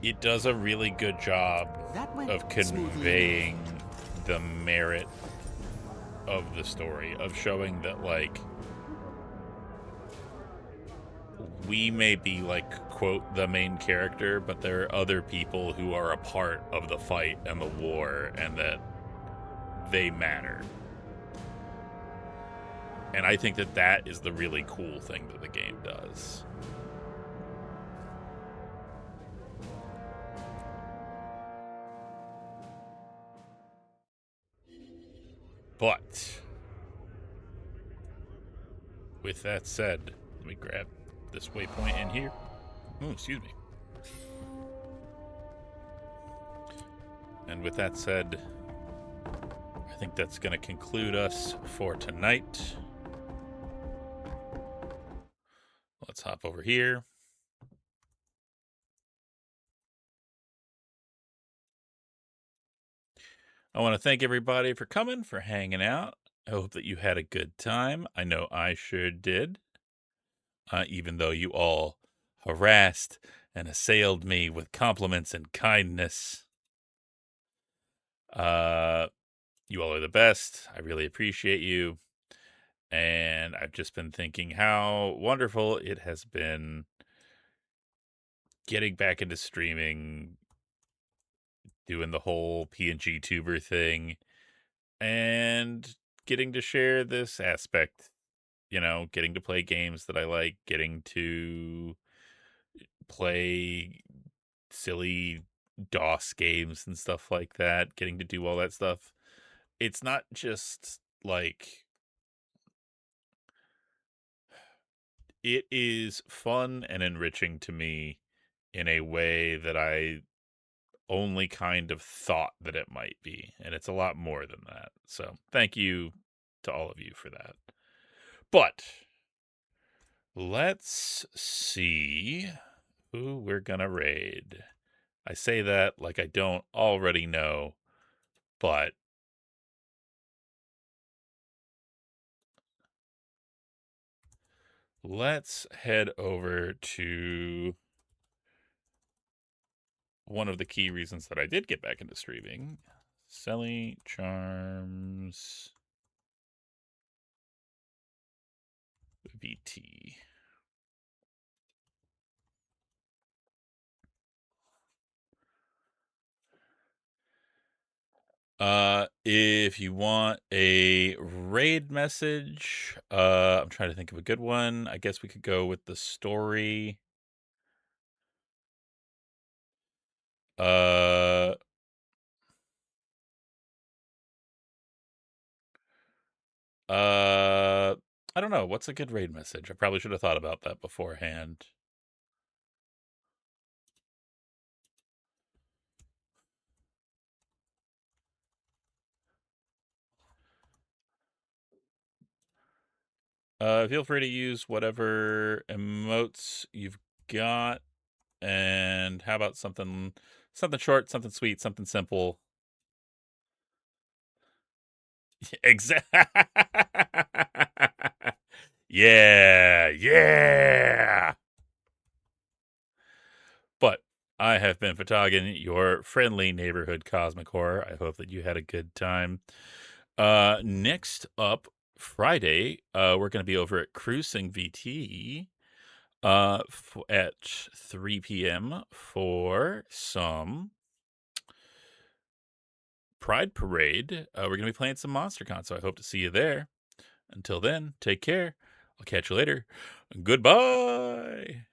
it does a really good job of conveying the merit of the story, of showing that, like, we may be, like, quote, the main character, but there are other people who are a part of the fight and the war, and that they matter. And I think that that is the really cool thing that the game does. But with that said, let me grab this waypoint in here. Oh, excuse me. And with that said, I think that's going to conclude us for tonight. Let's hop over here. I want to thank everybody for coming, for hanging out. I hope that you had a good time. I know I sure did. Even though you all harassed and assailed me with compliments and kindness. You all are the best. I really appreciate you. And I've just been thinking how wonderful it has been getting back into streaming, doing the whole PNG tuber thing, and getting to share this aspect, you know, getting to play games that I like, getting to play silly DOS games and stuff like that, getting to do all that stuff. It's not just like, it is fun and enriching to me in a way that I only kind of thought that it might be, and it's a lot more than that. So thank you to all of you for that. But let's see who we're gonna raid. I say that like I don't already know, but let's head over to one of the key reasons that I did get back into streaming. Selly Charms VT. If you want a raid message, I'm trying to think of a good one. I guess we could go with the story. I don't know. What's a good raid message? I probably should have thought about that beforehand. Feel free to use whatever emotes you've got. And how about something short, something sweet, something simple? Exactly. Yeah. But I have been Fatagan, your friendly neighborhood cosmic horror. I hope that you had a good time. Next up, Friday, we're going to be over at Cruising VT at 3 p.m. for some Pride Parade. We're going to be playing some MonsterCon, so I hope to see you there. Until then, take care. I'll catch you later. Goodbye.